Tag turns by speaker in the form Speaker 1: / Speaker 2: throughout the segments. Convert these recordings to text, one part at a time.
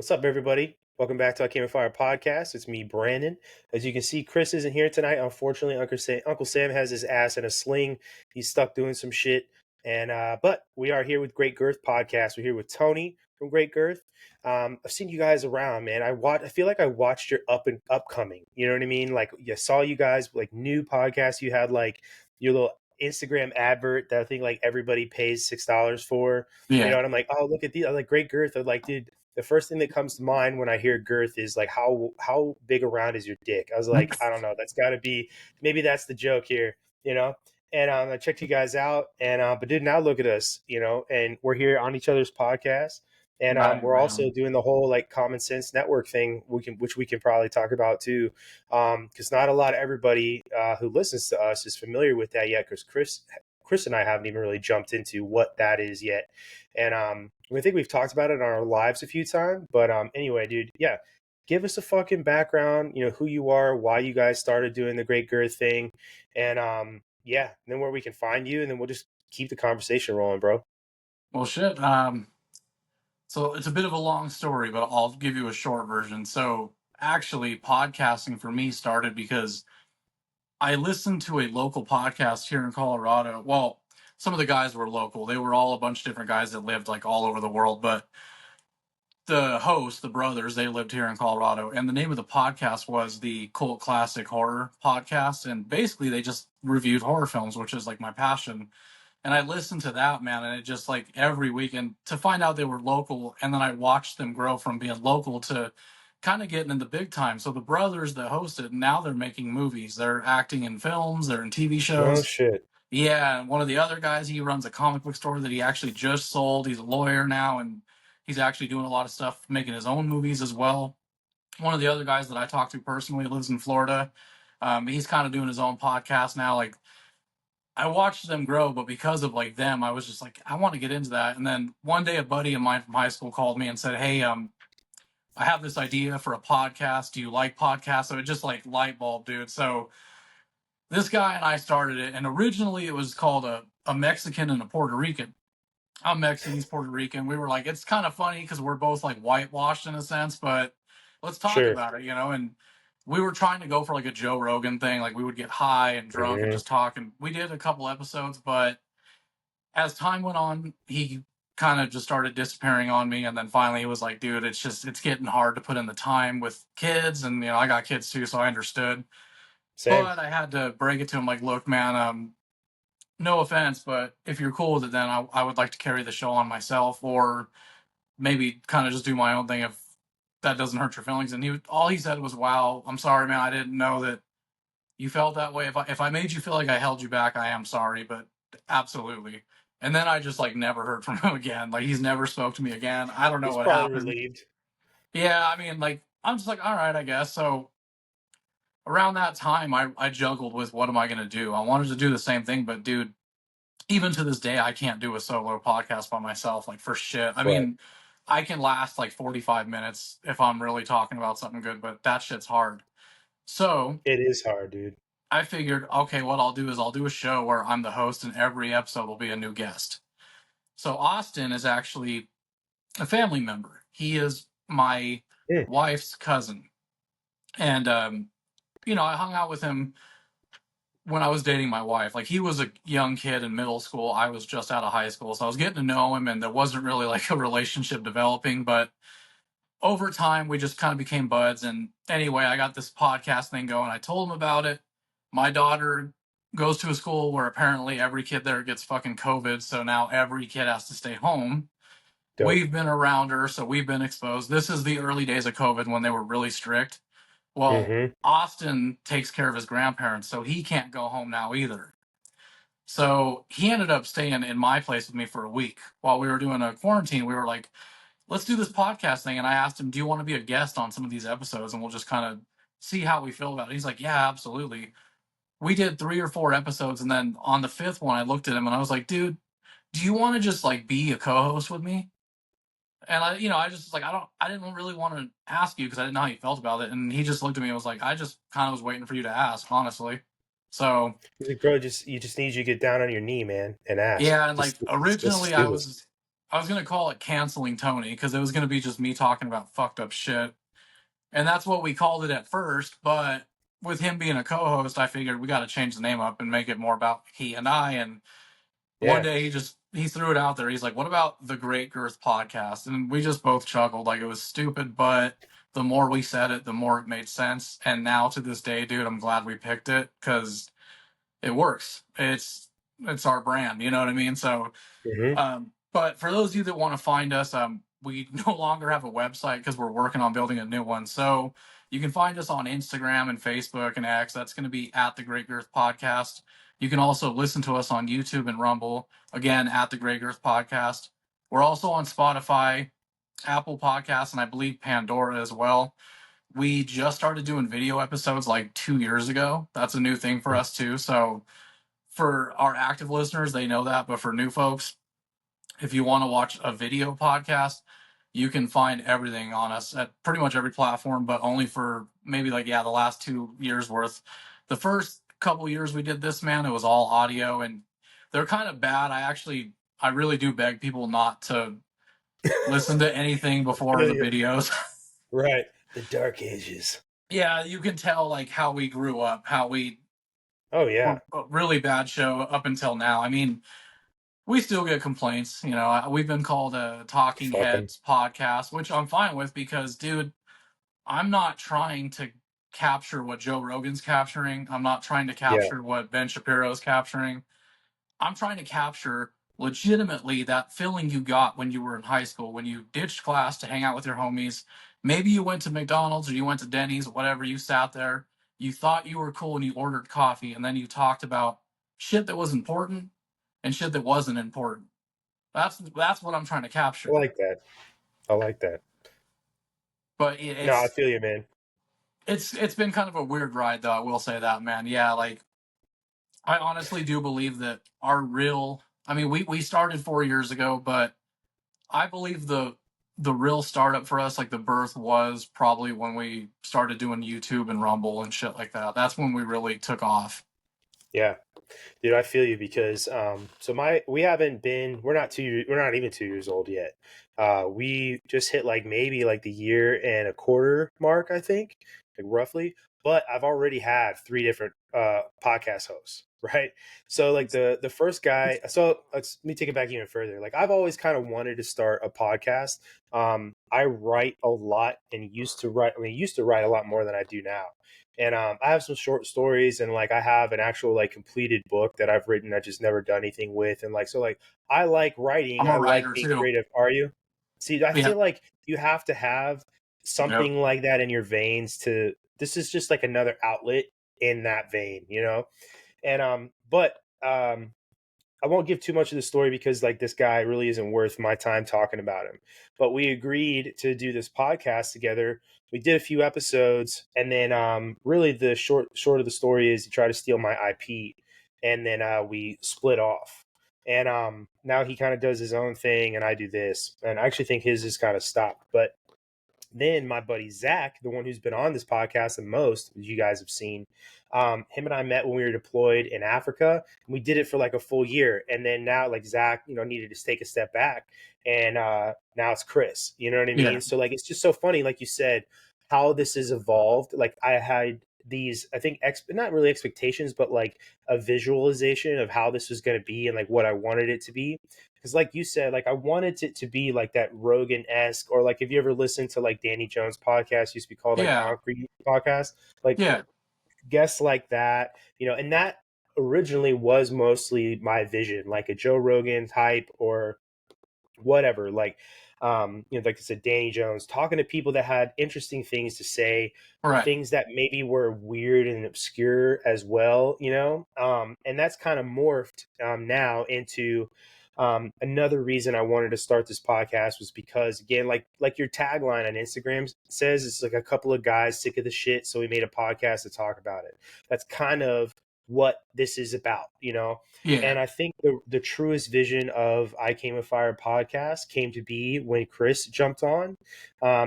Speaker 1: What's up, everybody? Welcome back to I Came Fire podcast. It's me, Brandon. As you can see, Chris isn't here tonight. Unfortunately, Uncle Sam has his ass in a sling. He's stuck doing some shit. And but we are here with Great Girth Podcast. We're here with Tony from Great Girth. I've seen you guys around, man. I feel like I watched your up and upcoming. You know what I mean? Like, I saw you guys like new podcasts. You had like your little Instagram advert that I think like everybody pays $6 for. You know,
Speaker 2: Yeah.
Speaker 1: and I'm like, oh, look at these. I'm like, Great Girth. I'm like, dude, the first thing that comes to mind when I hear girth is like how big around is your dick? I was like, I don't know. That's got to be, maybe that's the joke here, you know. And I checked you guys out, and but dude, now look at us, you know, and we're here on each other's podcast, and
Speaker 2: Right,
Speaker 1: we're
Speaker 2: right
Speaker 1: also
Speaker 2: on.
Speaker 1: doing the whole like common sense network thing, which we can probably talk about too, because not a lot of everybody who listens to us is familiar with that yet, because Chris and I haven't even really jumped into what that is yet. And I think we've talked about it on our lives a few times. But anyway, dude, yeah, give us a fucking background, you know, who you are, why you guys started doing the Great Girth thing. And yeah, then where we can find you, and then we'll just keep the conversation rolling, bro.
Speaker 2: Well, shit. So it's a bit of a long story, but I'll give you a short version. So actually, podcasting for me started because I listened to a local podcast here in Colorado. Well, some of the guys were local. They were all a bunch of different guys that lived like all over the world, but the hosts, the brothers, they lived here in Colorado, and the name of the podcast was the Cult Classic Horror Podcast, and basically they just reviewed horror films, which is like my passion. And I listened to that, man, and it just like every week, and to find out they were local, and then I watched them grow from being local to kind of getting in the big time. So the brothers that hosted, now they're making movies, they're acting in films, they're in TV
Speaker 1: No
Speaker 2: shows.
Speaker 1: shit.
Speaker 2: Yeah, and one of the other guys, he runs a comic book store that he actually just sold. He's a lawyer now, and he's actually doing a lot of stuff, making his own movies as well. One of the other guys that I talked to personally lives in Florida. He's kind of doing his own podcast now. Like, I watched them grow, but because of like them, I was just like, I want to get into that. And then one day, a buddy of mine from high school called me and said, "Hey, I have this idea for a podcast. Do you like podcasts?" So it just like light bulb, dude. So this guy and I started it, and originally it was called a Mexican and a Puerto Rican. I'm Mexican, he's Puerto Rican. We were like, it's kind of funny because we're both like whitewashed in a sense, but let's talk
Speaker 1: Sure.
Speaker 2: about it, you know? And we were trying to go for like a Joe Rogan thing. Like we would get high and drunk and
Speaker 1: Hmm.
Speaker 2: just talk. And we did a couple episodes, but as time went on, he kind of just started disappearing on me. And then finally he was like, dude, it's getting hard to put in the time with kids. And, you know, I got kids too, so I understood.
Speaker 1: Same.
Speaker 2: But I had to break it to him like, look, man, no offense, but if you're cool with it, then I would like to carry the show on myself, or maybe kind of just do my own thing if that doesn't hurt your feelings. And all he said was, "Wow, I'm sorry, man. I didn't know that you felt that way. If I made you feel like I held you back, I am sorry, but absolutely." And then I just like never heard from him again. Like he's never spoke to me again. I don't know
Speaker 1: He's
Speaker 2: what
Speaker 1: probably
Speaker 2: happened.
Speaker 1: relieved.
Speaker 2: Yeah, I mean, like I'm just like, all right, I guess. So around that time, I juggled with what am I gonna do. I wanted to do the same thing, but dude, even to this day, I can't do a solo podcast by myself, like for shit. I
Speaker 1: Right.
Speaker 2: mean, I can last like 45 minutes if I'm really talking about something good, but that shit's hard. So
Speaker 1: It is hard, dude.
Speaker 2: I figured, okay, what I'll do is I'll do a show where I'm the host and every episode will be a new guest. So Austin is actually a family member. He is my
Speaker 1: Mm.
Speaker 2: wife's cousin. And, you know, I hung out with him when I was dating my wife. Like he was a young kid in middle school. I was just out of high school. So I was getting to know him and there wasn't really like a relationship developing, but over time we just kind of became buds. And anyway, I got this podcast thing going. I told him about it. My daughter goes to a school where apparently every kid there gets fucking COVID. So now every kid has to stay home.
Speaker 1: Dope.
Speaker 2: We've been around her, so we've been exposed. This is the early days of COVID when they were really strict. Well,
Speaker 1: Hmm.
Speaker 2: Austin takes care of his grandparents, so he can't go home now either. So he ended up staying in my place with me for a week while we were doing a quarantine. We were like, let's do this podcast thing. And I asked him, do you want to be a guest on some of these episodes? And we'll just kind of see how we feel about it. He's like, yeah, absolutely. We did 3 or 4 episodes. And then on the fifth one, I looked at him and I was like, dude, do you want to just like be a co host with me? And I, you know, I just like, I didn't really want to ask you because I didn't know how you felt about it. And he just looked at me and was like, I just kind of was waiting for you to ask, honestly. So
Speaker 1: He's like, bro, just you just need you to get down on your knee, man, and ask.
Speaker 2: yeah, and like
Speaker 1: Just
Speaker 2: originally I
Speaker 1: do it.
Speaker 2: was I was gonna call it canceling Tony because it was gonna be just me talking about fucked up shit, and that's what we called it at first. But with him being a co-host, I figured we got to change the name up and make it more about he and I. And one
Speaker 1: Yeah.
Speaker 2: day he threw it out there. He's like, "What about the Great Girth Podcast?" And we just both chuckled like it was stupid, but the more we said it, the more it made sense. And now to this day, dude, I'm glad we picked it because it works. It's our brand, you know what I mean? So,
Speaker 1: Hmm.
Speaker 2: but for those of you that want to find us, we no longer have a website because we're working on building a new one. So you can find us on Instagram and Facebook and X. That's going to be at the Great Girth Podcast. You can also listen to us on YouTube and Rumble, again, at the Great Girth Podcast. We're also on Spotify, Apple Podcasts, and I believe Pandora as well. We just started doing video episodes like 2 years ago. That's a new thing for us too. So for our active listeners, they know that. But for new folks, if you want to watch a video podcast, you can find everything on us at pretty much every platform, but only for maybe like, yeah, the last 2 years worth. The first couple years we did this, man, it was all audio and they're kind of bad. I really do beg people not to listen to anything before the videos.
Speaker 1: Right. The dark ages.
Speaker 2: Yeah, you can tell like how we grew up, how we
Speaker 1: Oh
Speaker 2: were
Speaker 1: yeah.
Speaker 2: a really bad show up until now. I mean, we still get complaints. You know, we've been called a talking
Speaker 1: Fuck them.
Speaker 2: heads podcast, which I'm fine with because, dude, I'm not trying to capture what Joe Rogan's capturing. I'm not trying to
Speaker 1: Yeah.
Speaker 2: capture what Ben Shapiro's capturing. I'm trying to capture legitimately that feeling you got when you were in high school, when you ditched class to hang out with your homies. Maybe you went to McDonald's or you went to Denny's, whatever, you sat there, you thought you were cool and you ordered coffee, and then you talked about shit that was important and shit that wasn't important. That's what I'm trying to
Speaker 1: I
Speaker 2: capture.
Speaker 1: like that. I like that.
Speaker 2: But
Speaker 1: No, I feel you, man.
Speaker 2: it's been kind of a weird ride though, I will say that, man. Yeah, like I honestly do believe that our real I mean we started 4 years ago, but I believe the real startup for us, like the birth, was probably when we started doing YouTube and Rumble and shit like that. That's when we really took off.
Speaker 1: Yeah. Dude, I feel you because so we haven't been we're not even 2 years old yet. We just hit like maybe like the year and a quarter mark, I think, like roughly. But I've already had three different podcast hosts, right? So like the first guy, so let me take it back even further. Like I've always kind of wanted to start a podcast. I write a lot and used to write a lot more than I do now. And I have some short stories, and like I have an actual like completed book that I've written that just never done anything with, and like so like I like writing,
Speaker 2: I'm
Speaker 1: I
Speaker 2: a
Speaker 1: like
Speaker 2: writer
Speaker 1: being
Speaker 2: too.
Speaker 1: creative. Are you? See, I
Speaker 2: Yeah.
Speaker 1: feel like you have to have
Speaker 2: Yep.
Speaker 1: something like that in your veins to. This is just like another outlet in that vein, you know. And but I won't give too much of the story because like this guy really isn't worth my time talking about him. But we agreed to do this podcast together. We did a few episodes, and then really the short of the story is he tried to steal my IP, and then we split off. And now he kind of does his own thing, and I do this. And I actually think his is kind of stopped. But then my buddy Zach, the one who's been on this podcast the most, as you guys have seen, him and I met when we were deployed in Africa. And we did it for like a full year, and then now like Zach, needed to take a step back, and now it's Chris. You know what I
Speaker 2: Yeah.
Speaker 1: mean? So like it's just so funny, like you said, how this has evolved. Like I had these, I think, not really expectations, but like a visualization of how this was going to be and like what I wanted it to be. Because like you said, like I wanted it to be like that Rogan-esque, or like if you ever listened to like Danny Jones podcast, used to be called like
Speaker 2: Yeah.
Speaker 1: Concrete Podcast, like
Speaker 2: Yeah.
Speaker 1: guests like that, and that originally was mostly my vision, like a Joe Rogan type or whatever, like like I said, Danny Jones, talking to people that had interesting things to say,
Speaker 2: Right.
Speaker 1: things that maybe were weird and obscure as well, and that's kind of morphed now into another reason I wanted to start this podcast was because, again, like your tagline on Instagram says, it's like a couple of guys sick of the shit, so we made a podcast to talk about it. That's kind of what this is about.
Speaker 2: Yeah.
Speaker 1: And I think the truest vision of I Came with Fire podcast came to be when Chris jumped on,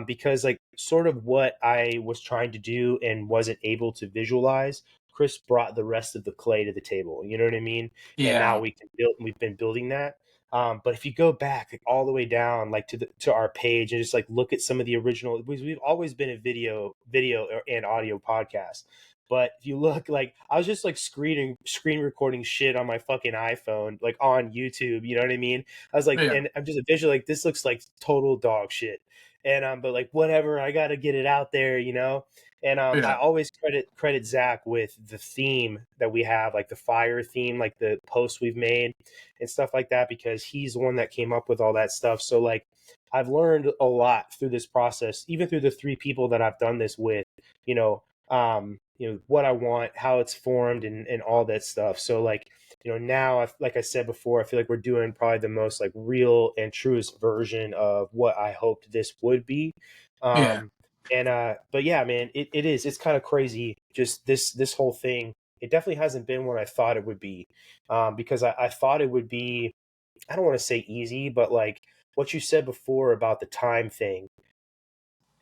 Speaker 1: because like sort of what I was trying to do and wasn't able to visualize, Chris brought the rest of the clay to the table. You know what I mean? And now
Speaker 2: Yeah.
Speaker 1: we've been building that. But if you go back like, all the way down, like to our page, and just like look at some of the original, we've always been a video and audio podcast. But if you look, like I was just like screen recording shit on my fucking iPhone, like on YouTube. You know what I mean? I was like,
Speaker 2: Yeah.
Speaker 1: and I'm just a visual like this looks like total dog shit. And but like whatever, I got to get it out there, you know. And I
Speaker 2: Yeah.
Speaker 1: always credit Zach with the theme that we have, like the fire theme, like the posts we've made and stuff like that, because he's the one that came up with all that stuff. So like I've learned a lot through this process, even through the three people that I've done this with, you know, what I want, how it's formed, and all that stuff. So like, now, like I said before, I feel like we're doing probably the most like real and truest version of what I hoped this would be.
Speaker 2: Yeah.
Speaker 1: But yeah, man, it's kind of crazy. Just this whole thing, it definitely hasn't been what I thought it would be. Because I thought it would be, I don't want to say easy, but like what you said before about the time thing,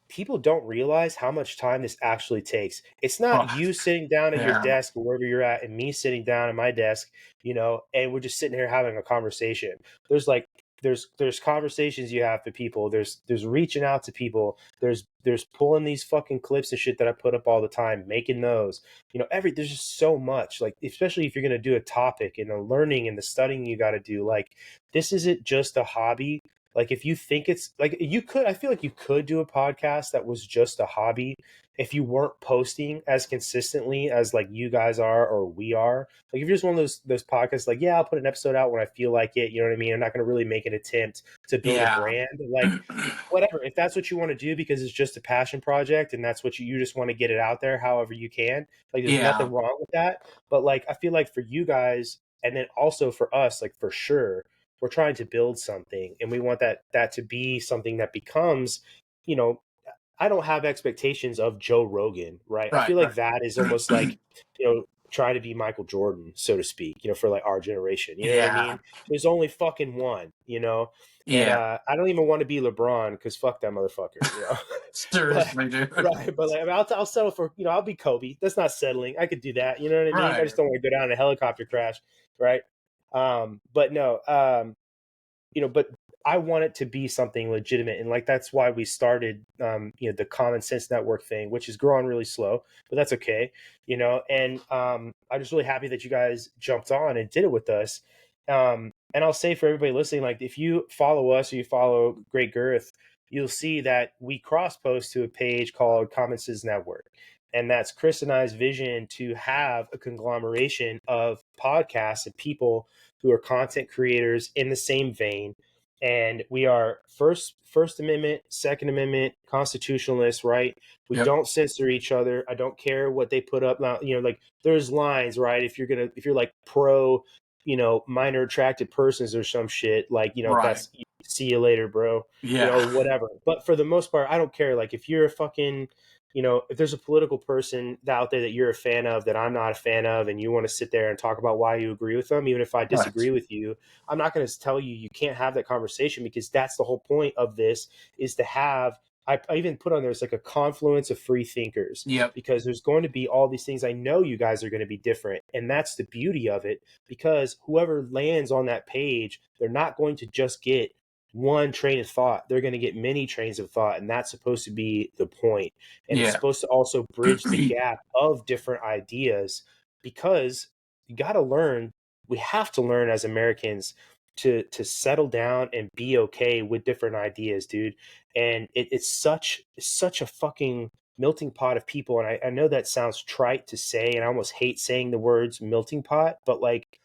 Speaker 1: people don't realize how much time this actually takes. It's
Speaker 2: Oh,
Speaker 1: not you sitting down at your
Speaker 2: yeah.
Speaker 1: desk or wherever you're at and me sitting down at my desk, and we're just sitting here having a conversation. There's like there's conversations you have with people. There's reaching out to people. There's pulling these fucking clips and shit that I put up all the time, making those. There's just so much, like especially if you're gonna do a topic and the learning and the studying you gotta do. Like this isn't just a hobby. Like if you think it's like I feel like you could do a podcast that was just a hobby if you weren't posting as consistently as like you guys are or we are. Like if you're just one of those podcasts, like, yeah, I'll put an episode out when I feel like it. You know what I mean? I'm not going to really make an attempt to build a
Speaker 2: Yeah.
Speaker 1: brand. Like whatever, if that's what you want to do because it's just a passion project and that's what you just want to get it out there however you can. Like there's
Speaker 2: Yeah.
Speaker 1: nothing wrong with that. But like I feel like for you guys and then also for us, like for sure we're trying to build something and we want that to be something that becomes, you know, I don't have expectations of Joe Rogan, right? I
Speaker 2: Right.
Speaker 1: feel like
Speaker 2: Right.
Speaker 1: that is almost like, try to be Michael Jordan, so to speak, for like our generation. You know what I
Speaker 2: Yeah.
Speaker 1: mean? There's only fucking one. And
Speaker 2: Yeah.
Speaker 1: I don't even want to be LeBron because fuck that motherfucker. But
Speaker 2: Seriously, dude.
Speaker 1: right, but like I mean, I'll settle for, I'll be Kobe. That's not settling. I could do that. You know what I mean? I
Speaker 2: Right.
Speaker 1: just don't want to go down in a helicopter crash, right? But no, but I want it to be something legitimate. And like, that's why we started, the Common Sense Network thing, which is growing really slow, but that's okay. And I'm just really happy that you guys jumped on and did it with us. And I'll say for everybody listening, like if you follow us or you follow Great Girth, you'll see that we cross post to a page called Common Sense Network. And that's Chris and I's vision to have a conglomeration of podcasts and people who are content creators in the same vein. And we are First Amendment, Second Amendment constitutionalists, right? We
Speaker 2: Yep.
Speaker 1: don't censor each other. I don't care what they put up now. Like there's lines, right? If you're like pro, minor attracted persons or some shit, like,
Speaker 2: Right.
Speaker 1: that's, see you later, bro,
Speaker 2: Yeah.
Speaker 1: or whatever. But for the most part, I don't care. Like if you're a fucking, if there's a political person out there that you're a fan of that I'm not a fan of, and you want to sit there and talk about why you agree with them, even if I
Speaker 2: Right.
Speaker 1: disagree with you, I'm not going to tell you can't have that conversation, because that's the whole point of this, is to have. I even put on there, it's like a confluence of free thinkers,
Speaker 2: Yep.
Speaker 1: because there's going to be all these things. I know you guys are going to be different, and that's the beauty of it, because whoever lands on that page, they're not going to just get one train of thought. They're going to get many trains of thought, and that's supposed to be the point. And it's
Speaker 2: Yeah.
Speaker 1: supposed to also bridge the gap of different ideas, because you got to learn. We have to learn as Americans to settle down and be okay with different ideas, dude. And it's such a fucking melting pot of people. And I know that sounds trite to say, and I almost hate saying the words melting pot, but like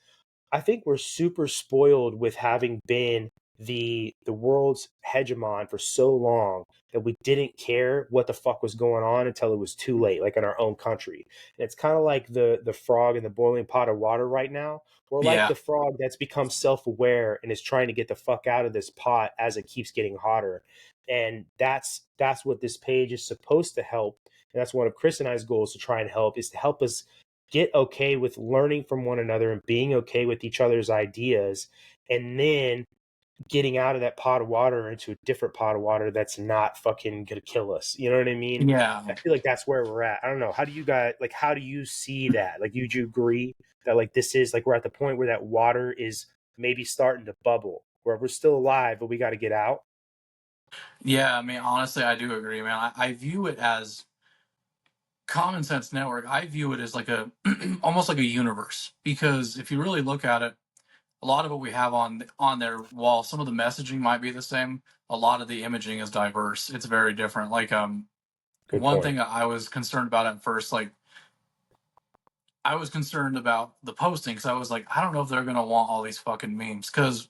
Speaker 1: I think we're super spoiled with having been the world's hegemon for so long that we didn't care what the fuck was going on until it was too late, like in our own country. And it's kind of like the frog in the boiling pot of water right now. We're like
Speaker 2: Yeah.
Speaker 1: the frog that's become self-aware and is trying to get the fuck out of this pot as it keeps getting hotter. And that's what this page is supposed to help. And that's one of Chris and I's goals, to try and help, is to help us get okay with learning from one another and being okay with each other's ideas, and then getting out of that pot of water into a different pot of water that's not fucking gonna kill us. You know what I mean?
Speaker 2: Yeah.
Speaker 1: I feel like that's where we're at. I don't know. How do you guys, like, how do you see that? Like, do you agree that like this is like we're at the point where that water is maybe starting to bubble, where we're still alive, but we got to get out.
Speaker 2: Yeah, I mean, honestly, I do agree, man. I view it as Common Sense Network. I view it as like a almost like a universe, because if you really look at it, a lot of what we have on there, while some of the messaging might be the same, a lot of the imaging is diverse. It's very different. Like
Speaker 1: Good
Speaker 2: one
Speaker 1: point.
Speaker 2: thing I was concerned about at first, like I was concerned about the posting, because I was like, I don't know if they're gonna want all these fucking memes, because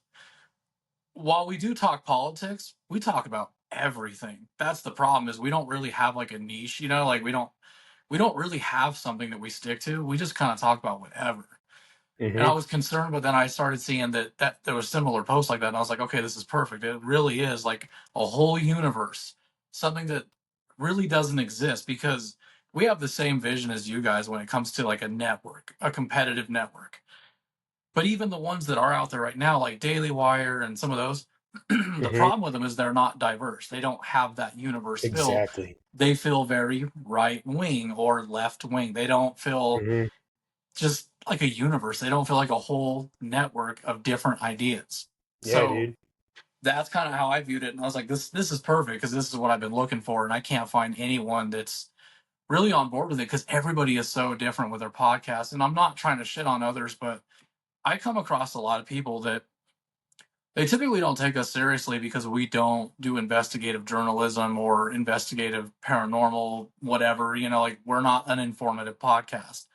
Speaker 2: while we do talk politics, we talk about everything. That's the problem, is we don't really have like a niche, like we don't really have something that we stick to. We just kind of talk about whatever. And I
Speaker 1: Hmm.
Speaker 2: was concerned, but then I started seeing that there was similar posts like that, and I was like, okay, this is perfect. It really is like a whole universe, something that really doesn't exist, because we have the same vision as you guys when it comes to like a network, a competitive network. But even the ones that are out there right now, like Daily Wire and some of those, the
Speaker 1: Hmm.
Speaker 2: problem with them is they're not diverse. They don't have that universe feel.
Speaker 1: Exactly.
Speaker 2: They feel very right wing or left wing. They don't feel
Speaker 1: Hmm.
Speaker 2: just like a universe. They don't feel like a whole network of different ideas.
Speaker 1: Yeah,
Speaker 2: So
Speaker 1: dude.
Speaker 2: that's kind of how I viewed it. And I was like, this is perfect, because this is what I've been looking for. And I can't find anyone that's really on board with it, because everybody is so different with their podcast. And I'm not trying to shit on others, but I come across a lot of people that they typically don't take us seriously, because we don't do investigative journalism or investigative paranormal, whatever, like we're not an informative podcast.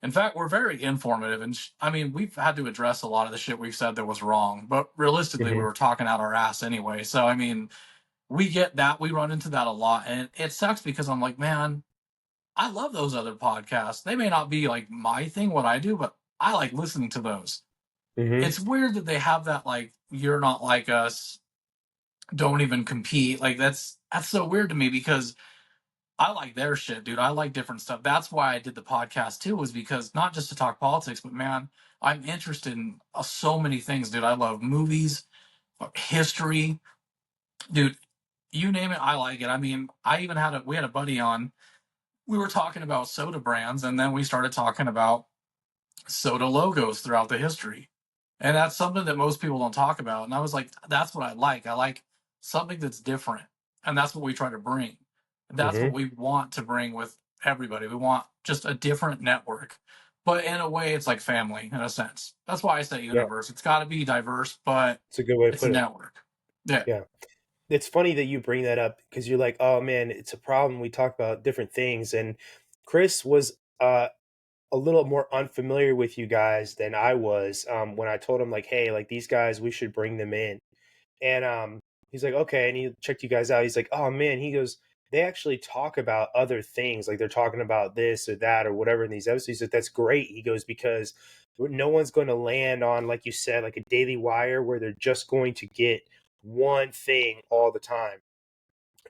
Speaker 2: In fact, we're very informative. And I mean, we've had to address a lot of the shit we've said that was wrong, but realistically, we
Speaker 1: Hmm.
Speaker 2: were talking out our ass anyway. So, I mean, we get that. We run into that a lot. And it sucks, because I'm like, man, I love those other podcasts. They may not be like my thing, what I do, but I like listening to those.
Speaker 1: Hmm.
Speaker 2: It's weird that they have that, like, you're not like us, don't even compete. Like, that's so weird to me, because I like their shit, dude. I like different stuff. That's why I did the podcast too, was because not just to talk politics, but man, I'm interested in so many things, dude. I love movies, history, dude. You name it, I like it. I mean, we had a buddy on. We were talking about soda brands, and then we started talking about soda logos throughout the history. And that's something that most people don't talk about. And I was like, that's what I like. I like something that's different. And that's what we try to bring. And that's what
Speaker 1: Hmm.
Speaker 2: we want to bring with everybody. We want just a different network. But in a way, it's like family in a sense. That's why I say
Speaker 1: Yeah,
Speaker 2: universe. It's got to be diverse, but
Speaker 1: it's a good way to
Speaker 2: it's a
Speaker 1: put it.
Speaker 2: network. Yeah.
Speaker 1: Yeah. It's funny that you bring that up because you're like, oh man, it's a problem. We talk about different things. And Chris was a little more unfamiliar with you guys than I was when I told him, like, hey, like these guys, we should bring them in. And he's like, okay. And he checked you guys out. He's like, oh man, he goes, they actually talk about other things. Like they're talking about this or that or whatever in these episodes. He's like, that's great. He goes, because no one's going to land on, like you said, like a Daily Wire where they're just going to get one thing all the time.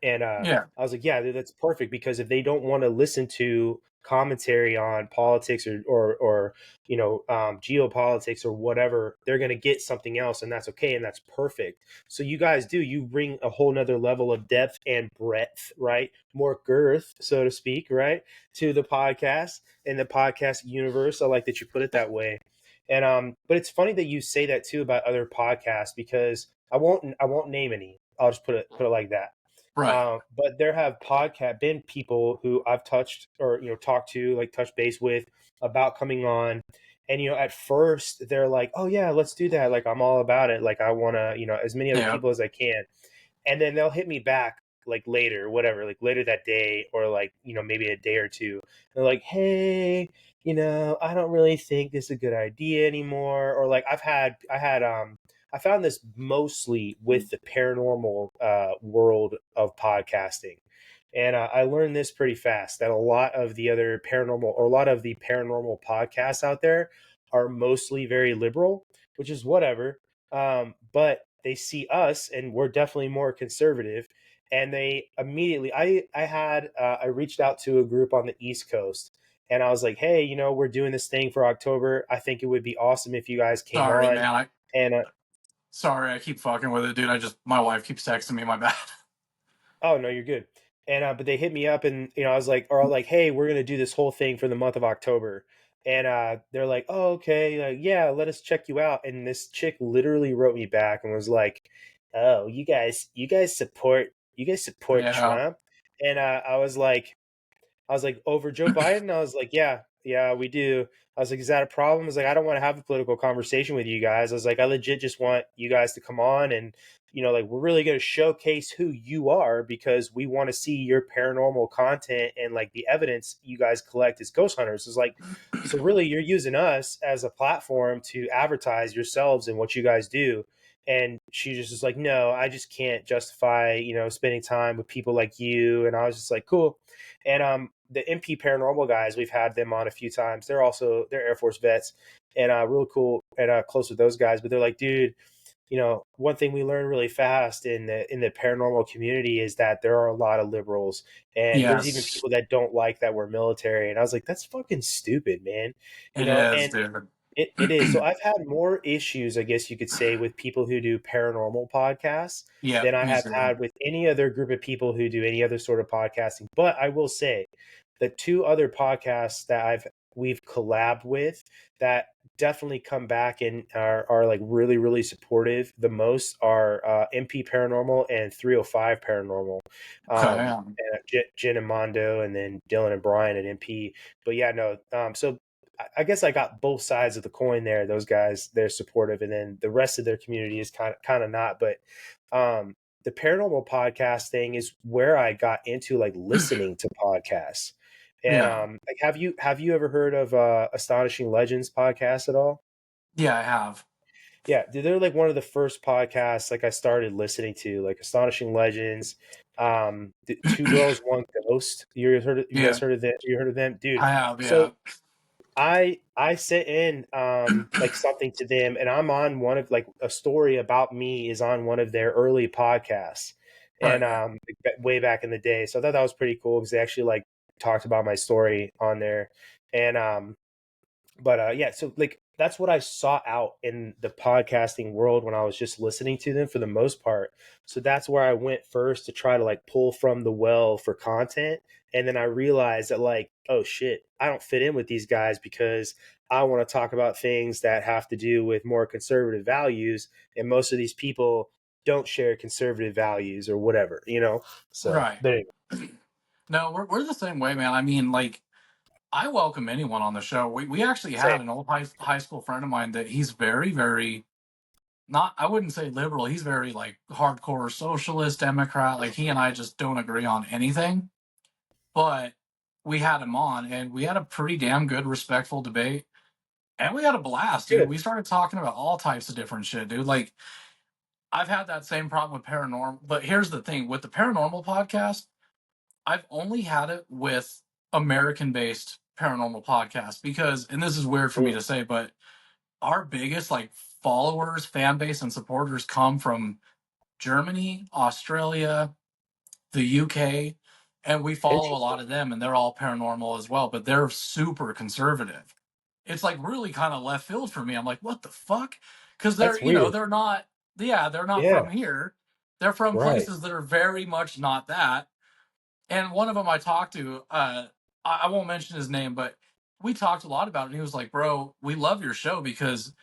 Speaker 1: And
Speaker 2: Yeah.
Speaker 1: I was like, yeah, dude, that's perfect because if they don't want to listen to commentary on politics or geopolitics or whatever, they're going to get something else, and that's okay, and that's perfect. So you guys you bring a whole nother level of depth and breadth, right? More girth, so to speak, right, to the podcast and the podcast universe. I like that you put it that way. And but it's funny that you say that too about other podcasts because I won't name any. I'll just put it like that.
Speaker 2: Right.
Speaker 1: But there have been people who I've touched or talked to, like touch base with about coming on, and at first they're like, "Oh yeah, let's do that. Like I'm all about it. Like I want to as many other
Speaker 2: Yeah.
Speaker 1: people as I can." And then they'll hit me back like later, whatever, like later that day or like maybe a day or two. They're like, "Hey, I don't really think this is a good idea anymore." Or like I found this mostly with the paranormal world of podcasting. And I learned this pretty fast that a lot of the other paranormal or a lot of the paranormal podcasts out there are mostly very liberal, which is whatever. But they see us and we're definitely more conservative. And they immediately, I reached out to a group on the East Coast and I was like, hey, we're doing this thing for October. I think it would be awesome if you guys came
Speaker 2: Sorry,
Speaker 1: on.
Speaker 2: man.
Speaker 1: And
Speaker 2: Sorry, I keep fucking with it, dude. My wife keeps texting me. My bad.
Speaker 1: Oh no, you're good. And but they hit me up, and I was like, or like, hey, we're gonna do this whole thing for the month of October. And they're like, "Oh, okay, yeah, let us check you out." And this chick literally wrote me back and was like, "Oh, you guys support
Speaker 2: Yeah.
Speaker 1: Trump?" And I was like, over Joe Biden? I was like, yeah, yeah, we do. I was like, is that a problem? I was like, I don't want to have a political conversation with you guys. I was like, I legit just want you guys to come on and, like, we're really going to showcase who you are because we want to see your paranormal content and like the evidence you guys collect as ghost hunters. It's like, so really you're using us as a platform to advertise yourselves and what you guys do. And she just was like, no, I just can't justify, spending time with people like you. And I was just like, cool. And the MP Paranormal guys, we've had them on a few times. They're Air Force vets and real cool and close with those guys. But they're like, dude, one thing we learned really fast in the paranormal community is that there are a lot of liberals, and there's even
Speaker 2: Yes,
Speaker 1: people that don't like that we're military. And I was like, that's fucking stupid, man.
Speaker 2: it is,
Speaker 1: And
Speaker 2: dude.
Speaker 1: it is. So I've had more issues, I guess you could say, with people who do paranormal podcasts
Speaker 2: Yeah,
Speaker 1: than I
Speaker 2: me
Speaker 1: have
Speaker 2: too.
Speaker 1: had with any other group of people who do any other sort of podcasting. But I will say the two other podcasts that we've collabed with that definitely come back and are like really, really supportive the most are MP Paranormal and 305 Paranormal.
Speaker 2: Okay, yeah.
Speaker 1: And Jen and Mondo, and then Dylan and Brian at MP. But yeah, no. So I guess I got both sides of the coin there. Those guys, they're supportive, and then the rest of their community is kind of not. But the paranormal podcast thing is where I got into like listening to podcasts. And
Speaker 2: Yeah,
Speaker 1: like, have you ever heard of Astonishing Legends podcast at all?
Speaker 2: yeah, I have.
Speaker 1: Yeah, they're like one of the first podcasts like I started listening to, like Astonishing Legends, the Two Girls One Ghost. You guys
Speaker 2: Yeah,
Speaker 1: heard of that? You heard of them, dude?
Speaker 2: I have.
Speaker 1: So
Speaker 2: Yeah.
Speaker 1: I sent in like something to them, and I'm on one of like a story about me is on one of their early podcasts, and
Speaker 2: Right.
Speaker 1: way back in the day. So I thought that was pretty cool because they actually like talked about my story on there, and but yeah, so like that's what I sought out in the podcasting world when I was just listening to them for the most part. So that's where I went first to try to like pull from the well for content. And then I realized that, like, oh shit, I don't fit in with these guys because I want to talk about things that have to do with more conservative values. And most of these people don't share conservative values or whatever. So
Speaker 2: Right.
Speaker 1: there you
Speaker 2: No, we're the same way, man. I mean, like, I welcome anyone on the show. We actually
Speaker 1: go. Same.
Speaker 2: had an old high school friend of mine that he's very, very not, I wouldn't say liberal. He's very like hardcore socialist, Democrat. Like he and I just don't agree on anything. But we had him on and we had a pretty damn good, respectful debate. And we had a blast, dude.
Speaker 1: Good.
Speaker 2: We started talking about all types of different shit, dude. Like I've had that same problem with paranormal. But here's the thing with the paranormal podcast, I've only had it with American based paranormal podcasts because, and this is weird for me
Speaker 1: Mm.
Speaker 2: to say, but our biggest like followers, fan base, and supporters come from Germany, Australia, the UK, and we follow a
Speaker 1: Interesting.
Speaker 2: lot of them, and they're all paranormal as well, but they're super conservative. It's like really kind of left field for me. I'm like, what the fuck? Because
Speaker 1: That's weird.
Speaker 2: they're not, yeah, they're not
Speaker 1: Yeah.
Speaker 2: from here. They're from
Speaker 1: Right.
Speaker 2: places that are very much not that. And one of them I talked to, I won't mention his name, but we talked a lot about it. And he was like, bro, we love your show because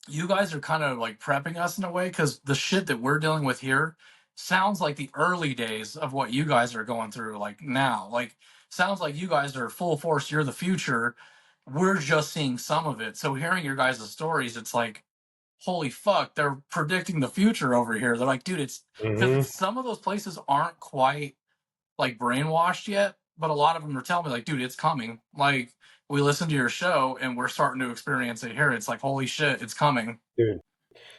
Speaker 2: you guys are kind of like prepping us in a way because the shit that we're dealing with here sounds like the early days of what you guys are going through like now. Like sounds like you guys are full force, you're the future. We're just seeing some of it. So hearing your guys' stories, it's like, holy fuck, they're predicting the future over here. They're like, dude, it's because
Speaker 1: Hmm.
Speaker 2: it's some of those places aren't quite like brainwashed yet, but a lot of them are telling me like, dude, it's coming. Like we listened to your show and we're starting to experience it here. It's like, holy shit, it's coming.
Speaker 1: Dude.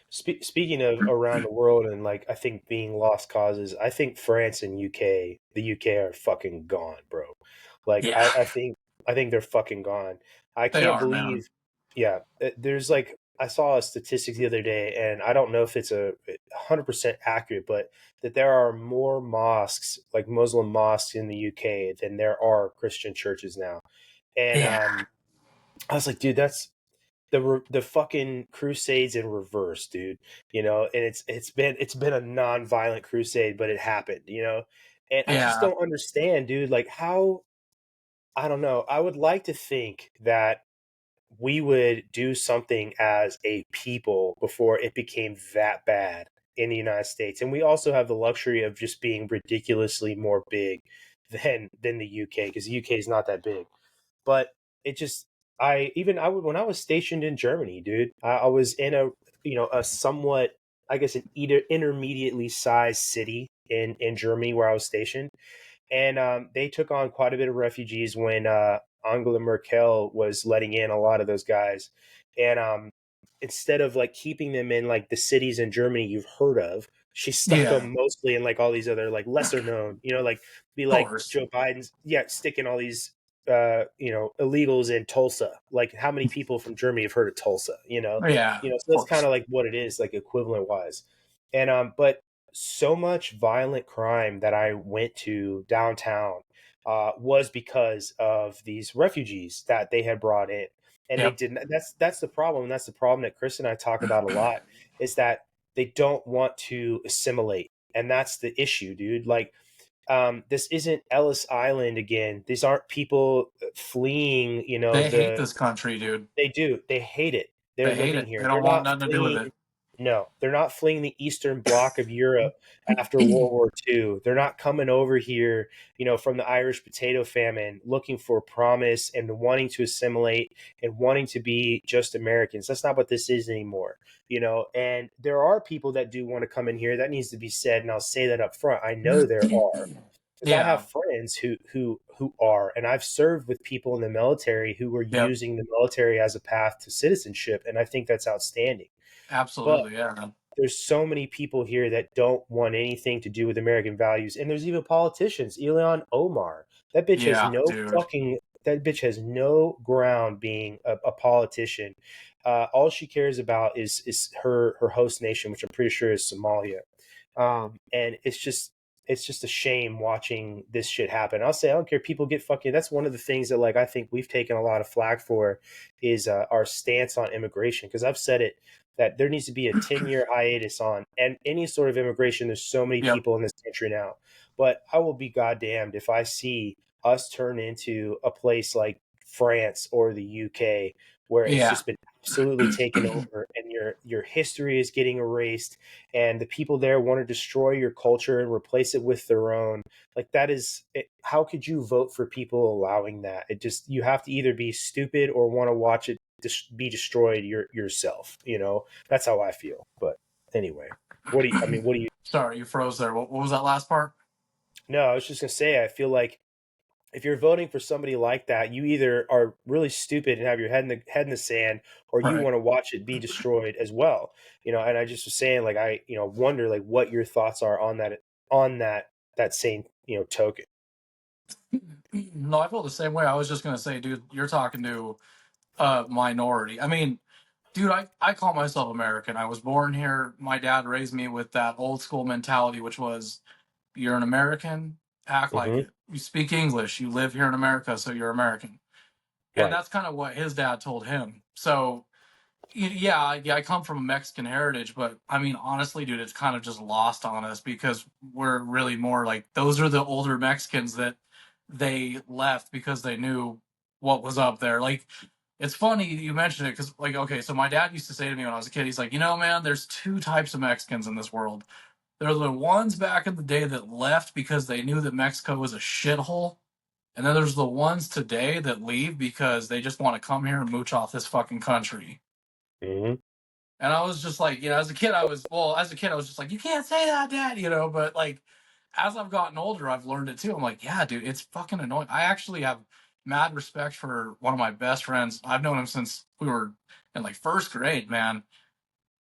Speaker 1: Speaking of around the world and like I think being lost causes, I think France and the UK are fucking gone, bro. Like
Speaker 2: Yeah,
Speaker 1: I think they're fucking gone. I
Speaker 2: they
Speaker 1: can't
Speaker 2: are, man.
Speaker 1: believe, yeah. There's like I saw a statistic the other day, and I don't know if it's 100% accurate, but that there are more mosques, like Muslim mosques, in the UK than there are Christian churches now. And
Speaker 2: Yeah,
Speaker 1: I was like, dude, that's the fucking crusades in reverse, dude. And it's been a non-violent crusade, but it happened. And I just
Speaker 2: yeah,
Speaker 1: don't understand, dude, like how, I don't know, I would like to think that we would do something as a people before it became that bad in the United States. And we also have the luxury of just being ridiculously more big than the UK, because the UK is not that big. But it just I would when I was stationed in Germany, dude, I was in a somewhat, I guess, an intermediately sized city in Germany where I was stationed, and they took on quite a bit of refugees when Angela Merkel was letting in a lot of those guys, and instead of like keeping them in like the cities in Germany you've heard of, she stuck
Speaker 2: Yeah, of
Speaker 1: them mostly in like all these other like lesser known, like be like
Speaker 2: course.
Speaker 1: Joe Biden's, yeah, sticking all these illegals in Tulsa. Like how many people from Germany have heard of Tulsa?
Speaker 2: Yeah,
Speaker 1: So
Speaker 2: of
Speaker 1: that's kind
Speaker 2: course.
Speaker 1: of like what it is, like equivalent wise. And but so much violent crime that I went to downtown was because of these refugees that they had brought in, and they
Speaker 2: Yep.
Speaker 1: didn't. That's the problem. And that's the problem that Chris and I talk about a lot, is that they don't want to assimilate, and that's the issue, dude. Like, this isn't Ellis Island again. These aren't people fleeing.
Speaker 2: They hate this country, dude.
Speaker 1: They do. They hate it. They're
Speaker 2: They hate
Speaker 1: living
Speaker 2: it.
Speaker 1: here.
Speaker 2: They don't
Speaker 1: They're
Speaker 2: want
Speaker 1: not
Speaker 2: nothing to do with
Speaker 1: fleeing.
Speaker 2: it.
Speaker 1: No, they're not fleeing the Eastern Bloc of Europe after World War II. They're not coming over here, from the Irish potato famine, looking for promise and wanting to assimilate and wanting to be just Americans. That's not what this is anymore, And there are people that do want to come in here. That needs to be said, and I'll say that up front. I know there are, because I
Speaker 2: Yeah.
Speaker 1: have friends who are, and I've served with people in the military who were
Speaker 2: Yep.
Speaker 1: using the military as a path to citizenship, and I think that's outstanding. But
Speaker 2: Absolutely. Yeah.
Speaker 1: there's so many people here that don't want anything to do with American values, and there's even politicians. Ilhan Omar,
Speaker 2: Yeah, dude.
Speaker 1: that bitch has no ground being a politician. All she cares about is her host nation, which I'm pretty sure is Somalia. And it's just a shame watching this shit happen. I'll say I don't care. People get fucking. That's one of the things that like I think we've taken a lot of flack for, is our stance on immigration. Because I've said it, that there needs to be a 10-year hiatus on and any sort of immigration. There's so many
Speaker 2: Yep.
Speaker 1: people in this country now, but I will be goddamned if I see us turn into a place like France or the UK, where it's
Speaker 2: Yeah.
Speaker 1: just been absolutely taken over, and your history is getting erased, and the people there want to destroy your culture and replace it with their own. Like, that is it. How could you vote for people allowing that? It just, you have to either be stupid or want to watch it be destroyed yourself. That's how I feel. But anyway, what do you?
Speaker 2: Sorry, you froze there. What was that last part?
Speaker 1: No, I was just gonna say, I feel like if you're voting for somebody like that, you either are really stupid and have your head in the sand, or you
Speaker 2: Right.
Speaker 1: want to watch it be destroyed as well. And I just was saying, like, I wonder like what your thoughts are on that same token.
Speaker 2: No, I feel the same way. I was just gonna say, dude, you're talking to a minority. I mean, dude, I call myself American. I was born here. My dad raised me with that old school mentality, which was you're an American, act like
Speaker 1: Hmm.
Speaker 2: it. You speak English, you live here in America, so you're American. And
Speaker 1: Right.
Speaker 2: that's kind of what his dad told him. So yeah, I come from a Mexican heritage, but I mean, honestly, dude, it's kind of just lost on us because we're really more like those are the older Mexicans that they left because they knew what was up there. Like, it's funny you mentioned it because, like, okay, so my dad used to say to me when I was a kid, he's like, man, there's two types of Mexicans in this world. They're the ones back in the day that left because they knew that Mexico was a shithole. And then there's the ones today that leave because they just want to come here and mooch off this fucking country.
Speaker 1: Hmm.
Speaker 2: And I was just like, as a kid, I was just like, you can't say that, Dad, but like, as I've gotten older, I've learned it too. I'm like, yeah, dude, it's fucking annoying. I actually have mad respect for one of my best friends. I've known him since we were in like first grade, man.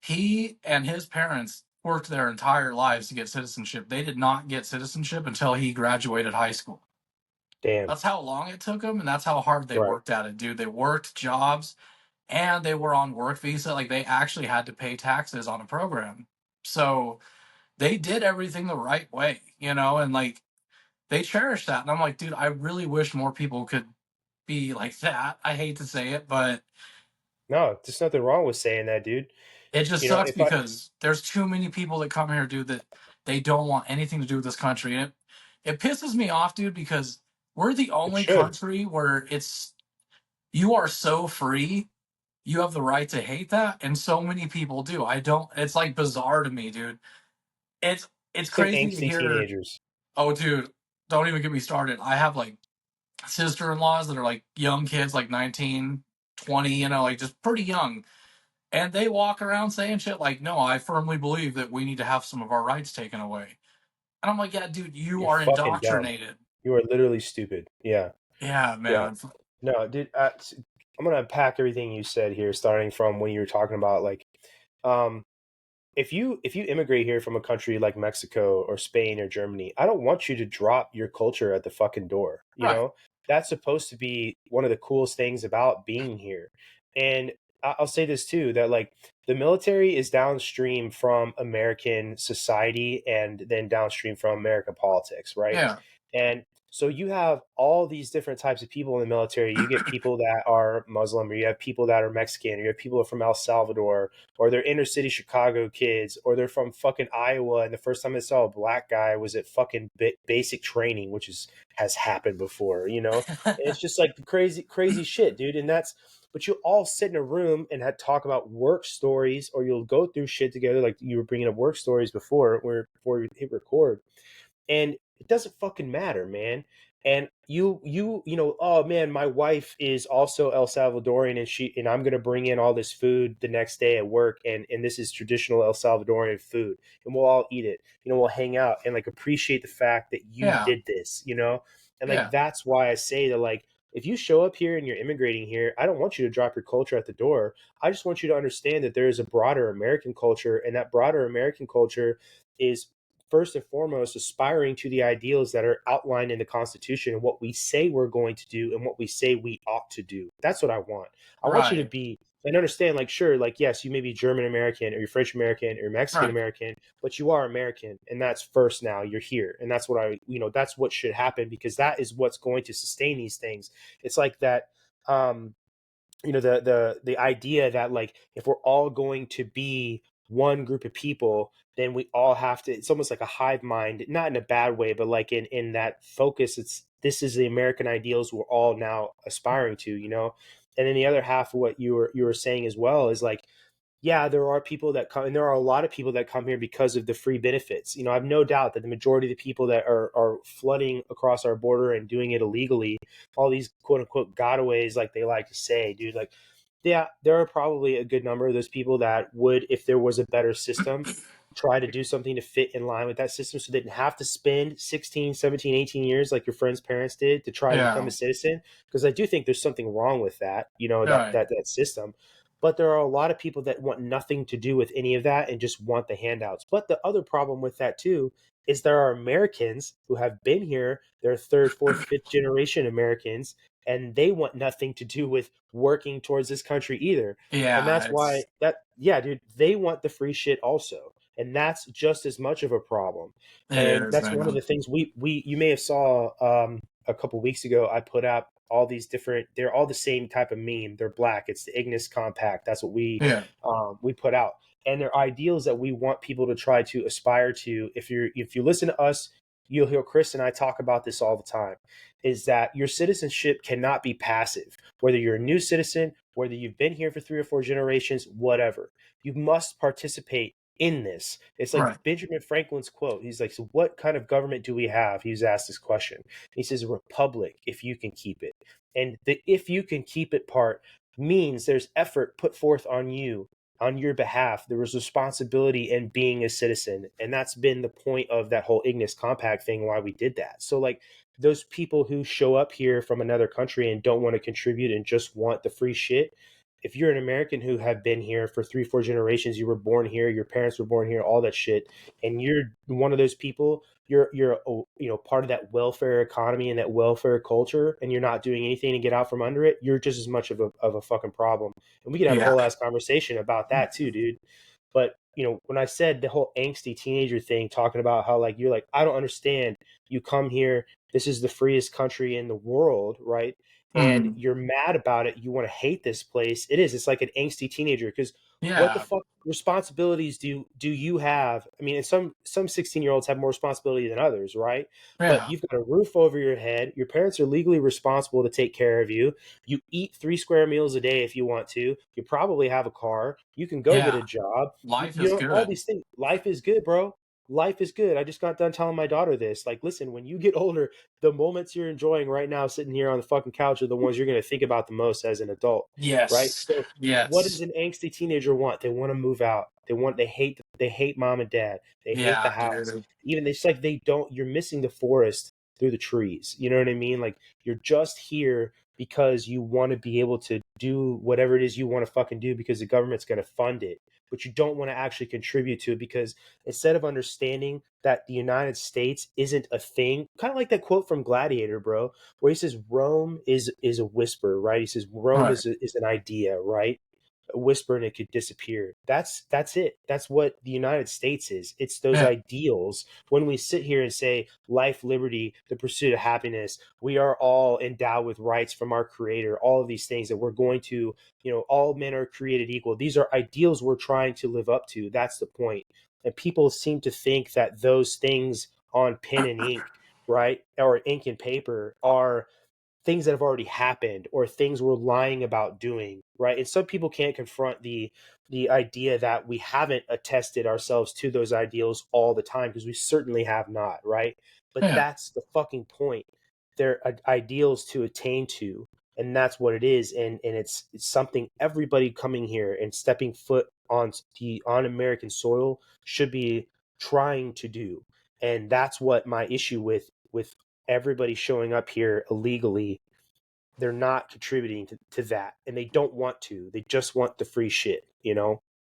Speaker 2: He and his parents worked their entire lives to get citizenship. They did not get citizenship until he graduated high school.
Speaker 1: Damn.
Speaker 2: That's how long it took them, and that's how hard they
Speaker 1: Right.
Speaker 2: worked at it, dude. They worked jobs and they were on work visa. Like they actually had to pay taxes on a program. So they did everything the right way, and like they cherished that. And I'm like, dude, I really wish more people could be like that. I hate to say it, but
Speaker 1: No, there's nothing wrong with saying that, dude.
Speaker 2: it just sucks
Speaker 1: If I
Speaker 2: because there's too many people that come here, dude, that they don't want anything to do with this country. And it pisses me off, dude, because we're the
Speaker 1: it
Speaker 2: only
Speaker 1: should.
Speaker 2: country where you are so free you have the right to hate that, and so many people do. I don't. It's like bizarre to me, dude. It's
Speaker 1: Some
Speaker 2: crazy to
Speaker 1: angsty
Speaker 2: hear.
Speaker 1: teenagers.
Speaker 2: Oh, dude, don't even get me started. I have like sister-in-laws that are like young kids, like 19, 20, like just pretty young. And they walk around saying shit like, no, I firmly believe that we need to have some of our rights taken away. And I'm like, yeah, dude, you
Speaker 1: You're
Speaker 2: are
Speaker 1: fucking dumb.
Speaker 2: indoctrinated.
Speaker 1: You are literally stupid. Yeah.
Speaker 2: Yeah,
Speaker 1: Yeah.
Speaker 2: man.
Speaker 1: No, dude, I'm gonna unpack everything you said here, starting from when you were talking about like, um, if you immigrate here from a country like Mexico or Spain or Germany, I don't want you to drop your culture at the fucking door.
Speaker 2: Right.
Speaker 1: That's supposed to be one of the coolest things about being here. And I'll say this too, that like the military is downstream from American society and then downstream from American politics, right?
Speaker 2: Yeah.
Speaker 1: And so you have all these different types of people in the military. You get people that are Muslim, or you have people that are Mexican, or you have people from El Salvador, or they're inner city Chicago kids, or they're from fucking Iowa. And the first time I saw a black guy was at fucking basic training, which has happened before, And it's just like crazy, crazy shit, dude. But you'll all sit in a room and talk about work stories, or you'll go through shit together, like you were bringing up work stories before we hit record, and it doesn't fucking matter, man. And oh man, my wife is also El Salvadorian, and I'm gonna bring in all this food the next day at work, and this is traditional El Salvadorian food, and we'll all eat it. We'll hang out and like appreciate the fact that you
Speaker 2: Yeah.
Speaker 1: did this, and like
Speaker 2: Yeah.
Speaker 1: that's why I say that, like, if you show up here and you're immigrating here, I don't want you to drop your culture at the door. I just want you to understand that there is a broader American culture, and that broader American culture is first and foremost aspiring to the ideals that are outlined in the Constitution and what we say we're going to do and what we say we ought to do. That's what I want. I want you to
Speaker 2: Right.
Speaker 1: be and understand, like, sure, like, yes, you may be German American or you're French American or you're Mexican
Speaker 2: Right.
Speaker 1: American, but you are American, and that's first. Now you're here, and that's what that's what should happen, because that is what's going to sustain these things. It's like that. The idea that, like, if we're all going to be one group of people, then we all have to, it's almost like a hive mind, not in a bad way, but like in that focus, it's this is the American ideals we're all now aspiring to, and then the other half of what you were saying as well is like, yeah, there are people that come, and there are a lot of people that come here because of the free benefits. I have no doubt that the majority of the people that are flooding across our border and doing it illegally, all these quote unquote gotaways, like they like to say, dude, like, yeah, there are probably a good number of those people that would, if there was a better system, try to do something to fit in line with that system so they didn't have to spend 16, 17, 18 years like your friend's parents did to try to become
Speaker 2: Yeah.
Speaker 1: a citizen. Because I do think there's something wrong with that,
Speaker 2: Right.
Speaker 1: that system. But there are a lot of people that want nothing to do with any of that and just want the handouts. But the other problem with that too is there are Americans who have been here, they're third, fourth, fifth generation Americans, and they want nothing to do with working towards this country either. And
Speaker 2: Yeah.
Speaker 1: that's why yeah, dude, they want the free shit also. And that's just as much of a problem.
Speaker 2: It
Speaker 1: And
Speaker 2: is,
Speaker 1: that's one of
Speaker 2: man.
Speaker 1: the things you may have saw a couple weeks ago. I put out all these different, they're all the same type of meme. They're black. It's the Ignis Compact. That's what
Speaker 2: Yeah.
Speaker 1: we put out. And they're ideals that we want people to try to aspire to. If you listen to us, you'll hear Chris and I talk about this all the time, is that your citizenship cannot be passive. Whether you're a new citizen, whether you've been here for 3 or 4 generations, whatever, you must participate in this. It's like
Speaker 2: Right.
Speaker 1: Benjamin Franklin's quote. He's like, so what kind of government do we have? He was asked this question. He says, a republic, if you can keep it. And the if you can keep it part means there's effort put forth on your behalf. There was responsibility in being a citizen. And that's been the point of that whole Ignis Compact thing, why we did that. So, like, those people who show up here from another country and don't want to contribute and just want the free shit, if you're an American who have been here for 3, 4 generations, you were born here, your parents were born here, all that shit, and you're one of those people, you're part of that welfare economy and that welfare culture, and you're not doing anything to get out from under it, you're just as much of a fucking problem. And we could have a
Speaker 2: Yeah.
Speaker 1: whole ass conversation about that too, dude. But when I said the whole angsty teenager thing, talking about how, like, you're like, I don't understand. You come here, this is the freest country in the world, right? And
Speaker 2: Mhm.
Speaker 1: you're mad about it. You want to hate this place. It is. It's like an angsty teenager, because What the
Speaker 2: Yeah.
Speaker 1: fuck responsibilities do you have? I mean, and some 16-year-olds have more responsibility than others, right? But
Speaker 2: Yeah.
Speaker 1: you've got a roof over your head. Your parents are legally responsible to take care of you. You eat 3 square meals a day if you want to. You probably have a car. You can go get a
Speaker 2: Yeah.
Speaker 1: job.
Speaker 2: Life
Speaker 1: You
Speaker 2: is
Speaker 1: know all
Speaker 2: good.
Speaker 1: these things. Life is good, bro. Life is good. I just got done telling my daughter this. Like, listen, when you get older, the moments you're enjoying right now, sitting here on the fucking couch, are the ones you're going to think about the most as an adult, right?
Speaker 2: Yes.
Speaker 1: So what does
Speaker 2: Yes.
Speaker 1: an angsty teenager want? They want to move out. They hate mom and dad. They hate the
Speaker 2: Yeah,
Speaker 1: house.
Speaker 2: dude.
Speaker 1: Even it's like they don't. You're missing the forest through the trees. You know what I mean? Like you're just here because you want to be able to do whatever it is you want to fucking do because the government's going to fund it. But you don't want to actually contribute to it because instead of understanding that the United States isn't a thing, kind of like that quote from Gladiator, bro, where he says Rome is a whisper, right? He says Rome
Speaker 2: Right.
Speaker 1: is an idea, right? A whisper and it could disappear. That's it. That's what the United States is. It's those
Speaker 2: Yeah.
Speaker 1: ideals. When we sit here and say life, liberty, the pursuit of happiness, we are all endowed with rights from our creator, all of these things that we're going to, all men are created equal. These are ideals we're trying to live up to. That's the point. And people seem to think that those things on pen and ink, right, or ink and paper are things that have already happened or things we're lying about doing, right? And some people can't confront the idea that we haven't attested ourselves to those ideals all the time because we certainly have not, right? But
Speaker 2: Yeah.
Speaker 1: that's the fucking point. They're ideals to attain to, and that's what it is. And it's something everybody coming here and stepping foot on American soil should be trying to do. And that's what my issue with everybody showing up here illegally. They're not contributing to that and they don't want to. They just want the free shit.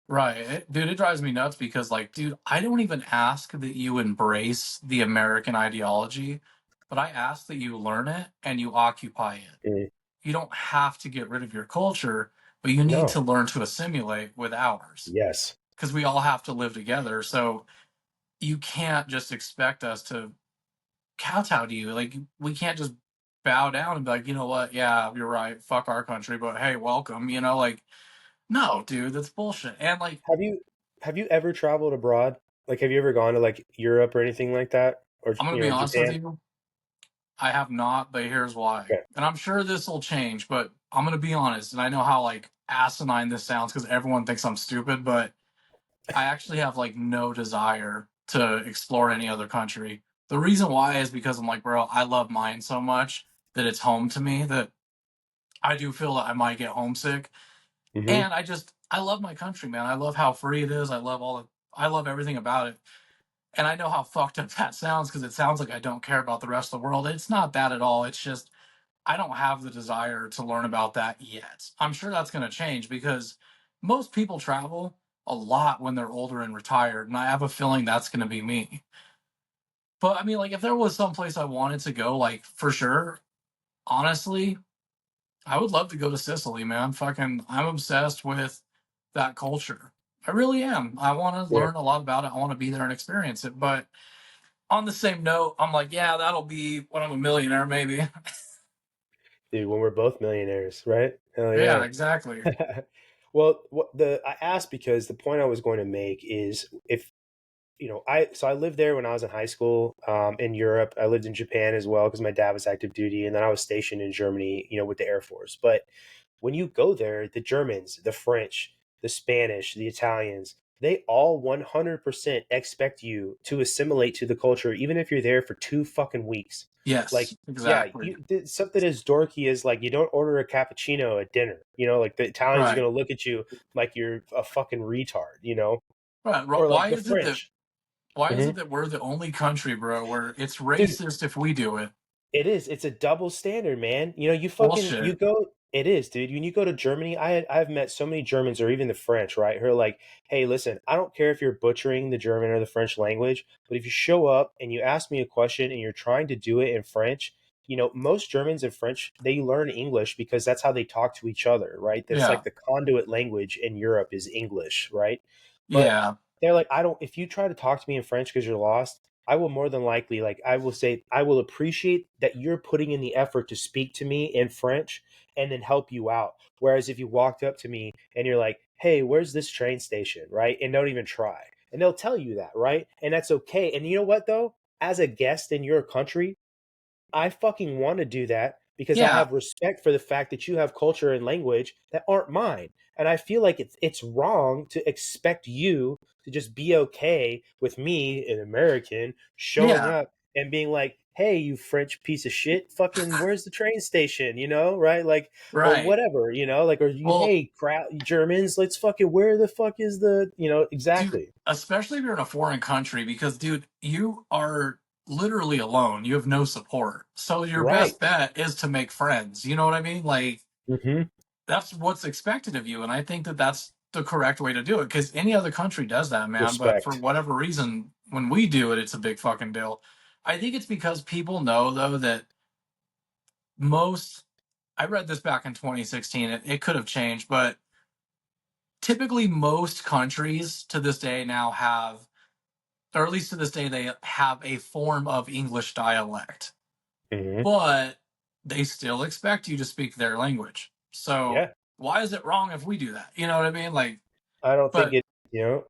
Speaker 2: Right. Dude, it drives me nuts because, like, dude, I don't even ask that you embrace the American ideology, but I ask that you learn it and you occupy it.
Speaker 1: Mm,
Speaker 2: You don't have to get rid of your culture, but you need
Speaker 1: no.
Speaker 2: to learn to assimilate with ours
Speaker 1: Yes.
Speaker 2: because we all have to live together. So you can't just expect us to kowtow to you. Like, we can't just bow down and be like, you know what? Yeah, you're right. Fuck our country, but hey, welcome. Like, no, dude, that's bullshit. And like,
Speaker 1: Have you ever traveled abroad? Like have you ever gone to like Europe or anything like that? Or
Speaker 2: I'm gonna be honest with
Speaker 1: Japan?
Speaker 2: you, I have not, but here's why.
Speaker 1: Okay.
Speaker 2: And I'm sure this will change, but I'm gonna be honest, and I know how like asinine this sounds because everyone thinks I'm stupid, but I actually have like no desire to explore any other country. The reason why is because I'm like, bro, I love mine so much that it's home to me that I do feel that I might get homesick.
Speaker 1: Mm-hmm.
Speaker 2: And I love my country, man. I love how free it is. I love everything about it. And I know how fucked up that sounds because it sounds like I don't care about the rest of the world. It's not that at all. It's just I don't have the desire to learn about that yet. I'm sure that's going to change because most people travel a lot when they're older and retired, and I have a feeling that's going to be me. But I mean, like, if there was some place I wanted to go, like, for sure, honestly, I would love to go to Sicily, man. Fucking, I'm obsessed with that culture. I really am. I want to
Speaker 1: Yeah.
Speaker 2: learn a lot about it. I want to be there and experience it. But on the same note, I'm like, yeah, that'll be when I'm a millionaire, maybe.
Speaker 1: Dude, when we're both millionaires, right? Hell
Speaker 2: Yeah,
Speaker 1: yeah.
Speaker 2: exactly.
Speaker 1: Well, I asked because the point I was going to make is if I lived there when I was in high school, in Europe. I lived in Japan as well because my dad was active duty, and then I was stationed in Germany, with the Air Force. But when you go there, the Germans, the French, the Spanish, the Italians, they all 100% expect you to assimilate to the culture, even if you're there for 2 fucking weeks. Like,
Speaker 2: Yes,
Speaker 1: yeah,
Speaker 2: exactly.
Speaker 1: something as dorky as like you don't order a cappuccino at dinner. Like the Italians are
Speaker 2: Right.
Speaker 1: gonna look at you like you're a fucking retard.
Speaker 2: Right.
Speaker 1: Or like
Speaker 2: Why
Speaker 1: the
Speaker 2: is it that
Speaker 1: French.
Speaker 2: why is
Speaker 1: Mhm.
Speaker 2: it that we're the only country, bro, where it's
Speaker 1: Dude,
Speaker 2: racist if we do it?
Speaker 1: it is. It's a double standard, man. You
Speaker 2: Bullshit.
Speaker 1: go. It is, dude. When you go to Germany, I've met so many Germans or even the French, right? Who are like, hey, listen, I don't care if you're butchering the German or the French language, but if you show up and you ask me a question and you're trying to do it in French, most Germans and French, they learn English because that's how they talk to each other, right? That's
Speaker 2: Yeah.
Speaker 1: like the conduit language in Europe is English, right? But
Speaker 2: Yeah.
Speaker 1: they're like, I don't. If you try to talk to me in French because you're lost, I will more than likely, like, I will say, I will appreciate that you're putting in the effort to speak to me in French and then help you out. Whereas if you walked up to me and you're like, hey, where's this train station? Right. And don't even try. And they'll tell you that. Right. And that's okay. And you know what, though? As a guest in your country, I fucking want to do that because I
Speaker 2: Yeah,
Speaker 1: have respect for the fact that you have culture and language that aren't mine. And I feel like it's wrong to expect you to just be okay with me, an American, showing
Speaker 2: yeah,
Speaker 1: up and being like, "Hey, you French piece of shit, fucking where's the train station?" You know, right? Like, or
Speaker 2: right.
Speaker 1: whatever, you know, like, or you,
Speaker 2: Well,
Speaker 1: hey, crowd Germans, let's fucking, where the fuck is the,
Speaker 2: dude,
Speaker 1: exactly.
Speaker 2: especially if you're in a foreign country, because, dude, you are literally alone. You have no support. So your
Speaker 1: Right.
Speaker 2: best bet is to make friends. You know what I mean? Like,
Speaker 1: Hmm.
Speaker 2: that's what's expected of you. And I think that that's the correct way to do it, because any other country does that, man. But for
Speaker 1: Respect.
Speaker 2: whatever reason, when we do it, it's a big fucking deal. I think it's because people know, though, that most, I read this back in 2016, it could have changed, but typically most countries to this day now have, or at least to this day, they have a form of English dialect,
Speaker 1: Hmm.
Speaker 2: but they still expect you to speak their language. So
Speaker 1: Yeah.
Speaker 2: why is it wrong if we do that? You know what I mean? Like,
Speaker 1: I don't think
Speaker 2: but
Speaker 1: it, you know,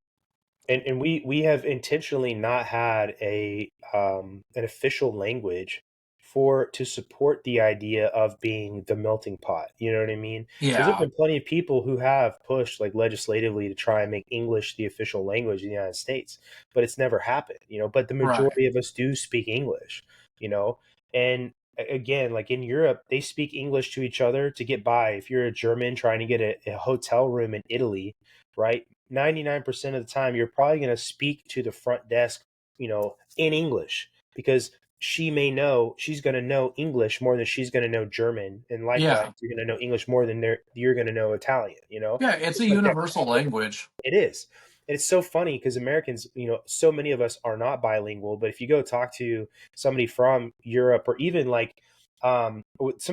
Speaker 1: and we have intentionally not had a an official language for to support the idea of being the melting pot. You know what I mean? Because there've
Speaker 2: yeah,
Speaker 1: been plenty of people who have pushed like legislatively to try and make English the official language in the United States, but it's never happened. But the
Speaker 2: right.
Speaker 1: majority of us do speak English. You know, and again, like in Europe, they speak English to each other to get by. If you're a German trying to get a hotel room in Italy, right? 99% of the time you're probably going to speak to the front desk, in English because she's going to know English more than she's going to know German, and likewise
Speaker 2: Yeah,
Speaker 1: you're going to know English more than you're going to know Italian.
Speaker 2: yeah, it's a
Speaker 1: It's like that.
Speaker 2: universal language.
Speaker 1: It is. And it's so funny because Americans, so many of us are not bilingual. But if you go talk to somebody from Europe, or even like some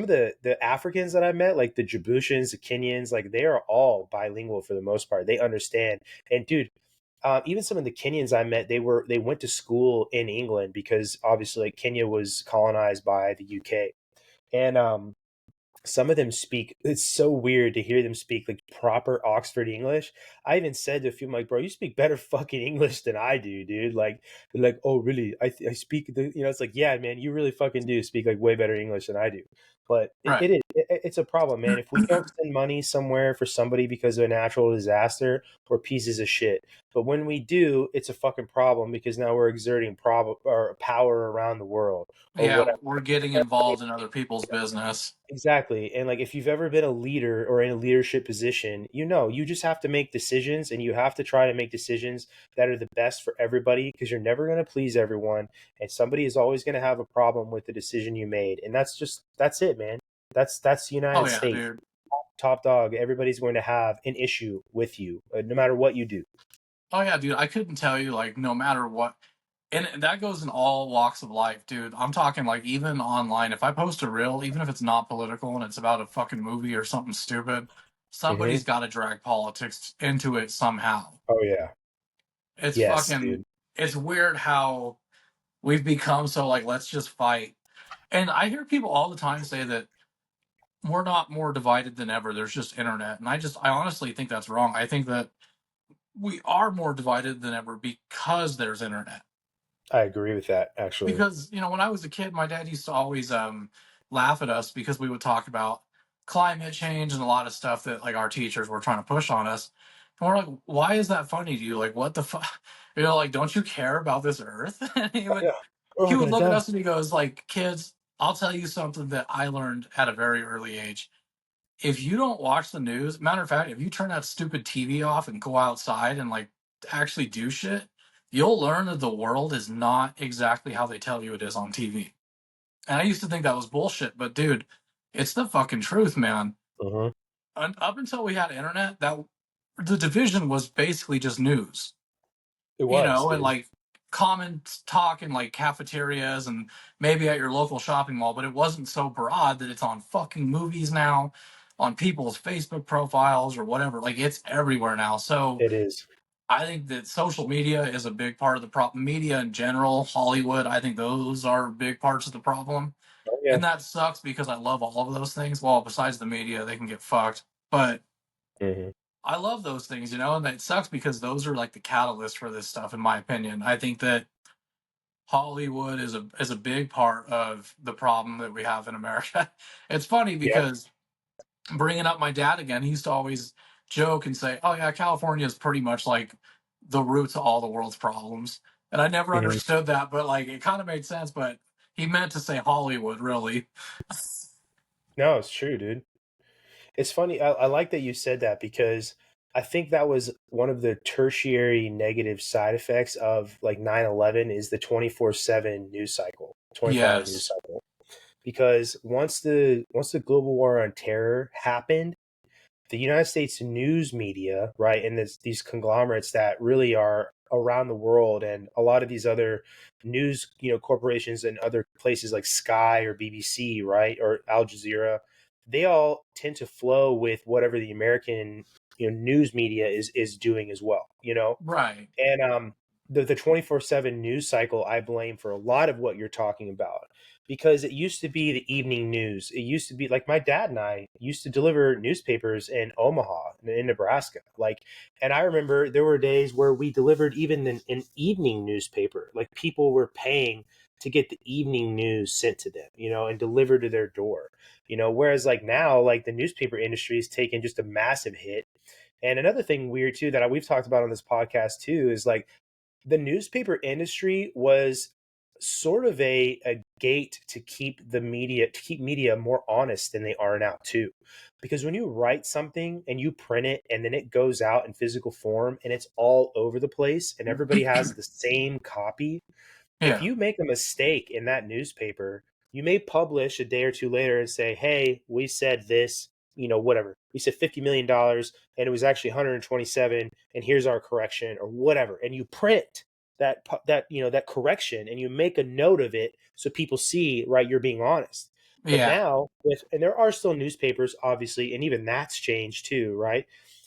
Speaker 1: of the Africans that I met, like the Djiboutians, the Kenyans, like they are all bilingual for the most part. They understand. And dude, even some of the Kenyans I met, they went to school in England because obviously like Kenya was colonized by the UK. And some of them speak, it's so weird to hear them speak like proper Oxford English. I even said to a few, I'm like, bro, you speak better fucking English than I do, dude. Like, they're like, oh really, I speak it's like, yeah man, you really fucking do speak like way better English than I do. But
Speaker 2: Right.
Speaker 1: it's a problem, man. If we don't send money somewhere for somebody because of a natural disaster, we're pieces of shit. But when we do, it's a fucking problem because now we're exerting problem or power around the world or
Speaker 2: Yeah,
Speaker 1: whatever.
Speaker 2: we're getting involved in other people's business.
Speaker 1: Exactly. And like if you've ever been a leader or in a leadership position, you just have to make decisions, and you have to try to make decisions that are the best for everybody because you're never going to please everyone, and somebody is always going to have a problem with the decision you made. And that's it, man. That's the
Speaker 2: Oh
Speaker 1: United
Speaker 2: yeah,
Speaker 1: States.
Speaker 2: dude.
Speaker 1: Top dog. Everybody's going to have an issue with you, no matter what you do.
Speaker 2: Oh yeah, dude. I couldn't tell you, like, no matter what, and that goes in all walks of life, dude. I'm talking like even online. If I post a reel, even if it's not political and it's about a fucking movie or something stupid,
Speaker 1: Hmm.
Speaker 2: somebody's got to drag politics into it somehow.
Speaker 1: Oh yeah.
Speaker 2: It's
Speaker 1: Yes,
Speaker 2: fucking,
Speaker 1: dude.
Speaker 2: it's weird how we've become so like, let's just fight. And I hear people all the time say that we're not more divided than ever. There's just internet. And I honestly think that's wrong. I think that we are more divided than ever because there's internet.
Speaker 1: I agree with that, actually.
Speaker 2: Because, when I was a kid, my dad used to always laugh at us because we would talk about climate change and a lot of stuff that like our teachers were trying to push on us. And we're like, why is that funny to you? Like, what the fuck? Like, don't you care about this earth? And he
Speaker 1: Oh
Speaker 2: would
Speaker 1: yeah. We're
Speaker 2: he
Speaker 1: all
Speaker 2: would
Speaker 1: gonna
Speaker 2: look at
Speaker 1: die.
Speaker 2: us and he goes, like, kids, I'll tell you something that I learned at a very early age. If you don't watch the news, matter of fact, if you turn that stupid TV off and go outside and like actually do shit, you'll learn that the world is not exactly how they tell you it is on TV. And I used to think that was bullshit, but dude, it's the fucking truth, man.
Speaker 1: Hmm.
Speaker 2: And up until we had internet, that the division was basically just news,
Speaker 1: It was,
Speaker 2: and
Speaker 1: dude.
Speaker 2: like common talk in like cafeterias and maybe at your local shopping mall, but it wasn't so broad that it's on fucking movies now, on people's Facebook profiles or whatever. Like, it's everywhere now. So
Speaker 1: It is.
Speaker 2: I think that social media is a big part of the problem. Media in general, Hollywood, I think those are big parts of the problem.
Speaker 1: Oh yeah.
Speaker 2: And that sucks because I love all of those things. Well, besides the media, they can get fucked. But
Speaker 1: Hmm.
Speaker 2: I love those things, and it sucks because those are like the catalyst for this stuff, in my opinion. I think that Hollywood is a big part of the problem that we have in America. It's funny
Speaker 1: Yeah.
Speaker 2: because bringing up my dad again, he used to always joke and say, "Oh yeah, California is pretty much like the root to all the world's problems." And I never
Speaker 1: Hmm.
Speaker 2: understood that, but like it kind of made sense. But he meant to say Hollywood, really.
Speaker 1: No, it's true, dude. It's funny. I like that you said that because I think that was one of the tertiary negative side effects of like 9/11 is the 24/7 news cycle, 24-hour news
Speaker 2: Yes.
Speaker 1: cycle. Because once the global war on terror happened, the United States news media, right, and these conglomerates that really are around the world, and a lot of these other news, corporations and other places like Sky or BBC, right, or Al Jazeera, they all tend to flow with whatever the American news media is doing as well,
Speaker 2: Right.
Speaker 1: and the 24/7 news cycle, I blame for a lot of what you're talking about because it used to be the evening news. It used to be like my dad and I used to deliver newspapers in Omaha, in Nebraska. Like, and I remember there were days where we delivered even an evening newspaper. Like, people were paying to get the evening news sent to them, and delivered to their door. Whereas like now, like the newspaper industry is taking just a massive hit. And another thing weird too that we've talked about on this podcast too is like the newspaper industry was sort of a gate to keep media more honest than they are now too. Because when you write something and you print it and then it goes out in physical form and it's all over the place and everybody has the same copy, if
Speaker 2: Yeah.
Speaker 1: you make a mistake in that newspaper, you may publish a day or two later and say, "Hey, we said this, whatever. We said $50 million, and it was actually 127, and here's our correction," or whatever. And you print that correction, and you make a note of it so people see, right, you're being honest. But
Speaker 2: Yeah.
Speaker 1: now, and there are still newspapers, obviously, and even that's changed too, right?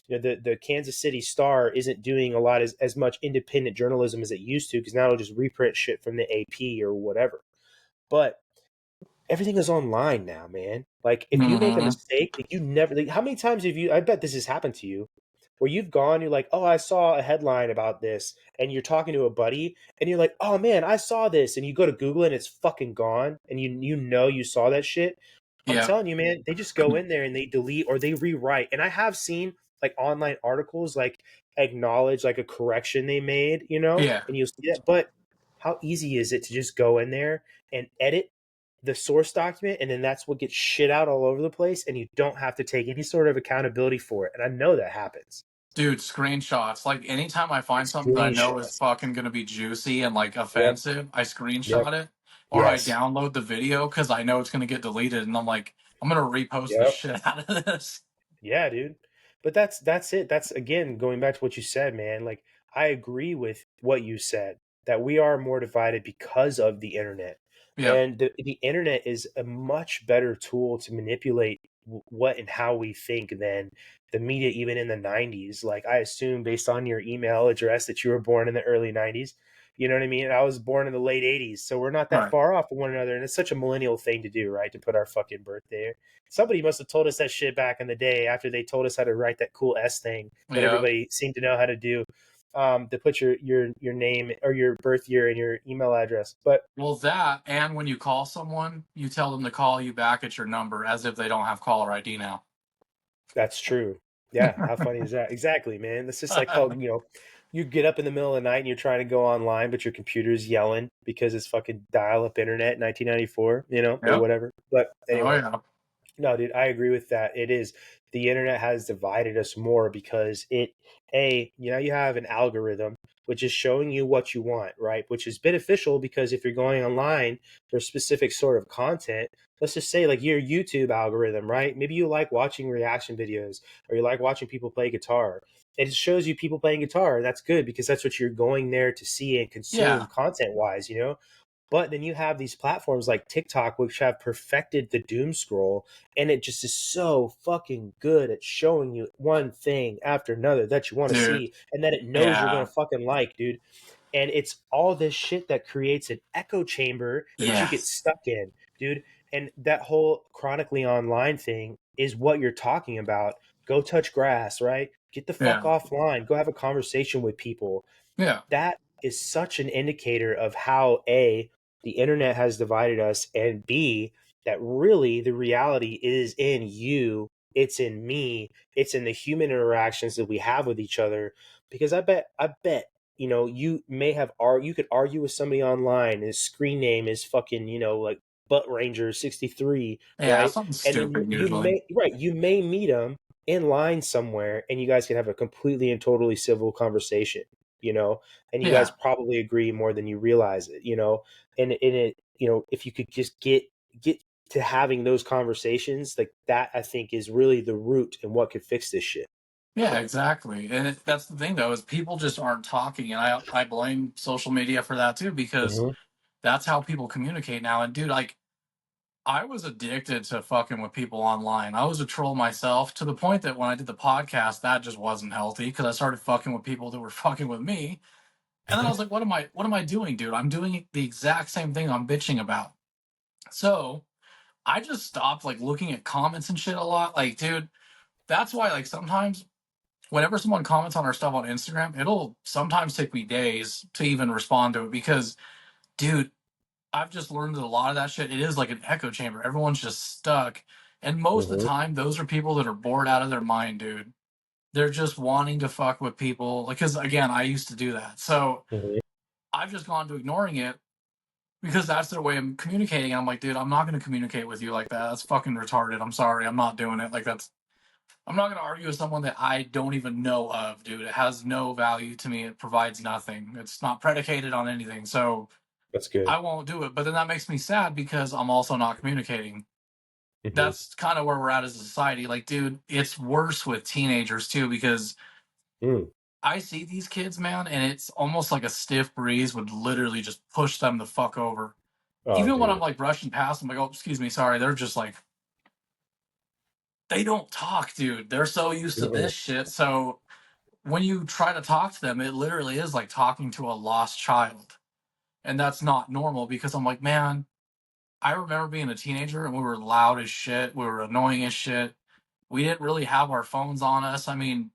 Speaker 1: The Kansas City Star isn't doing a lot as much independent journalism as it used to because now it'll just reprint shit from the AP or whatever. But everything is online now, man. Like if you make a
Speaker 2: Hmm.
Speaker 1: mistake, like, you never. Like, how many times have you? I bet this has happened to you, where you've gone, you're like, "Oh, I saw a headline about this," and you're talking to a buddy, and you're like, "Oh man, I saw this," and you go to Google and it's fucking gone, and you saw that shit. I'm
Speaker 2: Yeah.
Speaker 1: telling you, man, they just go in there and they delete or they rewrite. And I have seen like online articles like acknowledge like a correction they made,
Speaker 2: Yeah.
Speaker 1: and you'll see that. But how easy is it to just go in there and edit the source document, and then that's what gets shit out all over the place, and you don't have to take any sort of accountability for it. And I know that happens.
Speaker 2: Dude, screenshots. Like anytime I find something that I know is
Speaker 1: Screenshots.
Speaker 2: fucking gonna be juicy and like
Speaker 1: Yep.
Speaker 2: offensive, I
Speaker 1: Yep.
Speaker 2: screenshot it or I
Speaker 1: Yes.
Speaker 2: download the video because I know it's gonna get deleted and I'm like, I'm gonna repost the
Speaker 1: Yep.
Speaker 2: shit out of this.
Speaker 1: Yeah, dude. But that's it. That's again going back to what you said, man. Like I agree with what you said that we are more divided because of the internet.
Speaker 2: Yeah.
Speaker 1: And the internet is a much better tool to manipulate what and how we think than the media even in the 90s. Like I assume based on your email address that you were born in the early 90s. You know what I mean? I was born in the late 80s, so we're not that
Speaker 2: Right.
Speaker 1: far off of one another, and it's such a millennial thing to do, right? To put our fucking birthday. Somebody must have told us that shit back in the day after they told us how to write that cool S thing that
Speaker 2: Yeah.
Speaker 1: everybody seemed to know how to do, to put your name or your birth year and your email address. But
Speaker 2: Well, that and when you call someone, you tell them to call you back at your number as if they don't have caller ID now.
Speaker 1: that's true. Yeah, how funny is that? Exactly, man. It's just like how you get up in the middle of the night and you're trying to go online, but your computer's yelling because it's fucking dial-up internet, 1994, or
Speaker 2: Yep.
Speaker 1: whatever. But
Speaker 2: Oh
Speaker 1: anyway.
Speaker 2: yeah.
Speaker 1: No, dude, I agree with that. It is the internet has divided us more because you have an algorithm which is showing you what you want, right? Which is beneficial because if you're going online for specific sort of content, let's just say like your YouTube algorithm, right? Maybe you like watching reaction videos or you like watching people play guitar. It shows you people playing guitar. That's good because that's what you're going there to see and consume
Speaker 2: Yeah.
Speaker 1: content wise, But then you have these platforms like TikTok, which have perfected the doom scroll, and it just is so fucking good at showing you one thing after another that you want to
Speaker 2: Dude.
Speaker 1: see and that it knows you're
Speaker 2: Yeah.
Speaker 1: going to fucking like, dude. And it's all this shit that creates an echo chamber that you get
Speaker 2: Yes.
Speaker 1: stuck in, dude. And that whole chronically online thing is what you're talking about. Go touch grass, right? Get the fuck
Speaker 2: Yeah.
Speaker 1: offline. Go have a conversation with people.
Speaker 2: Yeah.
Speaker 1: That is such an indicator of how A, the internet has divided us, and B, that really the reality is in you, it's in me, it's in the human interactions that we have with each other. Because I bet, you may have you could argue with somebody online, and his screen name is fucking, like Butt Ranger 63,
Speaker 2: Yeah.
Speaker 1: right?
Speaker 2: Something
Speaker 1: And then you
Speaker 2: stupid
Speaker 1: you
Speaker 2: usually.
Speaker 1: may right, you may meet him in line somewhere, and you guys can have a completely and totally civil conversation, you know, and you guys
Speaker 2: Yeah.
Speaker 1: probably agree more than you realize it, and it, if you could just get to having those conversations like that, I think is really the root and what could fix this shit.
Speaker 2: Yeah, exactly. And that's the thing though, is people just aren't talking. And I blame social media for that too, because
Speaker 1: Hmm.
Speaker 2: that's how people communicate now. And dude, like I was addicted to fucking with people online. I was a troll myself to the point that when I did the podcast, that just wasn't healthy because I started fucking with people that were fucking with me. And then I was like, what am I doing, dude? I'm doing the exact same thing I'm bitching about. So I just stopped like looking at comments and shit a lot. Like, dude, that's why like sometimes whenever someone comments on our stuff on Instagram, it'll sometimes take me days to even respond to it because, dude, I've just learned that a lot of that shit, it is like an echo chamber. Everyone's just stuck. And most of the
Speaker 1: Hmm.
Speaker 2: time, those are people that are bored out of their mind, dude. They're just wanting to fuck with people. Like, because again, I used to do that. So
Speaker 1: Hmm.
Speaker 2: I've just gone to ignoring it because that's their way of communicating. I'm like, dude, I'm not going to communicate with you like that. That's fucking retarded. I'm sorry. I'm not doing it. Like, I'm not going to argue with someone that I don't even know of, dude. It has no value to me. It provides nothing. It's not predicated on anything. So
Speaker 1: That's good.
Speaker 2: I won't do it. But then that makes me sad because I'm also not communicating.
Speaker 1: Hmm.
Speaker 2: That's kind of where we're at as a society. Like, dude, it's worse with teenagers too because
Speaker 1: Mm.
Speaker 2: I see these kids, man, and it's almost like a stiff breeze would literally just push them the fuck over.
Speaker 1: Oh,
Speaker 2: Even when I'm
Speaker 1: dude.
Speaker 2: like brushing past them, like, oh, excuse me, sorry. They're just like, they don't talk, dude. They're so used to
Speaker 1: Mm-mm.
Speaker 2: this shit. So when you try to talk to them, it literally is like talking to a lost child. And that's not normal because I'm like, man, I remember being a teenager and we were loud as shit. We were annoying as shit. We didn't really have our phones on us. I mean,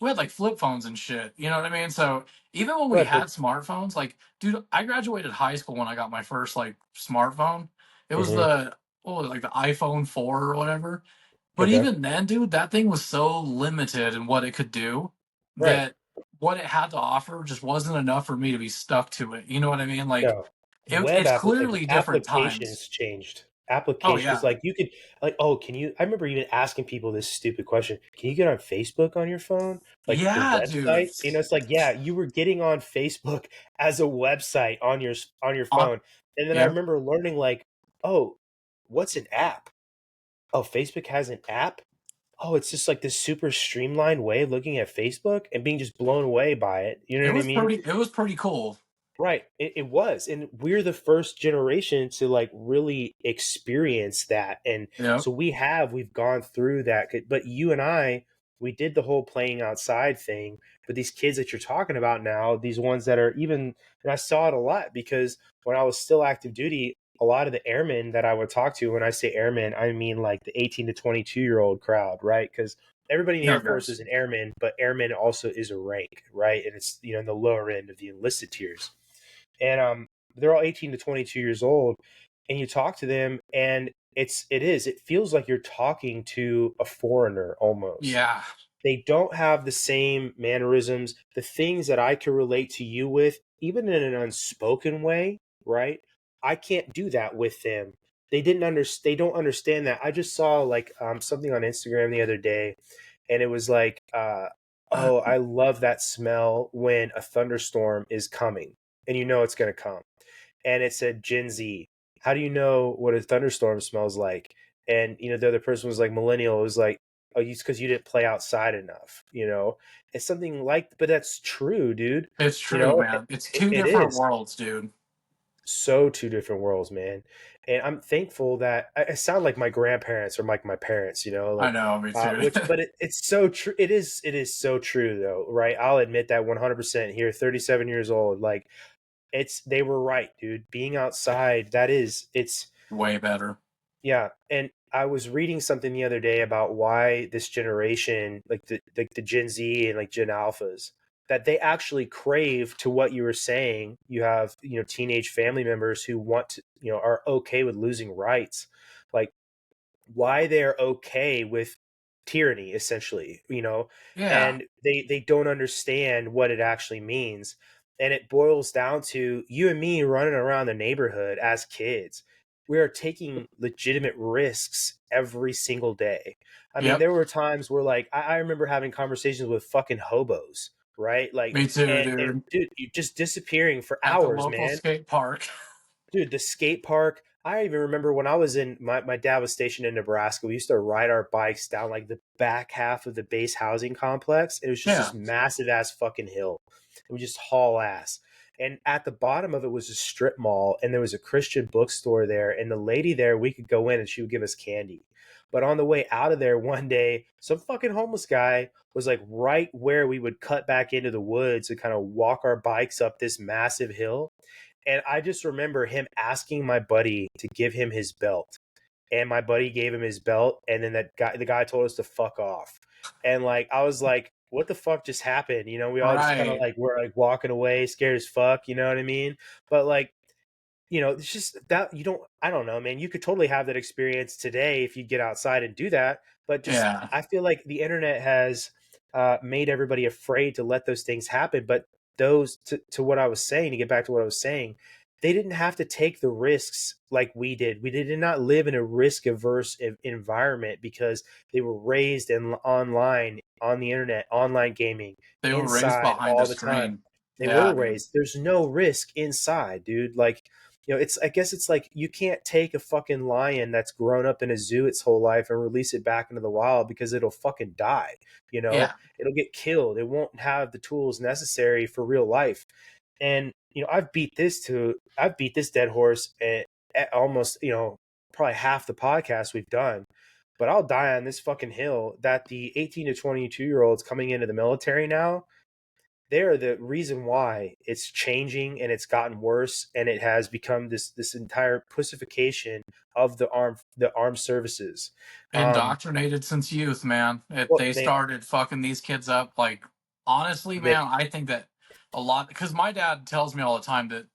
Speaker 2: we had like flip phones and shit. You know what I mean? So even when we
Speaker 1: Right,
Speaker 2: had
Speaker 1: but
Speaker 2: smartphones, like, dude, I graduated high school when I got my first like smartphone. It was
Speaker 1: hmm.
Speaker 2: the like the iPhone 4 or whatever. But
Speaker 1: Okay.
Speaker 2: even then, dude, that thing was so limited in what it could do
Speaker 1: Right.
Speaker 2: that what it had to offer just wasn't enough for me to be stuck to it. You know what I mean? Like
Speaker 1: No.
Speaker 2: it's clearly different times.
Speaker 1: Applications changed.
Speaker 2: Oh
Speaker 1: Applications
Speaker 2: yeah.
Speaker 1: like you could like, oh, can you I remember even asking people this stupid question. Can you get on Facebook on your phone? Like the
Speaker 2: Yeah, dude.
Speaker 1: website? It's like, yeah, you were getting on Facebook as a website on your
Speaker 2: On
Speaker 1: phone. And then I
Speaker 2: yeah.
Speaker 1: remember learning like, oh, what's an app? Oh, Facebook has an app? Oh, it's just like this super streamlined way of looking at Facebook and being just blown away by it. You know what I mean?
Speaker 2: It was pretty cool.
Speaker 1: Right. It was. And we're the first generation to like really experience that. And
Speaker 2: Yeah.
Speaker 1: so we've gone through that. But you and I, we did the whole playing outside thing. But these kids that you're talking about now, these ones that are even, and I saw it a lot because when I was still active duty, a lot of the airmen that I would talk to, when I say airmen, I mean like the 18 to 22-year-old crowd, right? Because everybody in the
Speaker 2: Yeah,
Speaker 1: Air
Speaker 2: it
Speaker 1: Force
Speaker 2: does.
Speaker 1: is an airman, but airman also is a rank, right? And it's, in the lower end of the enlisted tiers, and they're all 18 to 22 years old, and you talk to them, and it feels like you're talking to a foreigner almost.
Speaker 2: Yeah.
Speaker 1: They don't have the same mannerisms, the things that I could relate to you with, even in an unspoken way, right? I can't do that with them. They don't understand that. I just saw like something on Instagram the other day, and it was like oh, I love that smell when a thunderstorm is coming and you know it's going to come. And it said Gen Z. How do you know what a thunderstorm smells like? And the other person was like millennial. It was like, oh, it's because you didn't play outside enough. It's something like, but that's true, dude.
Speaker 2: It's
Speaker 1: You
Speaker 2: true,
Speaker 1: know,
Speaker 2: man. It's two
Speaker 1: it
Speaker 2: different
Speaker 1: is.
Speaker 2: worlds, dude.
Speaker 1: so two different worlds, man. And I'm thankful that I sound like my grandparents or like my parents,
Speaker 2: I
Speaker 1: like,
Speaker 2: know, me too.
Speaker 1: but it's so true. It is so true though, right? I'll admit that 100% here, 37 years old. Like, they were right, dude. Being outside, it's
Speaker 2: Way better.
Speaker 1: yeah. And I was reading something the other day about why this generation, like the Gen Z and like Gen Alphas, that they actually crave to what you were saying. You have, teenage family members who want to, are okay with losing rights. Like, why they're okay with tyranny, essentially,
Speaker 2: Yeah,
Speaker 1: and they don't understand what it actually means. And it boils down to you and me running around the neighborhood as kids. We are taking legitimate risks every single day. I mean,
Speaker 2: yep,
Speaker 1: there were times where, like, I remember having conversations with fucking hobos, right? Like,
Speaker 2: me too,
Speaker 1: and
Speaker 2: dude.
Speaker 1: dude, you just disappearing for
Speaker 2: At the
Speaker 1: hours,
Speaker 2: local
Speaker 1: man.
Speaker 2: skate park.
Speaker 1: Dude, the skate park. I even remember when I was my dad was stationed in Nebraska. We used to ride our bikes down like the back half of the base housing complex. It was just
Speaker 2: Yeah,
Speaker 1: this massive ass fucking hill. It would just haul ass. And at the bottom of it was a strip mall, and there was a Christian bookstore there. And the lady there, we could go in and she would give us candy. But on the way out of there one day, some fucking homeless guy was like right where we would cut back into the woods and kind of walk our bikes up this massive hill. And I just remember him asking my buddy to give him his belt. And my buddy gave him his belt. And then the guy told us to fuck off. And like, I was like, what the fuck just happened? We all just kind of
Speaker 2: right.
Speaker 1: like, we're like walking away, scared as fuck. You know what I mean? But like, it's just that I don't know, man. You could totally have that experience today if you get outside and do that. But just,
Speaker 2: Yeah,
Speaker 1: I feel like the internet has made everybody afraid to let those things happen. But to what I was saying, to get back to what I was saying, they didn't have to take the risks like we did. We did not live in a risk averse environment because they were raised in online, on the internet, online gaming,
Speaker 2: they were raised
Speaker 1: inside
Speaker 2: behind a
Speaker 1: all the time.
Speaker 2: screen.
Speaker 1: They were
Speaker 2: Yeah, dude.
Speaker 1: raised. There's no risk inside, dude. Like, I guess it's like you can't take a fucking lion that's grown up in a zoo its whole life and release it back into the wild because it'll fucking die.
Speaker 2: Yeah,
Speaker 1: It'll get killed. It won't have the tools necessary for real life. And, I've beat this dead horse at almost, probably half the podcast we've done. But I'll die on this fucking hill that the 18 to 22-year-olds coming into the military now, they're the reason why it's changing and it's gotten worse, and it has become this entire pussification of the armed services.
Speaker 2: indoctrinated since youth, man.
Speaker 1: Well,
Speaker 2: They started fucking these kids up. Like, honestly,
Speaker 1: they
Speaker 2: man, I think that a lot, because my dad tells me all the time that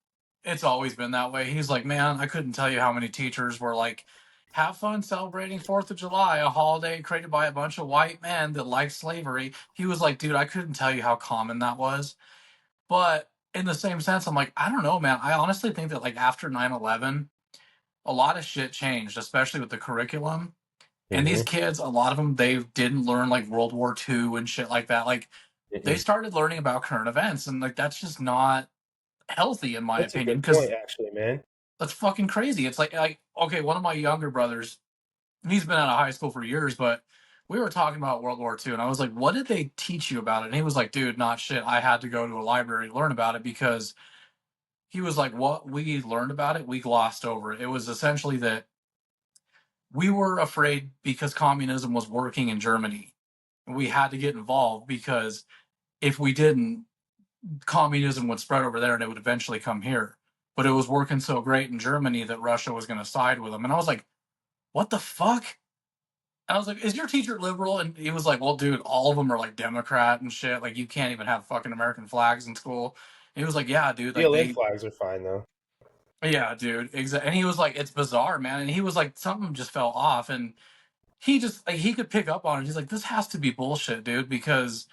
Speaker 2: it's always been that way. He's like, man, I couldn't tell you how many teachers were like, have fun celebrating 4th of July, a holiday created by a bunch of white men that liked slavery. He was like, dude, I couldn't tell you how common that was. But in the same sense, I'm like, I don't know, man. I honestly think that like after 9/11, a lot of shit changed, especially with the curriculum. And these
Speaker 1: Mhm,
Speaker 2: kids, a lot of them, they didn't learn like World War II and shit like that. Like, they
Speaker 1: mhm.
Speaker 2: started learning about current events, and like that's just not healthy in my
Speaker 1: That's a
Speaker 2: opinion,
Speaker 1: good point,
Speaker 2: because
Speaker 1: actually, man.
Speaker 2: that's fucking crazy. It's like okay, one of my younger brothers, he's been out of high school for years, but we were talking about World War II, and I was like, "What did they teach you about it?" And he was like, "Dude, not shit. I had to go to a library to learn about it because." He was like, "What we learned about it, we glossed over it. It was essentially that we were afraid because communism was working in Germany. We had to get involved because if we didn't, communism would spread over there and it would eventually come here. But it was working so great in Germany that Russia was going to side with them." And I was like, "What the fuck?" And I was like, "Is your teacher liberal?" And he was like, "Well, dude, all of them are like Democrat and shit. Like, you can't even have fucking American flags in school." And he was like, "Yeah, dude. Like,
Speaker 1: BLM
Speaker 2: they."
Speaker 1: flags are fine, though.
Speaker 2: Yeah, dude. Exactly. And he was like, "It's bizarre, man." And he was like, something just fell off. And he just like he could pick up on it. He's like, "This has to be bullshit, dude," because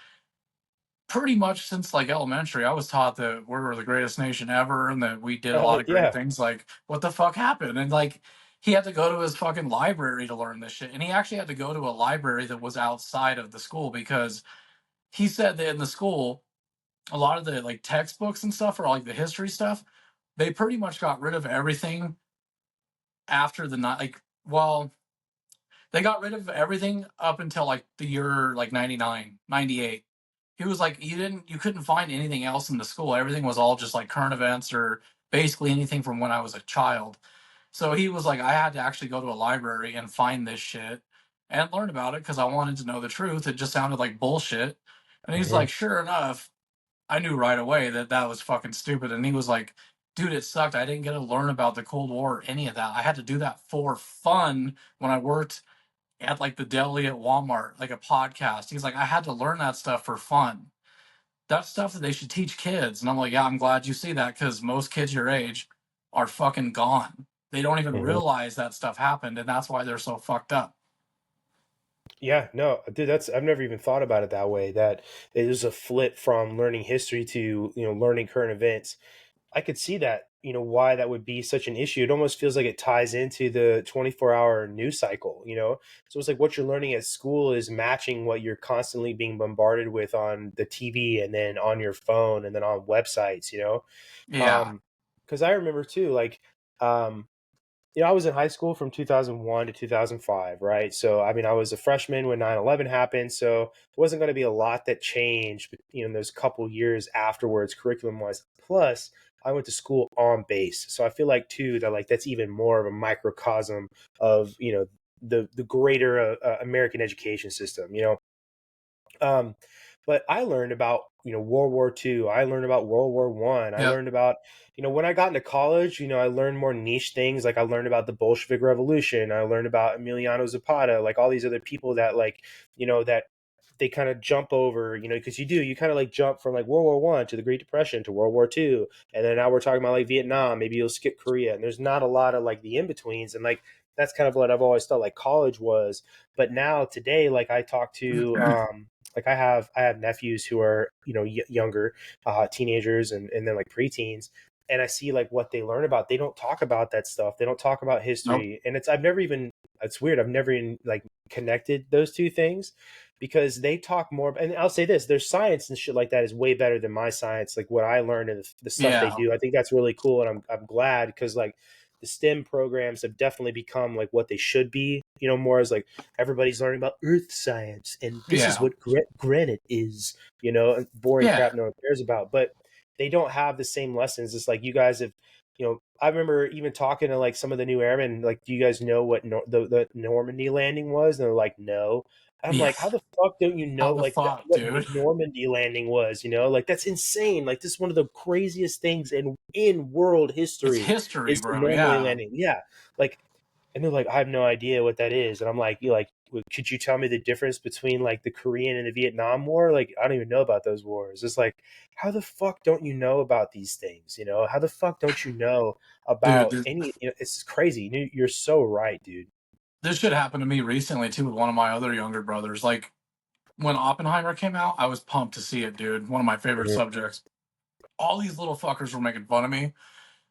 Speaker 2: pretty much since like elementary, I was taught that we're the greatest nation ever and that we did a lot of great
Speaker 1: Yeah.
Speaker 2: things. Like, what the fuck happened? And like, he had to go to his fucking library to learn this shit. And he actually had to go to a library that was outside of the school because he said that in the school, a lot of the like textbooks and stuff or like the history stuff, they pretty much got rid of everything after the night. Like, well, they got rid of everything up until like the year like 99, 98. He was like, you couldn't find anything else in the school. Everything was all just like current events or basically anything from when I was a child. So he was like, I had to actually go to a library and find this shit and learn about it because I wanted to know the truth. It just sounded like bullshit. And he's
Speaker 1: Hmm.
Speaker 2: like, sure enough, I knew right away that that was fucking stupid. And he was like, dude, it sucked. I didn't get to learn about the Cold War or any of that. I had to do that for fun when I worked at like the deli at Walmart, like a podcast. He's like, I had to learn that stuff for fun. That's stuff that they should teach kids. And I'm like, yeah, I'm glad you see that because most kids your age are fucking gone. They don't even
Speaker 1: Hmm.
Speaker 2: realize that stuff happened, and that's why they're so fucked up.
Speaker 1: Yeah, no, dude, that's I've never even thought about it that way. That it is a flip from learning history to learning current events. I could see that, why that would be such an issue. It almost feels like it ties into the 24-hour news cycle. So it's like what you're learning at school is matching what you're constantly being bombarded with on the TV and then on your phone and then on websites.
Speaker 2: Yeah.
Speaker 1: Um, because I remember too, like, um, I was in high school from 2001 to 2005, right? So, I mean, I was a freshman when 9/11 happened. So, it wasn't going to be a lot that changed, in those couple years afterwards, curriculum wise. Plus, I went to school on base. So, I feel like, too, that like that's even more of a microcosm of, the greater American education system. Um, but I learned about World War II. I learned about World War One. I
Speaker 2: Yep.
Speaker 1: learned about when I got into college. I learned more niche things. Like I learned about the Bolshevik Revolution. I learned about Emiliano Zapata. Like all these other people that that they kind of jump over. Because you kind of like jump from like World War One to the Great Depression to World War Two, and then now we're talking about like Vietnam. Maybe you'll skip Korea, and there's not a lot of like the in betweens. And like that's kind of what I've always thought like college was. But now today, like I talk to like I have nephews who are younger, teenagers and then like preteens, and I see like what they learn about. They don't talk about that stuff. They don't talk about
Speaker 2: Nope.
Speaker 1: history, and it's weird. I've never even like connected those two things because they talk more. And I'll say this: their science and shit like that is way better than my science. Like what I learned and the stuff they
Speaker 2: Yeah.
Speaker 1: do, I think that's really cool, and I'm glad because like the STEM programs have definitely become like what they should be. More as like everybody's learning about earth science and this is
Speaker 2: Yeah.
Speaker 1: what granite is, and boring
Speaker 2: Yeah.
Speaker 1: crap no one cares about. But they don't have the same lessons. It's like you guys have, I remember even talking to like some of the new airmen, like, do you guys know what the Normandy landing was? And they're like, no. And I'm
Speaker 2: Yeah.
Speaker 1: like, how the fuck don't you
Speaker 2: How
Speaker 1: know
Speaker 2: the
Speaker 1: like
Speaker 2: fuck,
Speaker 1: what
Speaker 2: dude?
Speaker 1: Normandy landing was? Like that's insane. Like this is one of the craziest things in world
Speaker 2: It's
Speaker 1: history
Speaker 2: history,
Speaker 1: is the
Speaker 2: bro.
Speaker 1: Normandy
Speaker 2: Yeah.
Speaker 1: landing. Yeah, like and they're like, I have no idea what that is. And I'm like, you like, could you tell me the difference between like the Korean and the Vietnam War? Like, I don't even know about those wars. It's like, how the fuck don't you know about these things? How the fuck don't you know
Speaker 2: Dude,
Speaker 1: about any? It's crazy. You're so right, dude.
Speaker 2: this shit happened to me recently too with one of my other younger brothers. Like when Oppenheimer came out, I was pumped to see it, dude. One of my favorite
Speaker 1: Mhm.
Speaker 2: subjects. All these little fuckers were making fun of me.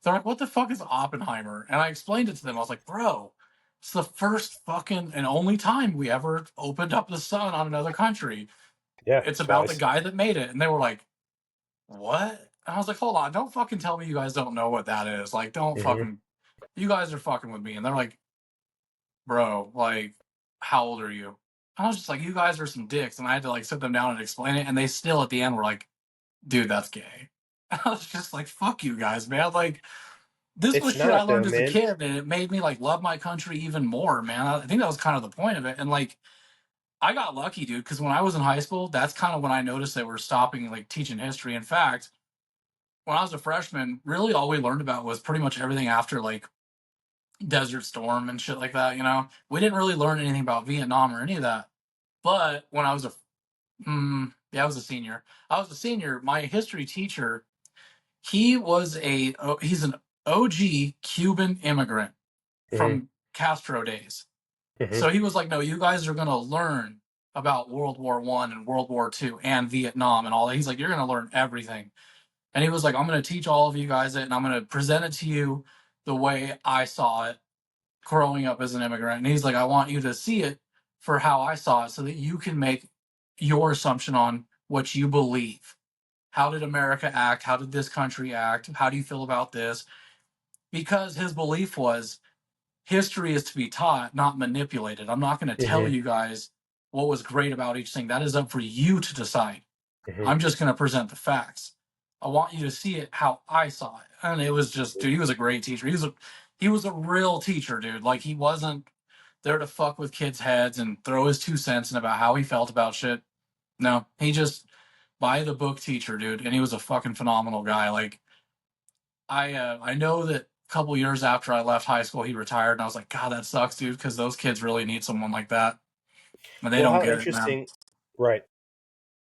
Speaker 2: They're like, what the fuck is Oppenheimer? And I explained it to them. I was like, bro, it's the first fucking and only time we ever opened up the sun on another country.
Speaker 1: Yeah,
Speaker 2: It's about the
Speaker 1: twice.
Speaker 2: guy that made it. And they were like, what? And I was like, hold on, don't fucking tell me you guys don't know what that is. Like, don't
Speaker 1: Hmm.
Speaker 2: fucking, you guys are fucking with me. And they're like, bro, like, how old are you? And I was just like, you guys are some dicks. And I had to like sit them down and explain it. And they still at the end were like, dude, that's gay. And I was just like, fuck you guys, man. Like, this was
Speaker 1: It's
Speaker 2: shit I
Speaker 1: not though,
Speaker 2: learned as a
Speaker 1: man.
Speaker 2: kid, and it made me like love my country even more, man. I think that was kind of the point of it. And like, I got lucky, dude, because when I was in high school, that's kind of when I noticed that we're stopping like teaching history. In fact, when I was a freshman, really all we learned about was pretty much everything after like Desert Storm and shit like that. We didn't really learn anything about Vietnam or any of that. But when I was yeah, I was a senior. I was a senior. My history teacher, he's an OG Cuban immigrant
Speaker 1: Hmm.
Speaker 2: from Castro days.
Speaker 1: Hmm.
Speaker 2: So he was like, "No, you guys are going to learn about World War One and World War Two and Vietnam and all that." He's like, "You're going to learn everything." And he was like, "I'm going to teach all of you guys it, and I'm going to present it to you the way I saw it growing up as an immigrant." And he's like, "I want you to see it for how I saw it, so that you can make your assumption on what you believe. How did America act? How did this country act? How do you feel about this?" Because his belief was history is to be taught, not manipulated. I'm not going to tell
Speaker 1: Hmm.
Speaker 2: you guys what was great about each thing. That is up for you to decide.
Speaker 1: Hmm.
Speaker 2: I'm just going to present the facts. I want you to see it how I saw it. And it was just, dude, he was a great teacher. He was a real teacher, dude. Like, he wasn't there to fuck with kids' heads and throw his 2 cents in about how he felt about shit. No, he just by the book teacher, dude, and he was a fucking phenomenal guy. Like, I know that a couple years after I left high school, he retired, and I was like, God, that sucks, dude, because those kids really need someone like that, and they
Speaker 1: Well,
Speaker 2: don't
Speaker 1: how
Speaker 2: get it, man.
Speaker 1: interesting, right?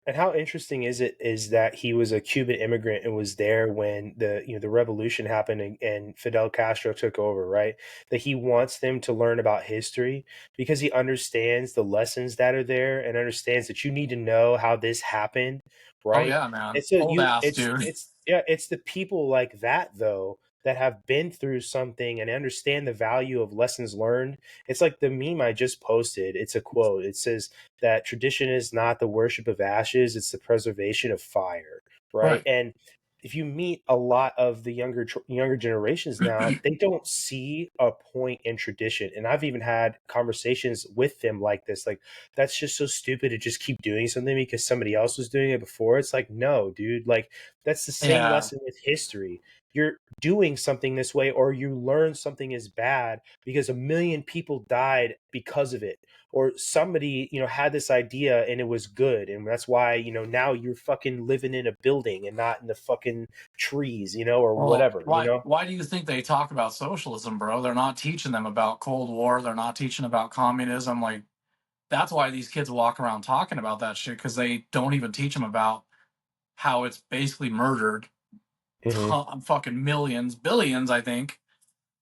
Speaker 1: And how interesting is that he was a Cuban immigrant and was there when the revolution happened and Fidel Castro took over, right? That he wants them to learn about history because he understands the lessons that are there and understands that you need to know how this happened,
Speaker 2: Oh
Speaker 1: right?
Speaker 2: yeah, man,
Speaker 1: And so
Speaker 2: old
Speaker 1: you
Speaker 2: ass dude.
Speaker 1: it's yeah, it's the people like that though that have been through something and understand the value of lessons learned. It's like the meme I just posted. It's a quote. It says that tradition is not the worship of ashes, it's the preservation of fire, right?
Speaker 2: Right.
Speaker 1: And if you meet a lot of the younger generations now, they don't see a point in tradition. And I've even had conversations with them like this, like, that's just so stupid to just keep doing something because somebody else was doing it before. It's like, no, dude, like, that's the same
Speaker 2: Yeah.
Speaker 1: lesson with history. You're doing something this way, or you learn something is bad because a million people died because of it, or somebody had this idea and it was good, and that's why now you're fucking living in a building and not in the fucking trees, or
Speaker 2: Well,
Speaker 1: whatever.
Speaker 2: why do you think they talk about socialism, bro? They're not teaching them about Cold War. They're not teaching about communism. Like, that's why these kids walk around talking about that shit, because they don't even teach them about how it's basically murdered
Speaker 1: Hmm.
Speaker 2: fucking millions, billions, I think.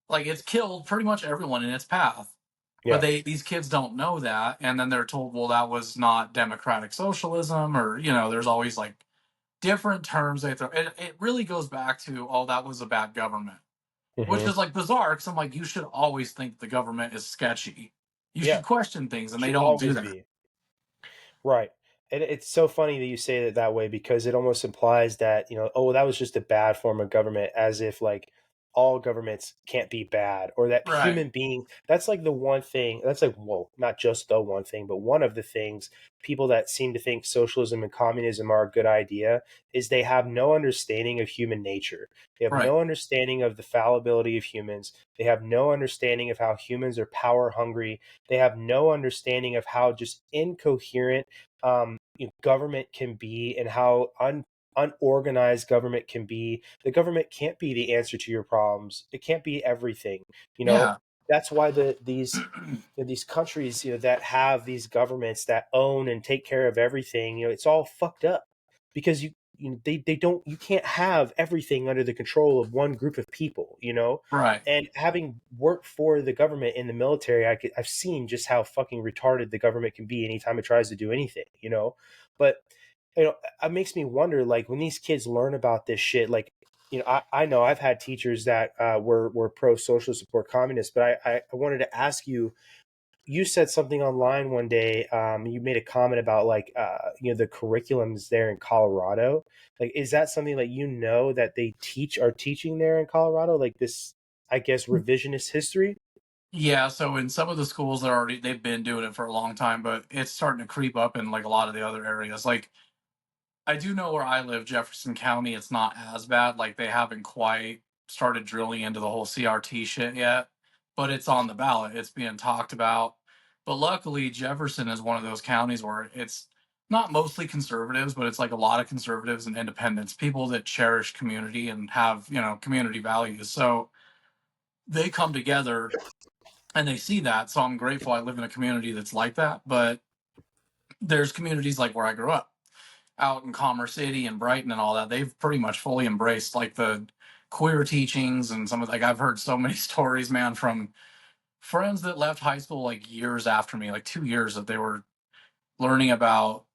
Speaker 2: Like, it's killed pretty much everyone in its path. But
Speaker 1: Yeah.
Speaker 2: these kids don't know that, and then they're told, well, that was not democratic socialism, or there's always like different terms they throw. It really goes back to, oh, that was a bad government, which
Speaker 1: Hmm.
Speaker 2: is like bizarre, because I'm like, you should always think the government is sketchy. You
Speaker 1: Yeah,
Speaker 2: should question things, and they
Speaker 1: should
Speaker 2: don't do
Speaker 1: always
Speaker 2: that.
Speaker 1: be. Right. And it's so funny that you say it that way because it almost implies that, oh, that was just a bad form of government, as if like all governments can't be bad, or that
Speaker 2: Right,
Speaker 1: human being, that's like the one thing, that's like, well, not just the one thing, but one of the things people that seem to think socialism and communism are a good idea is they have no understanding of human nature. They have
Speaker 2: right.
Speaker 1: no understanding of the fallibility of humans. They have no understanding of how humans are power hungry. They have no understanding of how just incoherent government can be, and how unorganized government can be. The government can't be the answer to your problems. It can't be everything. You know,
Speaker 2: Yeah,
Speaker 1: that's why these countries, that have these governments that own and take care of everything, it's all fucked up because they don't, you can't have everything under the control of one group of people.
Speaker 2: right.
Speaker 1: And having worked for the government in the military, I've seen just how fucking retarded the government can be anytime it tries to do anything. But it makes me wonder, like, when these kids learn about this shit, like, I know I've had teachers that were pro social support communists, but I wanted to ask you. You said something online one day. You made a comment about, like, the curriculums there in Colorado. Like, is that something that that they are teaching there in Colorado? Like this, I guess, revisionist history.
Speaker 2: Yeah, so in some of the schools, they've been doing it for a long time, but it's starting to creep up in like a lot of the other areas. Like, I do know where I live, Jefferson County, it's not as bad. Like, they haven't quite started drilling into the whole CRT shit yet, but it's on the ballot. It's being talked about. But luckily, Jefferson is one of those counties where it's not mostly conservatives, but it's like a lot of conservatives and independents, people that cherish community and have, community values. So they come together and they see that. So I'm grateful I live in a community that's like that. But there's communities like where I grew up, out in Commerce City and Brighton and all that. They've pretty much fully embraced like the queer teachings, and some of, like, I've heard so many stories, man, from friends that left high school like years after me, like 2 years, that they were learning about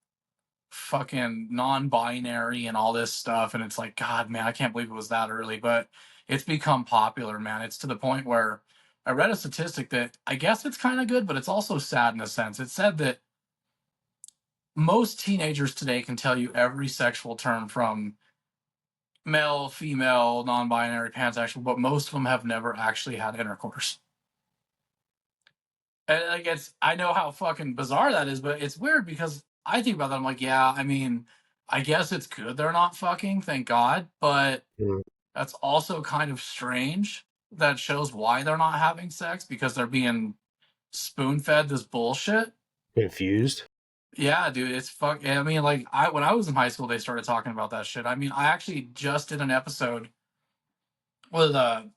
Speaker 2: fucking non-binary and all this stuff. And it's like, God, man, I can't believe it was that early. But it's become popular, man. It's to the point where I read a statistic that I guess it's kind of good, but it's also sad in a sense. It said that most teenagers today can tell you every sexual term, from male, female, non-binary, pansexual, but most of them have never actually had intercourse. And like, I know how fucking bizarre that is, but it's weird because I think about that. I'm like, yeah, I mean, I guess it's good they're not fucking, thank God, but
Speaker 1: Mhm.
Speaker 2: that's also kind of strange. That shows why they're not having sex, because they're being spoon-fed this bullshit.
Speaker 1: Confused.
Speaker 2: Yeah, dude, it's fuck. I mean, like, I when I was in high school, they started talking about that shit. I mean, I actually just did an episode with a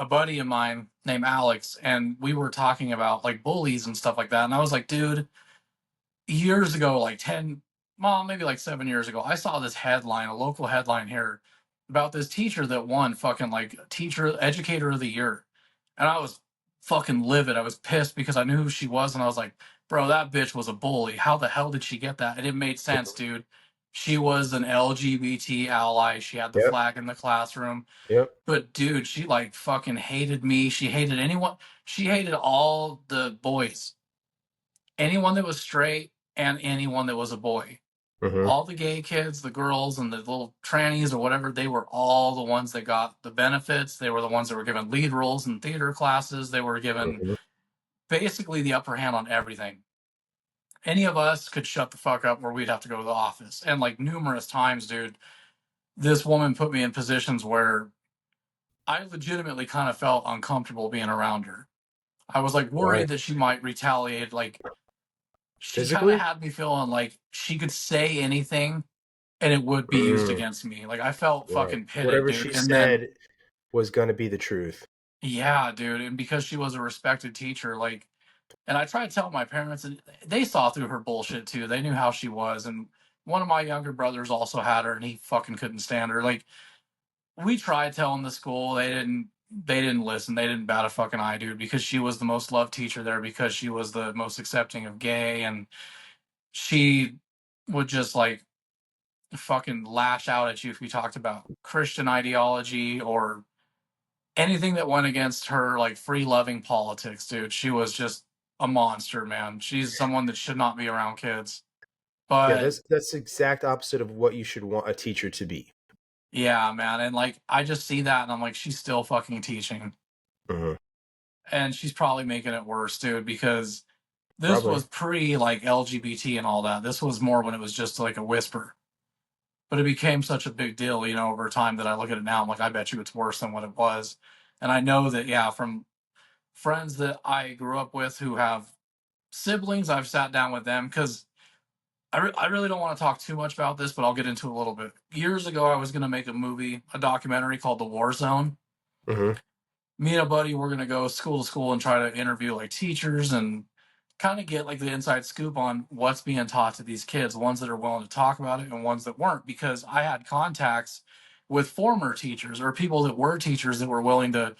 Speaker 2: buddy of mine named Alex, and we were talking about like bullies and stuff like that. And I was like, dude, years ago, like 10, well, maybe like 7 years ago, I saw this headline, a local headline here, about this teacher that won fucking like teacher educator of the year. And I was fucking livid. I was pissed because I knew who she was, and I was like, bro, that bitch was a bully. How the hell did she get that? And it made sense, dude. She was an LGBT ally. She had the
Speaker 1: Yep.
Speaker 2: flag in the classroom.
Speaker 1: Yep.
Speaker 2: But dude, she like fucking hated me. She hated anyone. She hated all the boys, anyone that was straight and anyone that was a boy.
Speaker 1: Hmm.
Speaker 2: All the gay kids, the girls, and the little trannies or whatever, they were all the ones that got the benefits. They were the ones that were given lead roles in theater classes. They were given
Speaker 1: Hmm.
Speaker 2: basically the upper hand on everything. Any of us could shut the fuck up where we'd have to go to the office. And like numerous times, dude, this woman put me in positions where I legitimately kind of felt uncomfortable being around her. I was like
Speaker 1: Why?
Speaker 2: worried that she might retaliate. Like she kind of
Speaker 1: Physically?
Speaker 2: had me feeling like she could say anything and it would be used
Speaker 1: Mm,
Speaker 2: against me. Like I felt
Speaker 1: right.
Speaker 2: fucking pitted,
Speaker 1: Whatever
Speaker 2: dude.
Speaker 1: she
Speaker 2: And then
Speaker 1: said was going to be the truth.
Speaker 2: yeah, dude, and because she was a respected teacher, like, and I tried to tell my parents, and they saw through her bullshit too. They knew how she was, and one of my younger brothers also had her, and he fucking couldn't stand her. Like we tried telling the school, they didn't. They didn't listen. They didn't bat a fucking eye, dude, because she was the most loved teacher there, because she was the most accepting of gay, and she would just like fucking lash out at you if you talked about Christian ideology or anything that went against her like free loving politics, dude. She was just a monster, man. She's someone that should not be around kids.
Speaker 1: Yeah,
Speaker 2: But
Speaker 1: that's the exact opposite of what you should want a teacher to be.
Speaker 2: yeah, man, and like I just see that and I'm like, she's still fucking teaching.
Speaker 1: Hmm.
Speaker 2: And she's probably making it worse, dude, because this
Speaker 1: Probably.
Speaker 2: was pre like LGBT and all that. This was more when it was just like a whisper. But it became such a big deal, you know, over time that I look at it now, I'm like, I bet you it's worse than what it was. And I know that, yeah, from friends that I grew up with who have siblings, I've sat down with them because I really don't want to talk too much about this, but I'll get into it a little bit. Years ago, I was going to make a movie, a documentary called The War Zone.
Speaker 1: Hmm.
Speaker 2: Me and a buddy were going to go school to school and try to interview like teachers and kind of get like the inside scoop on what's being taught to these kids, ones that are willing to talk about it and ones that weren't, because I had contacts with former teachers or people that were teachers that were willing to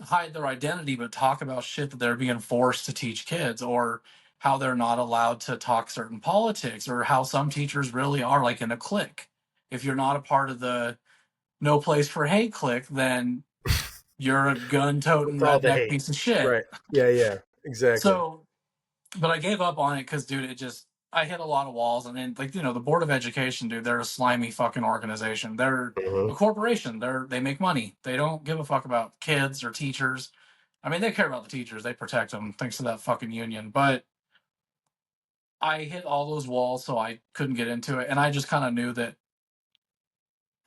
Speaker 2: hide their identity but talk about shit that they're being forced to teach kids, or how they're not allowed to talk certain politics, or how some teachers really are like in a clique. If you're not a part of the no place for hate clique, then you're a gun-toting
Speaker 1: It's all the
Speaker 2: redneck
Speaker 1: hate.
Speaker 2: piece of shit.
Speaker 1: Right. Yeah, yeah. Exactly.
Speaker 2: So but I gave up on it because, dude, it just I hit a lot of walls, and then like the Board of Education, dude, they're a slimy fucking organization. They're
Speaker 1: Hmm.
Speaker 2: a corporation. They make money. They don't give a fuck about kids or teachers. I mean, they care about the teachers. They protect them thanks to that fucking union. But I hit all those walls, so I couldn't get into it, and I just kind of knew that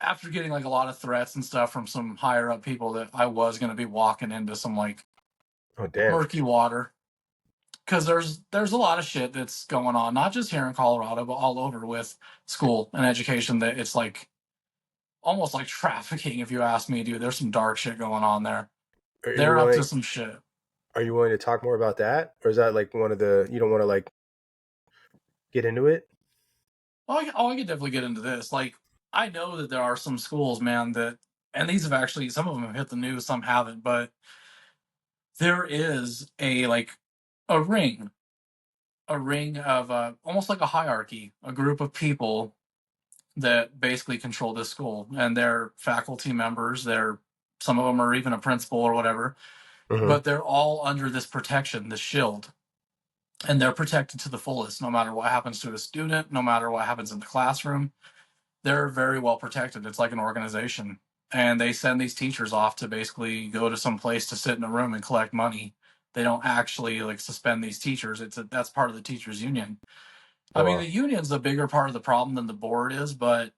Speaker 2: after getting like a lot of threats and stuff from some higher up people that I was going to be walking into some like
Speaker 1: Oh, damn.
Speaker 2: murky water, because there's a lot of shit that's going on, not just here in Colorado, but all over with school and education. That it's like almost like trafficking, if you ask me, dude. There's some dark shit going on there.
Speaker 1: Are you
Speaker 2: They're up to
Speaker 1: willing?
Speaker 2: some shit.
Speaker 1: Are you willing to talk more about that, or is that like one of the you don't want to like get into it?
Speaker 2: I could definitely get into this. Like, I know that there are some schools, man, that, and these have actually, some of them have hit the news, some haven't, but there is a like a ring, a ring of almost like a hierarchy, a group of people that basically control this school, and they're faculty members. They're Some of them are even a principal or whatever,
Speaker 1: Hmm.
Speaker 2: but they're all under this protection, this shield, and they're protected to the fullest. No matter what happens to a student, no matter what happens in the classroom, they're very well protected. It's like an organization, and they send these teachers off to basically go to some place to sit in a room and collect money. They don't actually like suspend these teachers. That's part of the teachers union. I
Speaker 1: Oh
Speaker 2: mean, the
Speaker 1: wow.
Speaker 2: union's a bigger part of the problem than the board is, but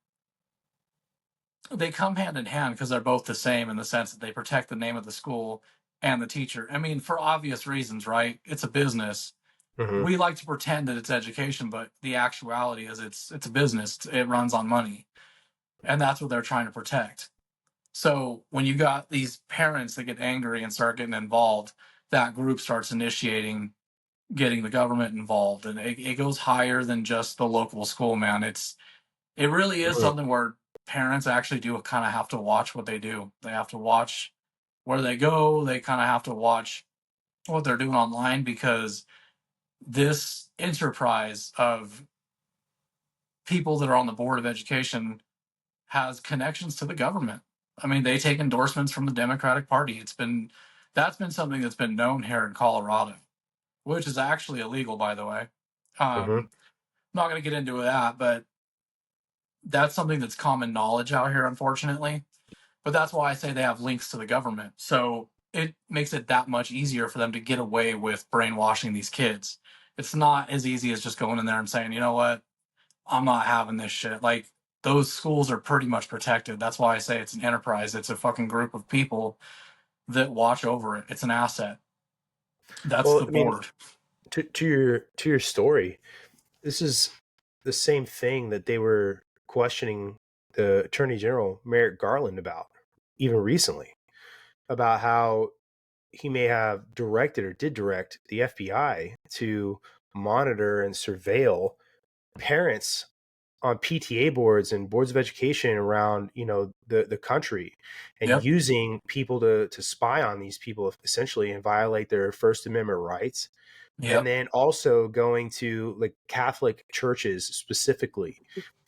Speaker 2: they come hand in hand because they're both the same in the sense that they protect the name of the school and the teacher. I mean, for obvious reasons, right? It's a business.
Speaker 1: Hmm.
Speaker 2: We like to pretend that it's education, but the actuality is it's a business. It runs on money, and that's what they're trying to protect. So when you got these parents that get angry and start getting involved, that group starts initiating getting the government involved, and it goes higher than just the local school. Man, it really is
Speaker 1: Hmm.
Speaker 2: something where parents actually do kind of have to watch what they do. They have to watch where they go. They kind of have to watch what they're doing online because this enterprise of people that are on the board of education has connections to the government. I mean, they take endorsements from the Democratic Party. That's been something that's been known here in Colorado, which is actually illegal, by the way.
Speaker 1: Hmm.
Speaker 2: I'm not going to get into that, but that's something that's common knowledge out here, unfortunately. But that's why I say they have links to the government. So it makes it that much easier for them to get away with brainwashing these kids. It's not as easy as just going in there and saying, you know what, I'm not having this shit. Like, those schools are pretty much protected. That's why I say it's an enterprise. It's a fucking group of people that watch over it. It's an asset. That's
Speaker 1: Well,
Speaker 2: the
Speaker 1: I mean,
Speaker 2: board.
Speaker 1: to your story, this is the same thing that they were questioning the Attorney General Merrick Garland about, even recently, about how he may have directed or did direct the FBI to monitor and surveil parents on PTA boards and boards of education around the country, and
Speaker 2: Yep.
Speaker 1: using people to spy on these people essentially and violate their First Amendment rights. And
Speaker 2: Yep.
Speaker 1: then also going to like Catholic churches specifically,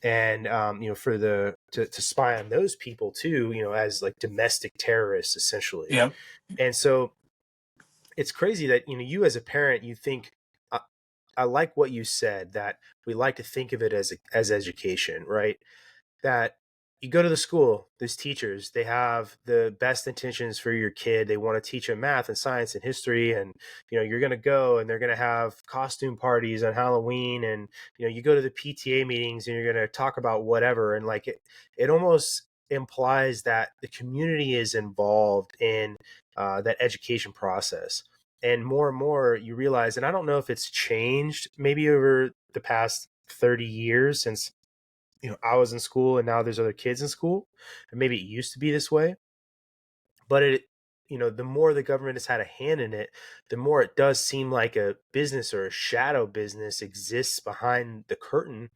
Speaker 1: and for to spy on those people too, as like domestic terrorists essentially.
Speaker 2: Yep.
Speaker 1: And so it's crazy that you as a parent, you think, I like what you said, that we like to think of it as education, right? That you go to the school, these teachers, they have the best intentions for your kid. They want to teach them math and science and history, and you're going to go and they're going to have costume parties on Halloween, and you go to the PTA meetings and you're going to talk about whatever, and like it almost implies that the community is involved in that education process. And more you realize, and I don't know if it's changed maybe over the past 30 years since I was in school and now there's other kids in school, and maybe it used to be this way, but the more the government has had a hand in it, the more it does seem like a business or a shadow business exists behind the curtain.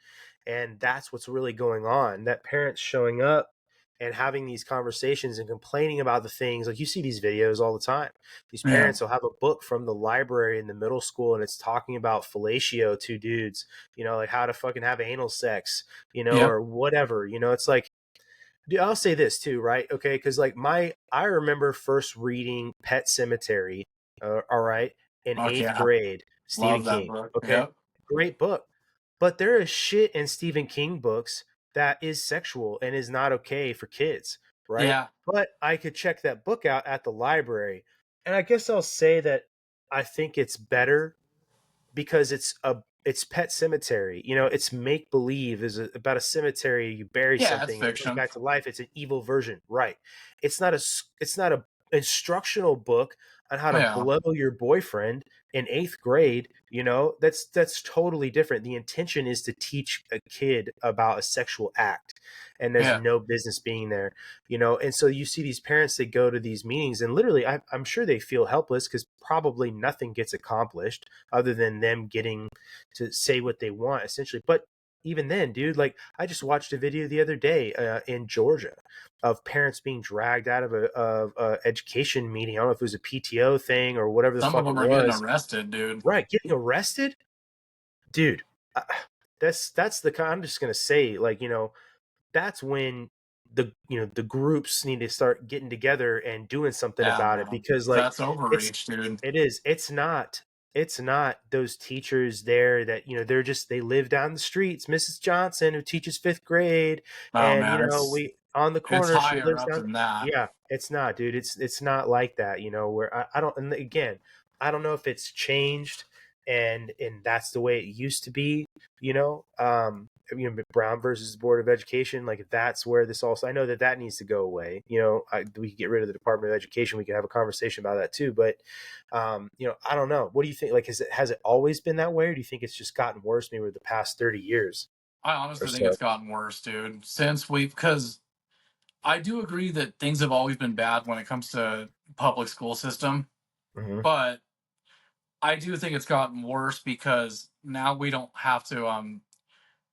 Speaker 1: And that's what's really going on, that parents showing up and having these conversations and complaining about the things. Like, you see these videos all the time. These
Speaker 2: Yeah.
Speaker 1: parents will have a book from the library in the middle school and it's talking about fellatio to dudes, like how to fucking have anal sex,
Speaker 2: Yep.
Speaker 1: or whatever. It's like, dude, I'll say this too, right? Okay, because like I remember first reading Pet Cemetery, all right, in
Speaker 2: Fuck
Speaker 1: eighth
Speaker 2: yeah.
Speaker 1: grade, Stephen
Speaker 2: Love that
Speaker 1: King.
Speaker 2: book.
Speaker 1: Okay,
Speaker 2: Yep.
Speaker 1: great book, but there is shit in Stephen King books that is sexual and is not okay for kids, right?
Speaker 2: Yeah.
Speaker 1: But I could check that book out at the library, and I guess I'll say that I think it's better because it's Pet Cemetery. It's make believe, is about a cemetery. You bury
Speaker 2: Yeah, it's
Speaker 1: something and it comes
Speaker 2: fiction.
Speaker 1: back to life. It's an evil version, right? It's not a instructional book on how to
Speaker 2: Yeah.
Speaker 1: blow your boyfriend in eighth grade. That's totally different. The intention is to teach a kid about a sexual act, and there's
Speaker 2: Yeah.
Speaker 1: no business being there. And so you see these parents that go to these meetings, and literally I'm sure they feel helpless because probably nothing gets accomplished other than them getting to say what they want, essentially. But even then, dude, like, I just watched a video the other day in Georgia of parents being dragged out of a education meeting. I don't know if it was a PTO thing or whatever the
Speaker 2: Some of
Speaker 1: fuck it
Speaker 2: them are getting
Speaker 1: was.
Speaker 2: arrested, dude.
Speaker 1: Right, getting arrested, dude. Uh, that's the kind. I'm just gonna say, like, that's when the groups need to start getting together and doing something
Speaker 2: Yeah,
Speaker 1: about it,
Speaker 2: man.
Speaker 1: because like
Speaker 2: That's
Speaker 1: it's
Speaker 2: overreach, dude.
Speaker 1: it is it's not those teachers there that they live down the streets, Mrs. Johnson, who teaches fifth grade,
Speaker 2: Oh
Speaker 1: and
Speaker 2: man,
Speaker 1: we on the
Speaker 2: it's
Speaker 1: corner, she
Speaker 2: higher
Speaker 1: lives
Speaker 2: up
Speaker 1: down.
Speaker 2: than that.
Speaker 1: Yeah, it's not, dude. It's not like that, where I don't. And again, I don't know if it's changed and that's the way it used to be. Brown versus the Board of Education, like that's where this also. I know that needs to go away. We could get rid of the Department of Education. We could have a conversation about that too. But I don't know. What do you think? Like, has it always been that way, or do you think it's just gotten worse maybe over the past 30 years
Speaker 2: I
Speaker 1: or
Speaker 2: honestly think
Speaker 1: so?
Speaker 2: it's gotten worse, dude. Because I do agree that things have always been bad when it comes to public school system,
Speaker 1: Mm-hmm.
Speaker 2: but I do think it's gotten worse because now we don't have to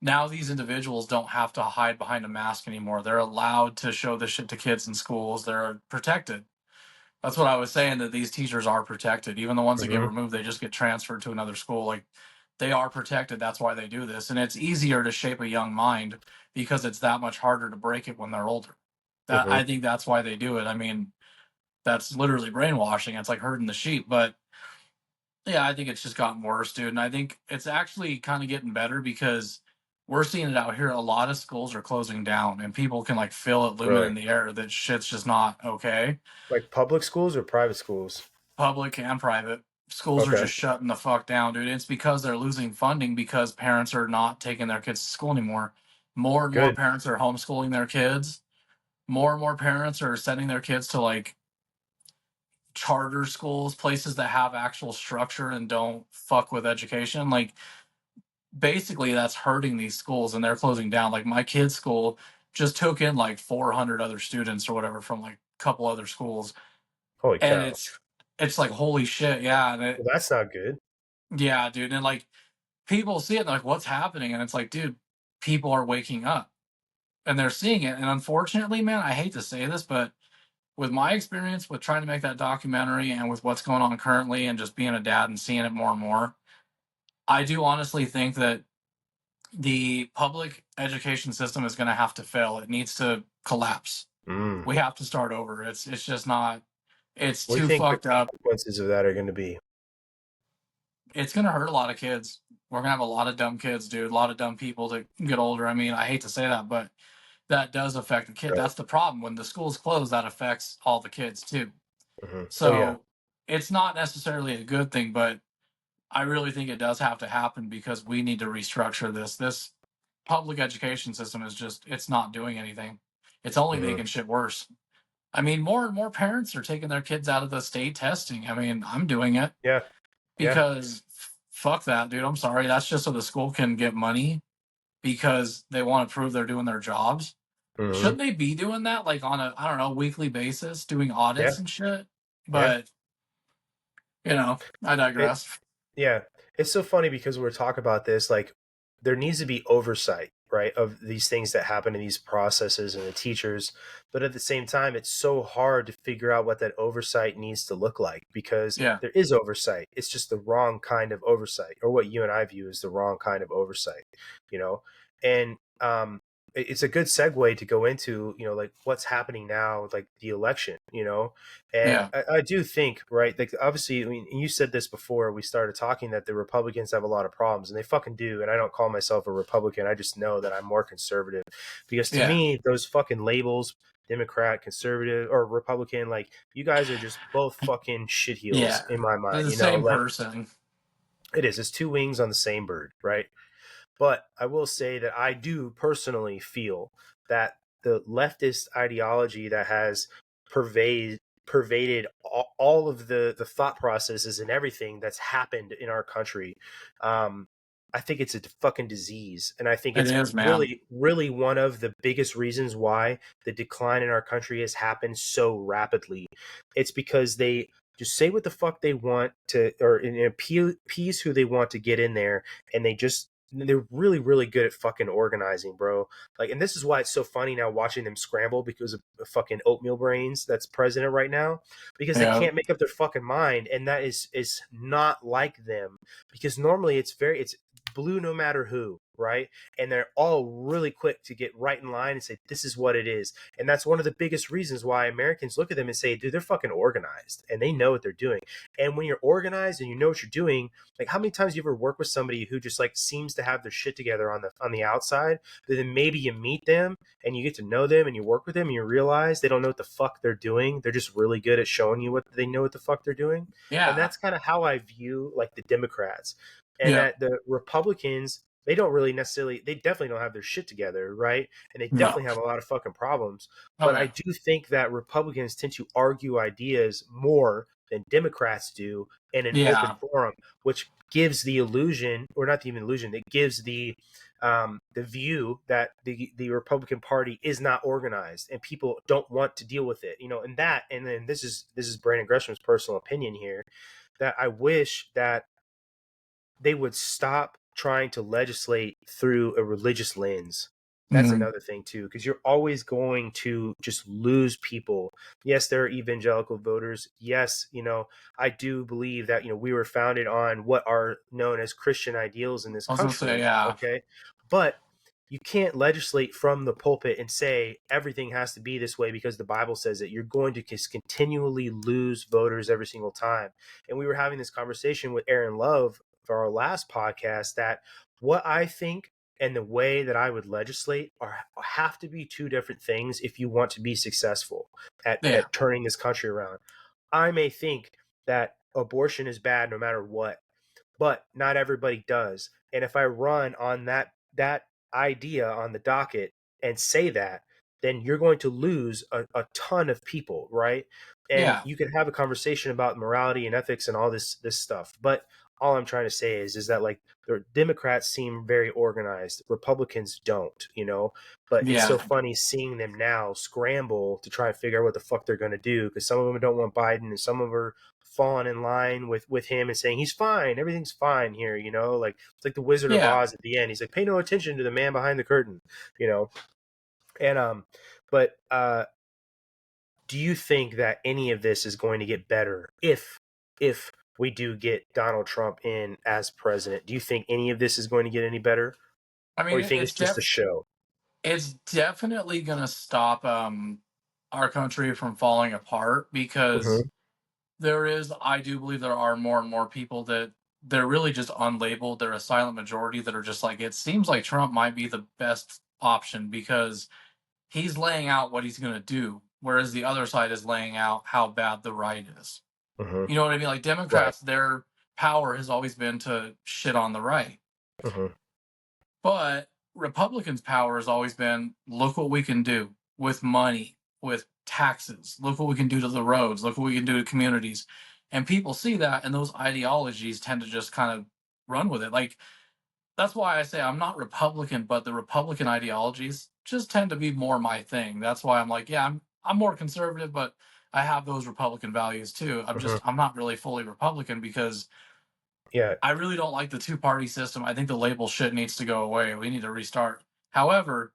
Speaker 2: now these individuals don't have to hide behind a mask anymore. They're allowed to show this shit to kids in schools. They're protected. That's what I was saying, that these teachers are protected. Even the ones that get
Speaker 1: Mm-hmm.
Speaker 2: removed, they just get transferred to another school. Like, they are protected. That's why they do this. And it's easier to shape a young mind because it's that much harder to break it when they're older. That
Speaker 1: Mm-hmm.
Speaker 2: I think that's why they do it. I mean, that's literally brainwashing. It's like herding the sheep. But yeah, I think it's just gotten worse, dude. And I think it's actually kind of getting better because we're seeing it out here. A lot of schools are closing down and people can like feel it looming
Speaker 1: Really?
Speaker 2: in the air that shit's just not okay.
Speaker 1: Like public schools or private schools?
Speaker 2: Public and private schools are
Speaker 1: Okay.
Speaker 2: just shutting the fuck down, dude. It's because they're losing funding because parents are not taking their kids to school anymore. More and more
Speaker 1: Good.
Speaker 2: parents are homeschooling their kids. More and more parents are sending their kids to like charter schools, places that have actual structure and don't fuck with education. Like, basically that's hurting these schools and they're closing down. Like, my kid's school just took in like 400 other students or whatever from like a couple other schools,
Speaker 1: Holy
Speaker 2: and
Speaker 1: cow.
Speaker 2: it's like holy shit, yeah. And
Speaker 1: Well, that's not good.
Speaker 2: yeah, dude, and like people see it and they're like, what's happening? And it's like, dude, people are waking up and they're seeing it. And unfortunately, man, I hate to say this, but with my experience with trying to make that documentary and with what's going on currently and just being a dad and seeing it more and more, I do honestly think that the public education system is going to have to fail. It needs to collapse.
Speaker 1: Mm.
Speaker 2: We have to start over. It's just not. It's
Speaker 1: What do you
Speaker 2: too
Speaker 1: think the
Speaker 2: fucked up.
Speaker 1: consequences of that are going to be?
Speaker 2: It's going to hurt a lot of kids. We're going to have a lot of dumb kids, dude. A lot of dumb people that get older. I mean, I hate to say that, but that does affect the kid.
Speaker 1: Right.
Speaker 2: That's the problem. When the schools close, that affects all the kids too.
Speaker 1: Mm-hmm. Oh yeah.
Speaker 2: So it's not necessarily a good thing, but I really think it does have to happen because we need to restructure this. This public education system is just, it's not doing anything. It's only
Speaker 1: Mm-hmm.
Speaker 2: making shit worse. I mean, more and more parents are taking their kids out of the state testing. I mean, I'm doing it
Speaker 1: Yeah. Yeah.
Speaker 2: because fuck that, dude. I'm sorry. That's just so the school can get money because they want to prove they're doing their jobs.
Speaker 1: Mm-hmm.
Speaker 2: Shouldn't they be doing that like on a, I don't know, weekly basis, doing
Speaker 1: Yeah.
Speaker 2: audits and shit?
Speaker 1: Yeah.
Speaker 2: But, I
Speaker 1: It,
Speaker 2: digress.
Speaker 1: yeah. It's so funny because we're talking about this, like there needs to be oversight, right, of these things that happen in these processes and the teachers. But at the same time, it's so hard to figure out what that oversight needs to look like because
Speaker 2: Yeah.
Speaker 1: there is oversight. It's just the wrong kind of oversight, or what you and I view as the wrong kind of oversight, you know? And it's a good segue to go into, like what's happening now with like the election, and
Speaker 2: Yeah.
Speaker 1: I do think, right, like obviously, I mean, you said this before we started talking, that the Republicans have a lot of problems, and they fucking do. And I don't call myself a Republican. I just know that I'm more conservative because to
Speaker 2: Yeah.
Speaker 1: me, those fucking labels, Democrat, conservative, or Republican, like you guys are just both fucking
Speaker 2: Yeah.
Speaker 1: shitheels in my
Speaker 2: They're
Speaker 1: mind,
Speaker 2: the same
Speaker 1: like
Speaker 2: person.
Speaker 1: it is. It's two wings on the same bird, right? But I will say that I do personally feel that the leftist ideology that has pervaded all of the thought processes and everything that's happened in our country, I think it's a fucking disease. And I think
Speaker 2: It
Speaker 1: it's
Speaker 2: is, man.
Speaker 1: really, really one of the biggest reasons why the decline in our country has happened so rapidly. It's because they just say what the fuck they want to, or appease who they want to get in there, and they're really, really good at fucking organizing, bro. Like, and this is why it's so funny now watching them scramble because of the fucking oatmeal brains that's president right now, because they
Speaker 2: Yeah.
Speaker 1: can't make up their fucking mind, and that is not like them. Because normally it's blue no matter who, right? And they're all really quick to get right in line and say, this is what it is. And that's one of the biggest reasons why Americans look at them and say, dude, they're fucking organized and they know what they're doing. And when you're organized and you know what you're doing, like how many times you ever work with somebody who just like seems to have their shit together on the outside, but then maybe you meet them and you get to know them and you work with them and you realize they don't know what the fuck they're doing. They're just really good at showing you what they know what the fuck they're doing. And
Speaker 2: Yeah.
Speaker 1: that's kind of how I view like the Democrats, and
Speaker 2: Yeah.
Speaker 1: that the Republicans, they don't really necessarily, they definitely don't have their shit together, right? And they
Speaker 2: No.
Speaker 1: definitely have a lot of fucking problems.
Speaker 2: Oh
Speaker 1: But I
Speaker 2: yeah.
Speaker 1: do think that Republicans tend to argue ideas more than Democrats do in an open
Speaker 2: Yeah.
Speaker 1: forum, which gives the illusion, or not even illusion, it gives the view that the Republican Party is not organized and people don't want to deal with it, and that, and then this is Brandon Gresham's personal opinion here, that I wish that they would stop trying to legislate through a religious lens. That's
Speaker 2: Mhm.
Speaker 1: another thing too, because you're always going to just lose people. Yes, there are evangelical voters. Yes, I do believe that we were founded on what are known as Christian ideals in this
Speaker 2: I was gonna say,
Speaker 1: country.
Speaker 2: yeah.
Speaker 1: Okay, but you can't legislate from the pulpit and say everything has to be this way because the Bible says it. You're going to just continually lose voters every single time. And we were having this conversation with Aaron Love for our last podcast, that what I think and the way that I would legislate have to be two different things if you want to be successful
Speaker 2: Yeah.
Speaker 1: at turning this country around. I may think that abortion is bad no matter what, but not everybody does. And if I run on that idea on the docket and say that, then you're going to lose a ton of people, right? And
Speaker 2: Yeah.
Speaker 1: you can have a conversation about morality and ethics and all this stuff, but all I'm trying to say is that like the Democrats seem very organized, Republicans don't. But it's so
Speaker 2: Yeah.
Speaker 1: funny seeing them now scramble to try and figure out what the fuck they're going to do, because some of them don't want Biden and some of them are falling in line with him and saying he's fine, everything's fine here. Like it's like the Wizard of
Speaker 2: Yeah.
Speaker 1: Oz at the end. He's like, pay no attention to the man behind the curtain, you know. And but do you think that any of this is going to get better if we do get Donald Trump in as president? Do you think any of this is going to get any better,
Speaker 2: I
Speaker 1: or
Speaker 2: mean,
Speaker 1: you think it's just a show?
Speaker 2: it's definitely gonna stop our country from falling apart because
Speaker 1: Mm-hmm.
Speaker 2: I do believe there are more and more people that they're really just unlabeled. They're a silent majority that are just like, it seems like Trump might be the best option because he's laying out what he's going to do, whereas the other side is laying out how bad the right is.
Speaker 1: Mm-hmm.
Speaker 2: You know what I mean? Like
Speaker 1: Right.
Speaker 2: Democrats, their power has always been to shit on the right.
Speaker 1: Mm-hmm.
Speaker 2: But Republicans' power has always been look what we can do with money, with taxes. Look what we can do to the roads. Look what we can do to communities. And people see that, and those ideologies tend to just kind of run with it. Like, that's why I say I'm not Republican, but the Republican ideologies just tend to be more my thing. That's why I'm like, yeah, I'm more conservative, but I have those Republican values too.
Speaker 1: Mm-hmm.
Speaker 2: I'm not really fully Republican because
Speaker 1: Yeah.
Speaker 2: I really don't like the two-party system. I think the label shit needs to go away. We need to restart. However,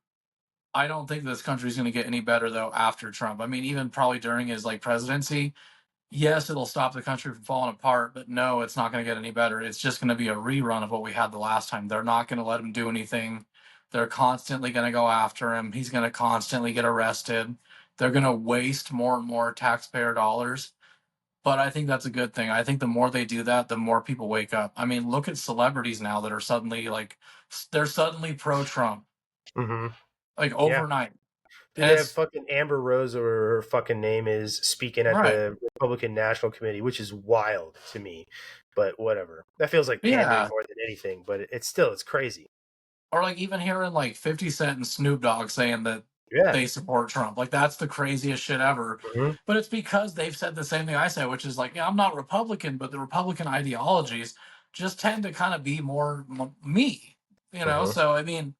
Speaker 2: I don't think this country's going to get any better though after Trump. I mean, even probably during his like presidency, yes, it'll stop the country from falling apart, but no, it's not going to get any better. It's just going to be a rerun of what we had the last time. They're not going to let him do anything. They're constantly going to go after him. He's going to constantly get arrested. They're going to waste more and more taxpayer dollars. But I think that's a good thing. I think the more they do that, the more people wake up. I mean, look at celebrities now that are suddenly like, they're suddenly pro Trump,
Speaker 1: Mm-hmm.
Speaker 2: like
Speaker 1: Yeah.
Speaker 2: overnight.
Speaker 1: Dude,
Speaker 2: And
Speaker 1: they have
Speaker 2: it's
Speaker 1: fucking Amber Rose, or her fucking name is, speaking at
Speaker 2: right.
Speaker 1: the Republican National Committee, which is wild to me. But whatever. That feels like pandering
Speaker 2: Yeah.
Speaker 1: more than anything, but it's crazy.
Speaker 2: Or like even hearing like 50 Cent and Snoop Dogg saying that
Speaker 1: Yeah.
Speaker 2: they support Trump. Like that's the craziest shit ever.
Speaker 1: Mm-hmm.
Speaker 2: But it's because they've said the same thing I said, which is like, yeah, I'm not Republican, but the Republican ideologies just tend to kind of be more me, you know?
Speaker 1: Mm-hmm.
Speaker 2: So, I mean,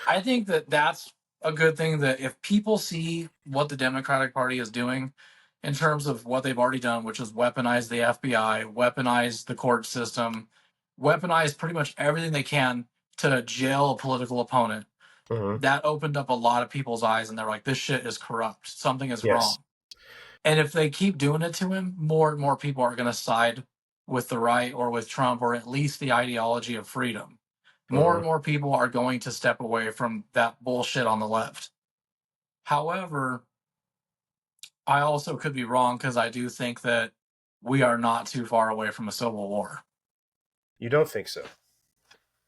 Speaker 2: I think that that's a good thing that if people see what the Democratic Party is doing in terms of what they've already done, which is weaponize the FBI, weaponize the court system, weaponize pretty much everything they can to jail a political opponent,
Speaker 1: Mm-hmm.
Speaker 2: that opened up a lot of people's eyes and they're like, this shit is corrupt. Something is
Speaker 1: Yes.
Speaker 2: wrong. And if they keep doing it to him, more and more people are going to side with the right or with Trump or at least the ideology of freedom. More and more people are going to step away from that bullshit on the left. However, I also could be wrong because I do think that we are not too far away from a civil war.
Speaker 1: You don't think so?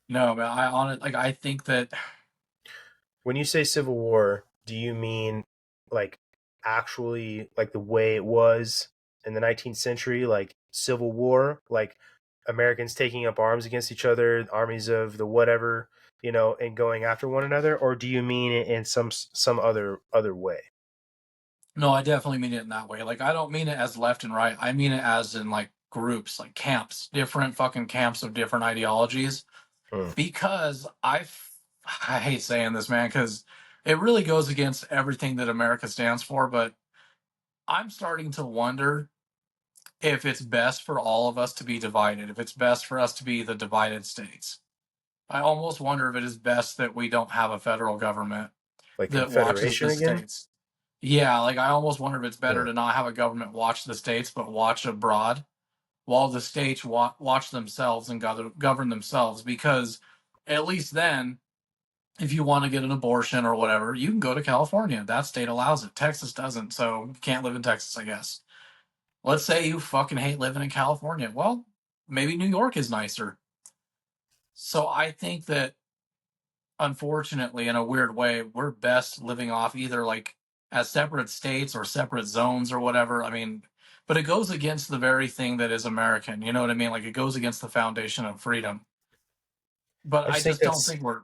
Speaker 2: No, but I think that
Speaker 1: When you say civil war, do you mean like actually like the way it was in the 19th century, like civil war, like Americans taking up arms against each other, armies of the whatever, and going after one another, or do you mean it in some other way?
Speaker 2: no, I definitely mean it in that way. Like, I don't mean it as left and right. I mean it as in like groups, like camps, different fucking camps of different ideologies.
Speaker 1: Hmm.
Speaker 2: Because I hate saying this, man, because it really goes against everything that America stands for. But I'm starting to wonder if it's best for all of us to be divided, if it's best for us to be the divided states. I almost wonder if it is best that we don't have a federal government
Speaker 1: Like
Speaker 2: that watches
Speaker 1: confederation
Speaker 2: the
Speaker 1: again?
Speaker 2: states. Yeah, like I almost wonder if it's better
Speaker 1: Hmm.
Speaker 2: to not have a government watch the states, but watch abroad, while the states watch themselves and govern themselves. Because at least then, if you want to get an abortion or whatever, you can go to California. That state allows it. Texas doesn't, so you can't live in Texas, I guess. Let's say you fucking hate living in California. Well, maybe New York is nicer. So I think that unfortunately, in a weird way, we're best living off either like as separate states or separate zones or whatever. I mean, but it goes against the very thing that is American. You know what I mean? Like it goes against the foundation of freedom. But
Speaker 1: I
Speaker 2: I
Speaker 1: just think
Speaker 2: just don't
Speaker 1: that's
Speaker 2: think we're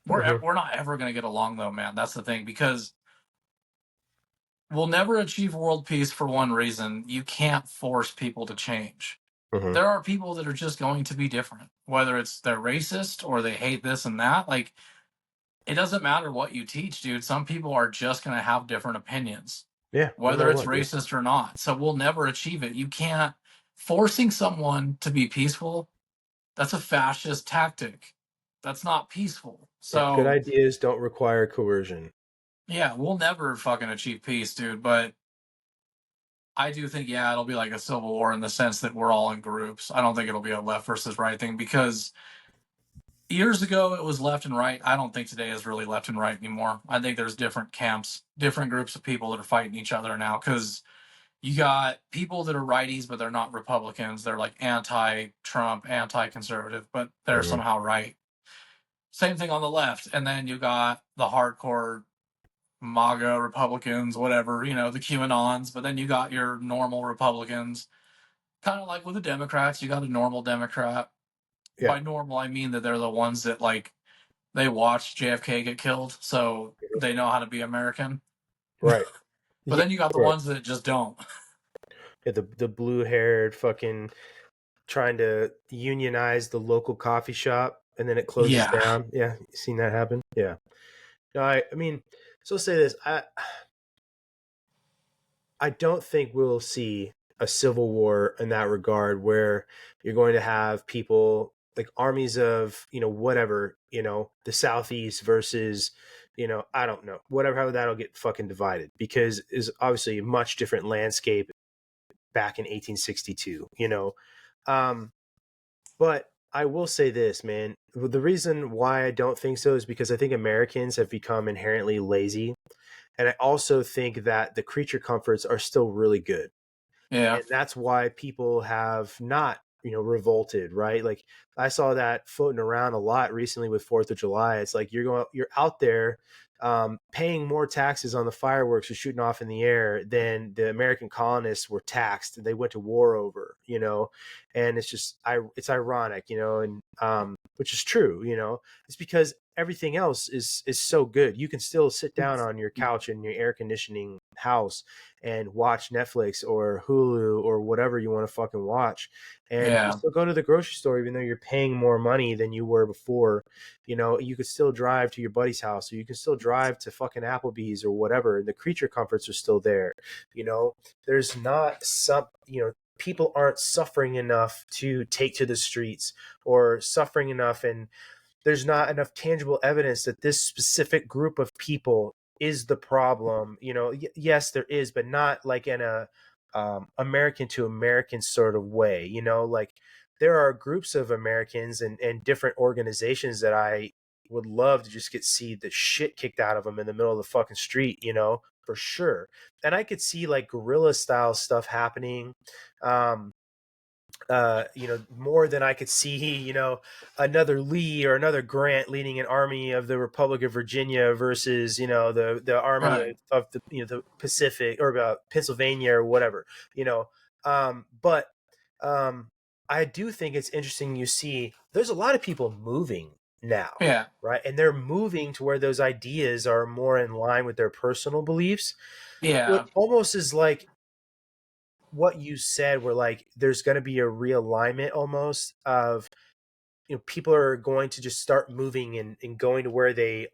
Speaker 1: mhm,
Speaker 2: we're not ever going to get along though, man. That's the thing because we'll never achieve world peace for one reason. You can't force people to change.
Speaker 1: mhm.
Speaker 2: There are people that are just going to be different, whether it's they're racist or they hate this and that. Like it doesn't matter what you teach, dude. Some people are just going to have different opinions,
Speaker 1: Yeah, no
Speaker 2: whether
Speaker 1: matter
Speaker 2: it's
Speaker 1: what, dude.
Speaker 2: racist or not. So we'll never achieve it. You can't forcing someone to be peaceful. That's a fascist tactic. That's not peaceful.
Speaker 1: Yeah, good
Speaker 2: So
Speaker 1: ideas don't require coercion.
Speaker 2: yeah, we'll never fucking achieve peace, dude. But I do think, yeah, it'll be like a civil war in the sense that we're all in groups. I don't think it'll be a left versus right thing because years ago it was left and right. I don't think today is really left and right anymore. I think there's different camps, different groups of people that are fighting each other now because you got people that are righties, but they're not Republicans. They're like anti-Trump, anti-conservative, but they're
Speaker 1: Mhm.
Speaker 2: somehow right. Same thing on the left. And then you got the hardcore MAGA Republicans, whatever, the QAnons, but then you got your normal Republicans. Kind of like with the Democrats, you got a normal Democrat.
Speaker 1: Yeah,
Speaker 2: By normal, I mean that they're the ones that like they watched JFK get killed, so they know how to be American.
Speaker 1: right.
Speaker 2: But
Speaker 1: Yeah,
Speaker 2: then you got the
Speaker 1: sure.
Speaker 2: ones that just don't.
Speaker 1: Yeah, the blue haired fucking trying to unionize the local coffee shop and then it closes
Speaker 2: Yeah.
Speaker 1: down. Yeah, you seen that happen? Yeah. No, I mean, so I'll say this. I don't think we'll see a civil war in that regard where you're going to have people like armies of, whatever, the Southeast versus, I don't know, whatever, how that'll get fucking divided because is obviously a much different landscape back in 1862, Um, but I will say this, man. The reason why I don't think so is because I think Americans have become inherently lazy. And I also think that the creature comforts are still really good.
Speaker 2: Yeah.
Speaker 1: And that's why people have not, revolted, right? Like I saw that floating around a lot recently with 4th of July. It's like you're out there paying more taxes on the fireworks you're shooting off in the air than the American colonists were taxed. They went to war over, and it's ironic, and which is true, it's because everything else is so good. You can still sit down on your couch in your air conditioning house and watch Netflix or Hulu or whatever you want to fucking watch. And you can
Speaker 2: Yeah.
Speaker 1: still go to the grocery store even though you're paying more money than you were before. You could still drive to your buddy's house or you can still drive to fucking Applebee's or whatever. The creature comforts are still there. There's not people aren't suffering enough to take to the streets or suffering enough, and there's not enough tangible evidence that this specific group of people is the problem. Yes, there is, but not like in a American to American sort of way. Like there are groups of Americans and different organizations that I would love to just see the shit kicked out of them in the middle of the fucking street, for sure. And I could see like guerrilla style stuff happening. Um, more than I could see, another Lee or another Grant leading an army of the Republic of Virginia versus, the army
Speaker 2: Right.
Speaker 1: of the, the Pacific or Pennsylvania or whatever, but I do think it's interesting. You see, there's a lot of people moving now,
Speaker 2: Yeah.
Speaker 1: right? And they're moving to where those ideas are more in line with their personal beliefs. So it
Speaker 2: Yeah.
Speaker 1: almost is like what you said, where like there's going to be a realignment almost of, people are going to just start moving and going to where they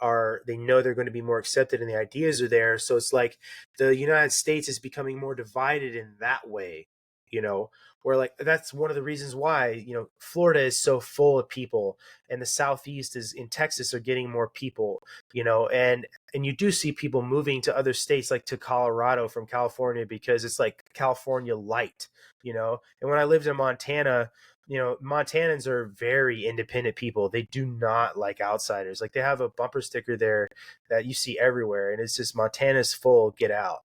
Speaker 1: know they're going to be more accepted and the ideas are there. So it's like the United States is becoming more divided in that way, you know, where like that's one of the reasons why, Florida is so full of people and the Southeast is in Texas are getting more people, and you do see people moving to other states like to Colorado from California because it's like California light, and when I lived in Montana, Montanans are very independent people. They do not like outsiders. Like they have a bumper sticker there that you see everywhere, and it's just Montana's full, get out.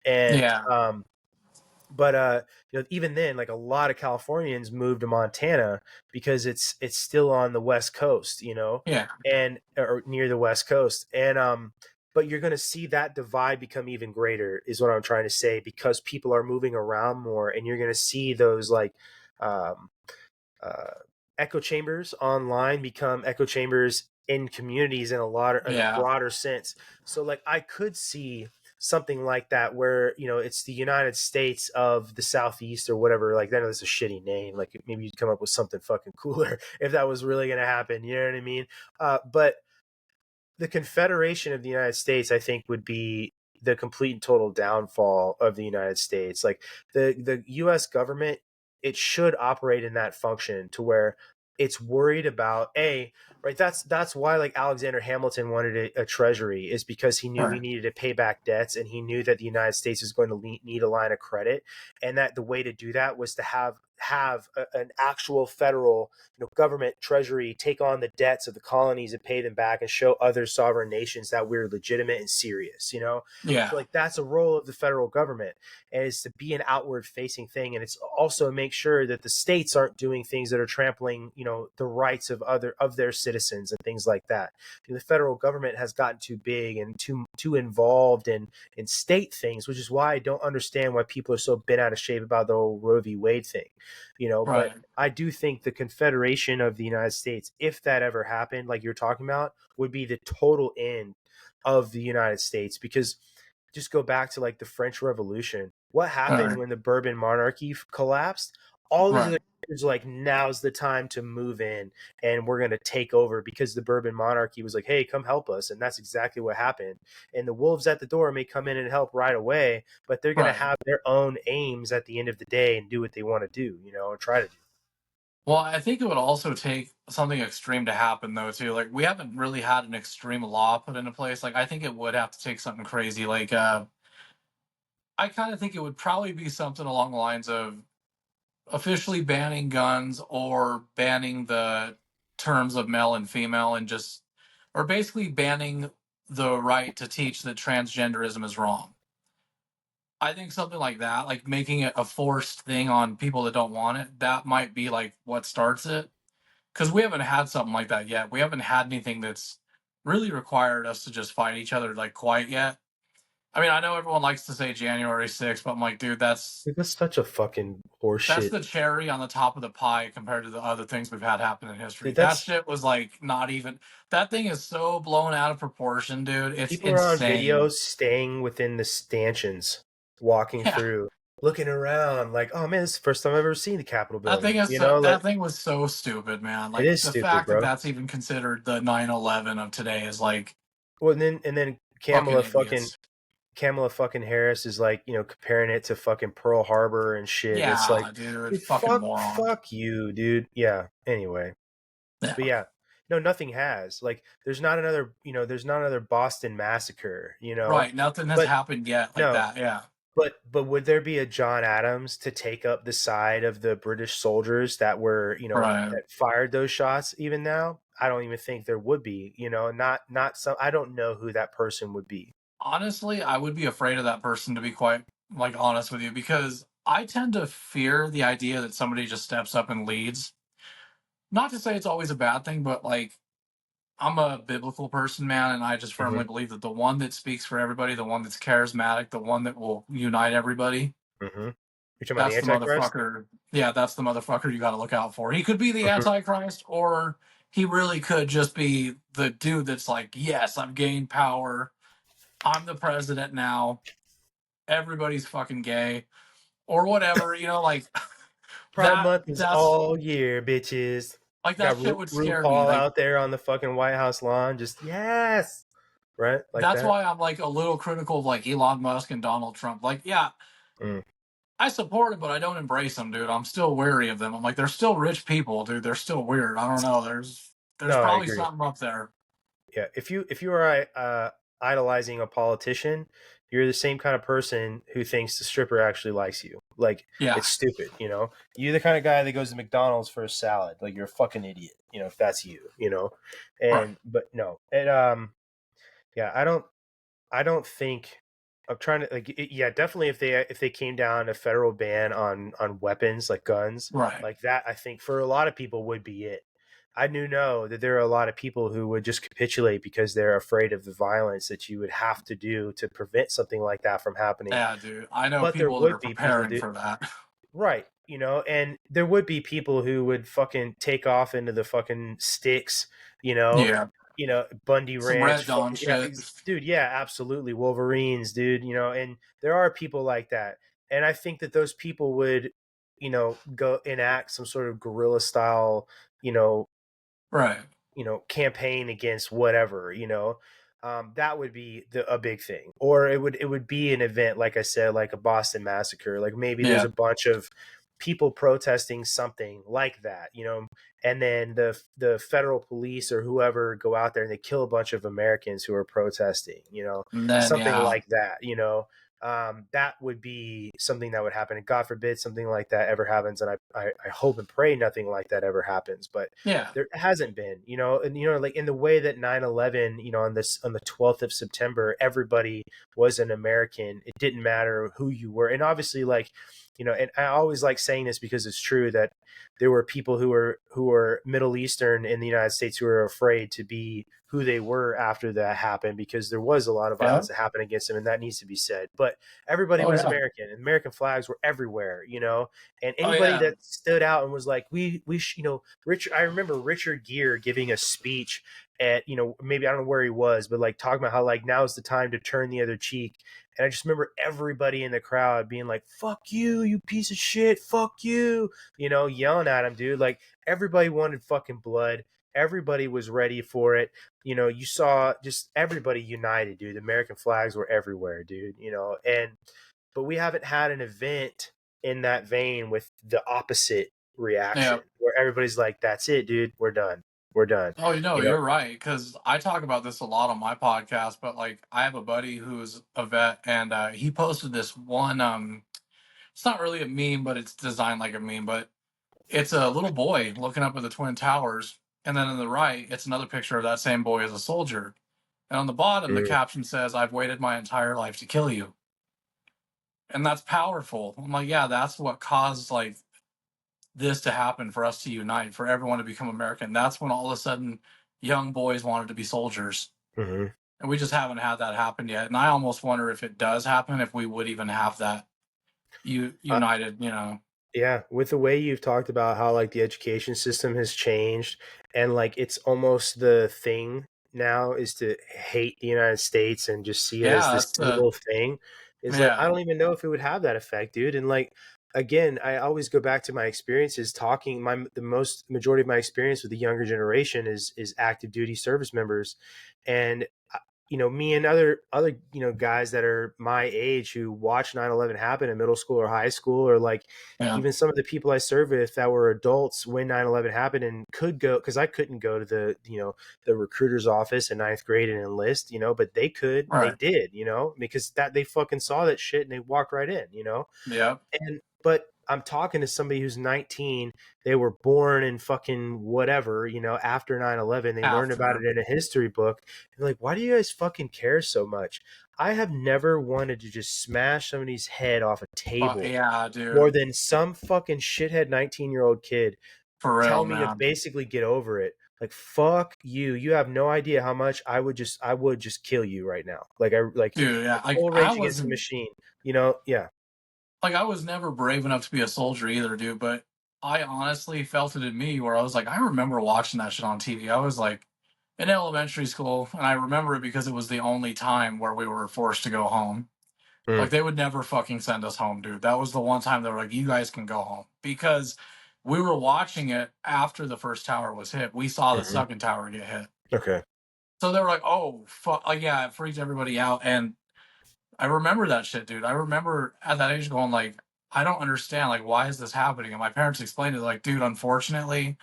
Speaker 1: And
Speaker 2: Yeah.
Speaker 1: but even then, like a lot of Californians moved to Montana because it's still on the West Coast,
Speaker 2: Yeah.
Speaker 1: and or near the West Coast, and but you're going to see that divide become even greater, is what I'm trying to say, because people are moving around more, and you're going to see those like um, uh, echo chambers online become echo chambers in communities in in a
Speaker 2: Yeah.
Speaker 1: broader sense. So like I could see something like that where it's the United States of the Southeast or whatever. Like, I know that's a shitty name. Like maybe you'd come up with something fucking cooler if that was really going to happen. You know what I mean? But the Confederation of the United States, I think, would be the complete and total downfall of the United States. Like the U.S. government, it should operate in that function to where it's worried about right. That's why like Alexander Hamilton wanted a treasury, is because he knew he
Speaker 2: Right.
Speaker 1: needed to pay back debts, and he knew that the United States is going to need a line of credit, and that the way to do that was to have an actual federal government treasury take on the debts of the colonies and pay them back and show other sovereign nations that we're legitimate and serious,
Speaker 2: Yeah.
Speaker 1: so like that's a role of the federal government, and it's to be an outward facing thing, and it's also make sure that the states aren't doing things that are trampling the rights of their citizens and things like that. The federal government has gotten too big and too involved in state things, which is why I don't understand why people are so bent out of shape about the whole Roe v. Wade thing, but
Speaker 2: Right.
Speaker 1: I do think the Confederation of the United States, if that ever happened, like you're talking about, would be the total end of the United States. Because just go back to like the French Revolution. What happened
Speaker 2: Right.
Speaker 1: when the Bourbon monarchy collapsed? All these
Speaker 2: Right.
Speaker 1: other countries were like, now's the time to move in and we're going to take over, because the Bourbon monarchy was like, hey, come help us. And that's exactly what happened. And the wolves at the door may come in and help right away, but they're going to
Speaker 2: Right.
Speaker 1: have their own aims at the end of the day and do what they want to do, or try to do.
Speaker 2: Well, I think it would also take something extreme to happen, though, too. Like, we haven't really had an extreme law put into place. Like, I think it would have to take something crazy. Like, I kind of think it would probably be something along the lines of officially banning guns or banning the terms of male and female, and just, or basically banning the right to teach that transgenderism is wrong. I think something like that, like making it a forced thing on people that don't want it, that might be like what starts it. Because we haven't had something like that yet. We haven't had anything that's really required us to just fight each other like quite yet. I mean, I know everyone likes to say January 6th, but I'm like, dude,
Speaker 1: Dude, that's such a fucking
Speaker 2: that's
Speaker 1: horseshit.
Speaker 2: the cherry on the top of the pie compared to the other things we've had happen in history.
Speaker 1: Dude,
Speaker 2: That
Speaker 1: that's
Speaker 2: shit was like not even. That thing is so blown out of proportion, dude. It's
Speaker 1: people are on
Speaker 2: insane.
Speaker 1: videos staying within the stanchions, walking
Speaker 2: Yeah,
Speaker 1: through, looking around like, oh man, this is the first time I've ever seen the Capitol
Speaker 2: that thing
Speaker 1: building.
Speaker 2: is so,
Speaker 1: Like
Speaker 2: that thing was so stupid, man.
Speaker 1: it
Speaker 2: Like
Speaker 1: is
Speaker 2: the
Speaker 1: stupid,
Speaker 2: fact that
Speaker 1: bro.
Speaker 2: that's even considered the 9/11 of today is like
Speaker 1: Well, and then
Speaker 2: fucking idiots.
Speaker 1: Kamala fucking Harris is like, comparing it to fucking Pearl Harbor and shit. It's like,
Speaker 2: Yeah, dude,
Speaker 1: dude,
Speaker 2: fucking
Speaker 1: fuck,
Speaker 2: moron.
Speaker 1: fuck you, dude. Yeah. Anyway,
Speaker 2: Yeah,
Speaker 1: but yeah, no, nothing has. Like, there's not another Boston massacre.
Speaker 2: right. Nothing has
Speaker 1: But
Speaker 2: happened yet like
Speaker 1: no,
Speaker 2: that. Yeah,
Speaker 1: But would there be a John Adams to take up the side of the British soldiers that were,
Speaker 2: Right.
Speaker 1: that fired those shots even now? I don't even think there would be, not some, I don't know who that person would be.
Speaker 2: Honestly, I would be afraid of that person, to be quite like honest with you, because I tend to fear the idea that somebody just steps up and leads. Not to say it's always a bad thing, but like I'm a biblical person, man, and I just firmly
Speaker 1: Hmm.
Speaker 2: believe that the one that speaks for everybody, the one that's charismatic, the one that will unite everybody,
Speaker 1: Hmm. You're talking about the
Speaker 2: that's the
Speaker 1: Antichrist?
Speaker 2: motherfucker. Yeah, that's the motherfucker you got to look out for. He could be the Antichrist, or he really could just be the dude that's like, yes, I've gained power. I'm the president now. Everybody's fucking gay, or whatever. Like
Speaker 1: Pride
Speaker 2: that.
Speaker 1: Month is
Speaker 2: That's
Speaker 1: all year, bitches.
Speaker 2: like that
Speaker 1: Got
Speaker 2: shit would scare me.
Speaker 1: RuPaul
Speaker 2: Like
Speaker 1: out there on the fucking White House lawn, just yes, right, like
Speaker 2: that's
Speaker 1: that.
Speaker 2: why I'm like a little critical of like Elon Musk and Donald Trump. Like, yeah,
Speaker 1: Mm.
Speaker 2: I support it, but I don't embrace them, dude. I'm still wary of them. I'm like, they're still rich people, dude. They're still weird. I don't know. There's
Speaker 1: No, I
Speaker 2: probably
Speaker 1: agree.
Speaker 2: something up there.
Speaker 1: Yeah, if you are idolizing a politician, you're the same kind of person who thinks the stripper actually likes you. Like
Speaker 2: Yeah,
Speaker 1: it's stupid, You're the kind of guy that goes to McDonald's for a salad. Like you're a fucking idiot, if that's you.
Speaker 2: right.
Speaker 1: And but no, it yeah, I don't think I'm trying to yeah, definitely if they came down a federal ban on weapons like guns
Speaker 2: Right.
Speaker 1: like that, I think for a lot of people would be it. I do know that there are a lot of people who would just capitulate because they're afraid of the violence that you would have to do to prevent something like that from happening.
Speaker 2: Yeah, dude. I know
Speaker 1: But there
Speaker 2: people that
Speaker 1: would
Speaker 2: are
Speaker 1: be people,
Speaker 2: preparing
Speaker 1: dude,
Speaker 2: for that.
Speaker 1: right? And there would be people who would fucking take off into the fucking sticks, you know,
Speaker 2: Yeah.
Speaker 1: Bundy
Speaker 2: Some
Speaker 1: Ranch,
Speaker 2: Red Dawn
Speaker 1: fucking yeah,
Speaker 2: shit.
Speaker 1: dude, yeah, absolutely, Wolverines, dude, and there are people like that, and I think that those people would, go enact some sort of guerrilla style, you know,
Speaker 2: Right.
Speaker 1: campaign against whatever, that would be a big thing. Or it would be an event, like I said, like a Boston Massacre. Like maybe there's
Speaker 2: Yeah.
Speaker 1: a bunch of people protesting something like that, and then the federal police or whoever go out there and they kill a bunch of Americans who are protesting,
Speaker 2: And then,
Speaker 1: something
Speaker 2: yeah.
Speaker 1: like that, that would be something that would happen. And God forbid something like that ever happens. And I hope and pray nothing like that ever happens. But
Speaker 2: Yeah.
Speaker 1: there hasn't been, and like in the way that 9/11, on the 12th of September, everybody was an American. It didn't matter who you were. And obviously, like, and I always like saying this because it's true that there were people who were Middle Eastern in the United States who were afraid to be who they were after that happened, because there was a lot of
Speaker 2: Yeah.
Speaker 1: violence that happened against them, and that needs to be said. But everybody
Speaker 2: Oh,
Speaker 1: was
Speaker 2: yeah.
Speaker 1: American, and American flags were everywhere, and
Speaker 2: Oh,
Speaker 1: anybody
Speaker 2: yeah.
Speaker 1: that stood out and was like, Richard. I remember Richard Gere giving a speech at, maybe I don't know where he was, but like talking about how like now is the time to turn the other cheek. And I just remember everybody in the crowd being like, "Fuck you, you piece of shit! Fuck you!" Yelling at him, dude. Like everybody wanted fucking blood. Everybody was ready for it. You saw just everybody united, dude. American flags were everywhere, dude. And but we haven't had an event in that vein with the opposite reaction
Speaker 2: Yeah.
Speaker 1: where everybody's like, "That's it, dude. We're done. We're done."
Speaker 2: Oh,
Speaker 1: You know.
Speaker 2: you're right. Because I talk about this a lot on my podcast, but like I have a buddy who's a vet, and he posted this one. It's not really a meme, but it's designed like a meme. But it's a little boy looking up at the Twin Towers, and then on the right, it's another picture of that same boy as a soldier. And on the bottom, the
Speaker 1: Mm,
Speaker 2: caption says, "I've waited my entire life to kill you," and that's powerful. I'm like, yeah, that's what caused like this to happen, for us to unite, for everyone to become American. That's when all of a sudden young boys wanted to be soldiers.
Speaker 1: mhm.
Speaker 2: And we just haven't had that happen yet. And I almost wonder if it does happen, if we would even have that
Speaker 1: Uh,
Speaker 2: united.
Speaker 1: Yeah, with the way you've talked about how like the education system has changed, and like it's almost the thing now is to hate the United States and just see it as
Speaker 2: Yeah,
Speaker 1: this
Speaker 2: that's the
Speaker 1: evil thing, is like I
Speaker 2: yeah.
Speaker 1: don't even know if it would have that effect, dude. And like again, I always go back to my experiences talking the most majority of my experience with the younger generation is active duty service members. And me and other guys that are my age who watched 9/11 happen in middle school or high school, or like
Speaker 2: Yeah.
Speaker 1: even some of the people I served with that were adults when 9/11 happened and could go, because I couldn't go to the recruiter's office in ninth grade and enlist, but they could and they
Speaker 2: Right.
Speaker 1: did, because that they fucking saw that shit and they walked right in.
Speaker 2: Yeah.
Speaker 1: But I'm talking to somebody who's 19. They were born in fucking whatever, after 9/11. They learned about it
Speaker 2: After.
Speaker 1: in a history book. And they're like, why do you guys fucking care so much? I have never wanted to just smash somebody's head off a table
Speaker 2: Yeah,
Speaker 1: more
Speaker 2: dude.
Speaker 1: than some fucking shithead 19-year-old kid
Speaker 2: For real,
Speaker 1: telling me to
Speaker 2: man.
Speaker 1: basically get over it. Like, fuck you. You have no idea how much I would just kill you right now. Like
Speaker 2: Dude, yeah. Like
Speaker 1: full
Speaker 2: I
Speaker 1: Rage Against the
Speaker 2: wasn't
Speaker 1: Machine. Yeah.
Speaker 2: like I was never brave enough to be a soldier either, dude, but I honestly felt it in me where I was like, I remember watching that shit on TV. I was like in elementary school, and I remember it because it was the only time where we were forced to go home.
Speaker 1: Mm,
Speaker 2: Like they would never fucking send us home, dude. That was the one time they were like, "You guys can go home," because we were watching it after the first tower was hit. We saw the
Speaker 1: mhm.
Speaker 2: second tower get hit,
Speaker 1: Okay.
Speaker 2: so they were like, "Oh fuck!" Like yeah, it freaked everybody out. And I remember that shit, dude. I remember at that age going like, "I don't understand. Like, why is this happening?" And my parents explained it like, "Dude, unfortunately,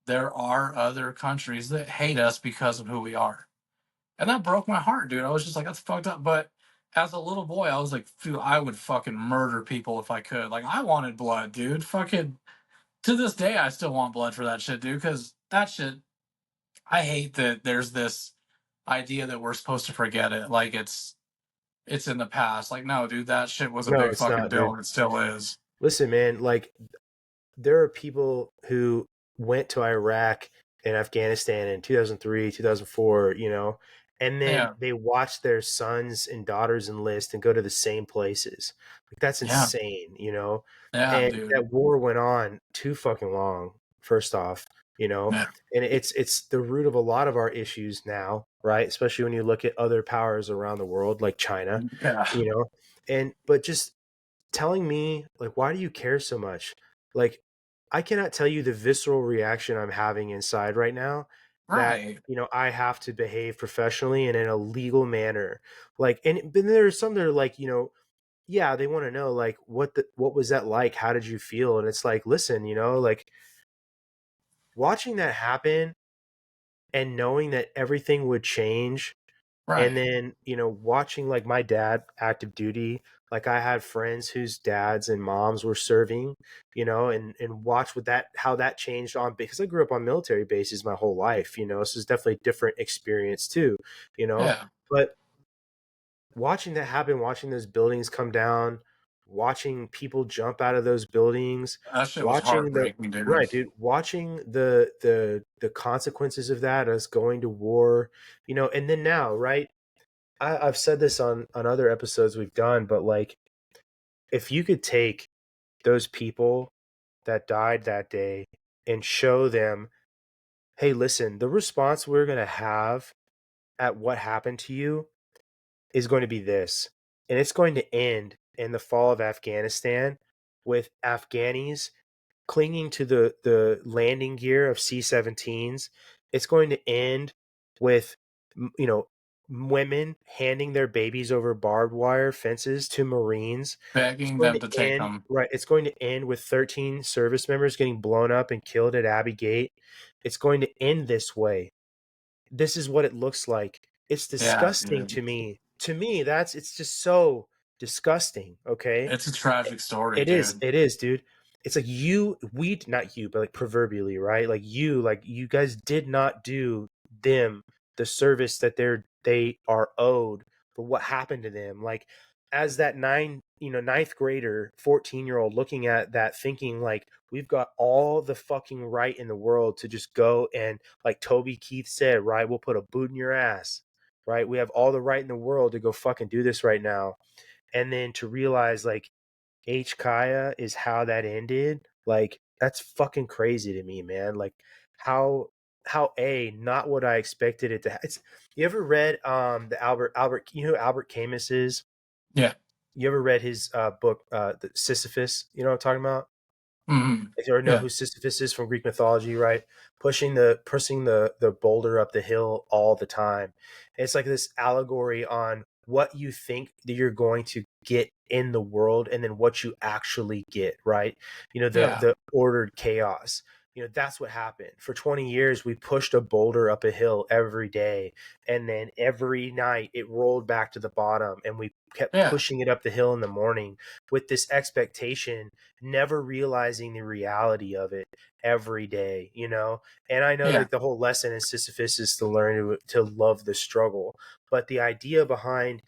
Speaker 2: there are other countries that hate us because of who we are." And that broke my heart, dude. I was just like, that's fucked up. But as a little boy, I was like, dude, I would fucking murder people if I could. Like, I wanted blood, dude. Fucking to this day, I still want blood for that shit, dude. Because that shit, I hate that there's this idea that we're supposed to forget it. Like it's in the past. Like, no, dude, that shit was a
Speaker 1: No,
Speaker 2: big
Speaker 1: it's
Speaker 2: fucking
Speaker 1: not,
Speaker 2: deal,
Speaker 1: dude.
Speaker 2: and it still is.
Speaker 1: Listen, man, like there are people who went to Iraq and Afghanistan in 2003, 2004, and then
Speaker 2: Yeah,
Speaker 1: they watch their sons and daughters enlist and go to the same places. Like that's
Speaker 2: yeah,
Speaker 1: insane.
Speaker 2: yeah,
Speaker 1: And
Speaker 2: dude.
Speaker 1: that war went on too fucking long, first off, you know.
Speaker 2: Yeah,
Speaker 1: And it's the root of a lot of our issues now, right? Especially when you look at other powers around the world like China,
Speaker 2: yeah,
Speaker 1: you know. And but just telling me like, why do you care so much? Like, I cannot tell you the visceral reaction I'm having inside right now, that
Speaker 2: right,
Speaker 1: I have to behave professionally and in a legal manner. Like, and but there are some that are like, yeah, they want to know like what was that like, how did you feel? And it's like, listen, like watching that happen and knowing that everything would change. And
Speaker 2: right.
Speaker 1: then, watching like my dad active duty, like I had friends whose dads and moms were serving, and watch with that, how that changed on, because I grew up on military bases my whole life, so it's definitely a different experience too, you know.
Speaker 2: Yeah,
Speaker 1: But watching that happen, watching those buildings come down, watching people jump out of those buildings,
Speaker 2: that shit was
Speaker 1: watching the
Speaker 2: heartbreaking, dude.
Speaker 1: right, dude, watching the consequences of that, us going to war, and then now, right? I've said this on other episodes we've done, but like, if you could take those people that died that day and show them, hey, listen, the response we're going to have at what happened to you is going to be this. And it's going to end in the fall of Afghanistan with Afghanis clinging to the landing gear of C-17s. It's going to end with women handing their babies over barbed wire fences to Marines. It's
Speaker 2: Begging
Speaker 1: going
Speaker 2: them
Speaker 1: to
Speaker 2: to take
Speaker 1: end
Speaker 2: them.
Speaker 1: right. It's going to end with 13 service members getting blown up and killed at Abbey Gate. It's going to end this way. This is what it looks like. It's
Speaker 2: Yeah,
Speaker 1: disgusting
Speaker 2: dude.
Speaker 1: to me. To me, it's just so disgusting. Okay,
Speaker 2: It's a tragic story,
Speaker 1: it is.
Speaker 2: dude.
Speaker 1: It is, dude. It's like not you, but like proverbially, right? Like you guys did not do them the service that they are owed for what happened to them. Like, as that ninth grader, 14-year-old looking at that, thinking like, we've got all the fucking right in the world to just go and, like Toby Keith said, right? We'll put a boot in your ass, right? We have all the right in the world to go fucking do this right now. And then to realize like, H Kaya is how that ended. Like, that's fucking crazy to me, man. Like, how not what I expected it to. It's, you ever read the Albert? You know who Albert Camus is?
Speaker 2: Yeah.
Speaker 1: You ever read his book, the Sisyphus? You know what I'm talking about? If you know
Speaker 2: Yeah.
Speaker 1: who Sisyphus is from Greek mythology, right? Pushing the boulder up the hill all the time. It's like this allegory on what you think that you're going to get in the world and then what you actually get, right?
Speaker 2: Yeah.
Speaker 1: The ordered chaos. That's what happened. For 20 years, we pushed a boulder up a hill every day, and then every night it rolled back to the bottom, and we kept
Speaker 2: Yeah.
Speaker 1: pushing it up the hill in the morning with this expectation, never realizing the reality of it every day. And I know
Speaker 2: Yeah.
Speaker 1: that the whole lesson in Sisyphus is to learn to love the struggle, but the idea behind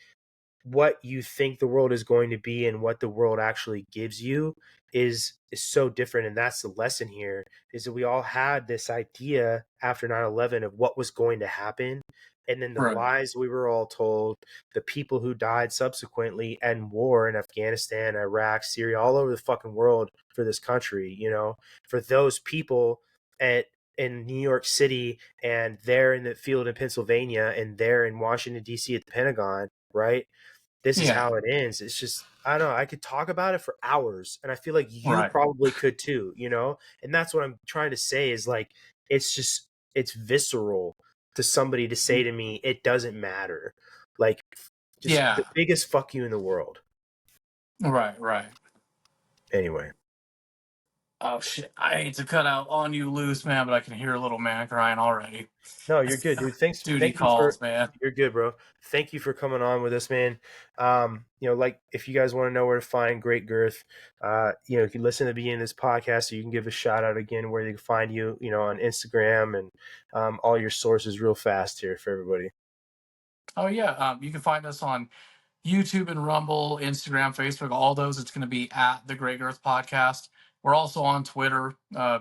Speaker 1: what you think the world is going to be and what the world actually gives you is so different. And that's the lesson here, is that we all had this idea after 9/11 of what was going to happen, and then the
Speaker 2: Right.
Speaker 1: lies we were all told, the people who died subsequently, and war in Afghanistan, Iraq, Syria, all over the fucking world for this country, for those people at in New York City, and there in the field in Pennsylvania, and there in Washington D.C. at the Pentagon, right? This is
Speaker 2: Yeah.
Speaker 1: how it ends. It's just, I don't know, I could talk about it for hours, and I feel like you
Speaker 2: Right.
Speaker 1: probably could too. And that's what I'm trying to say is like, it's visceral to somebody to say to me it doesn't matter. Like, just the
Speaker 2: Yeah.
Speaker 1: biggest fuck you in the world.
Speaker 2: Right. Right.
Speaker 1: Anyway.
Speaker 2: Oh shit! I hate to cut out on you loose, man, but I can hear a little man crying already.
Speaker 1: No, you're good, dude. Thanks.
Speaker 2: Duty
Speaker 1: Thank you for.
Speaker 2: calls, man.
Speaker 1: You're good, bro. Thank you for coming on with us, man. Like, if you guys want to know where to find Great Girth, you can listen to the beginning of this podcast, so you can give a shout out again where they can find you, on Instagram and all your sources real fast here for everybody.
Speaker 2: Oh yeah, you can find us on YouTube and Rumble, Instagram, Facebook, all those. It's going to be at the Great Girth Podcast. We're also on Twitter,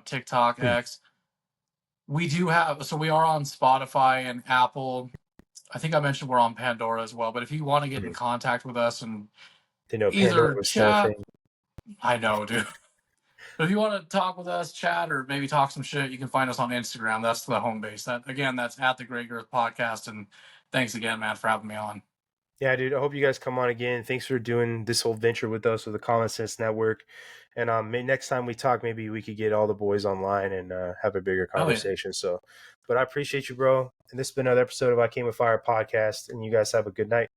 Speaker 2: TikTok,
Speaker 1: Hmm.
Speaker 2: X. We are on Spotify and Apple. I think I mentioned we're on Pandora as well. But if you want to get in
Speaker 1: Hmm.
Speaker 2: contact with us and
Speaker 1: Didn't know Pandora
Speaker 2: either
Speaker 1: was still a
Speaker 2: chat,
Speaker 1: thing.
Speaker 2: I know, dude. But if you want to talk with us, chat, or maybe talk some shit, you can find us on Instagram. That's the home base. That's at the Great Girth Podcast. And thanks again, man, for having me on.
Speaker 1: Yeah, dude. I hope you guys come on again. Thanks for doing this whole venture with us with the Common Sense Network. And next time we talk, maybe we could get all the boys online and have a bigger
Speaker 2: Oh yeah.
Speaker 1: conversation. So, but I appreciate you, bro. And this has been another episode of I Came with Fire podcast. And you guys have a good night.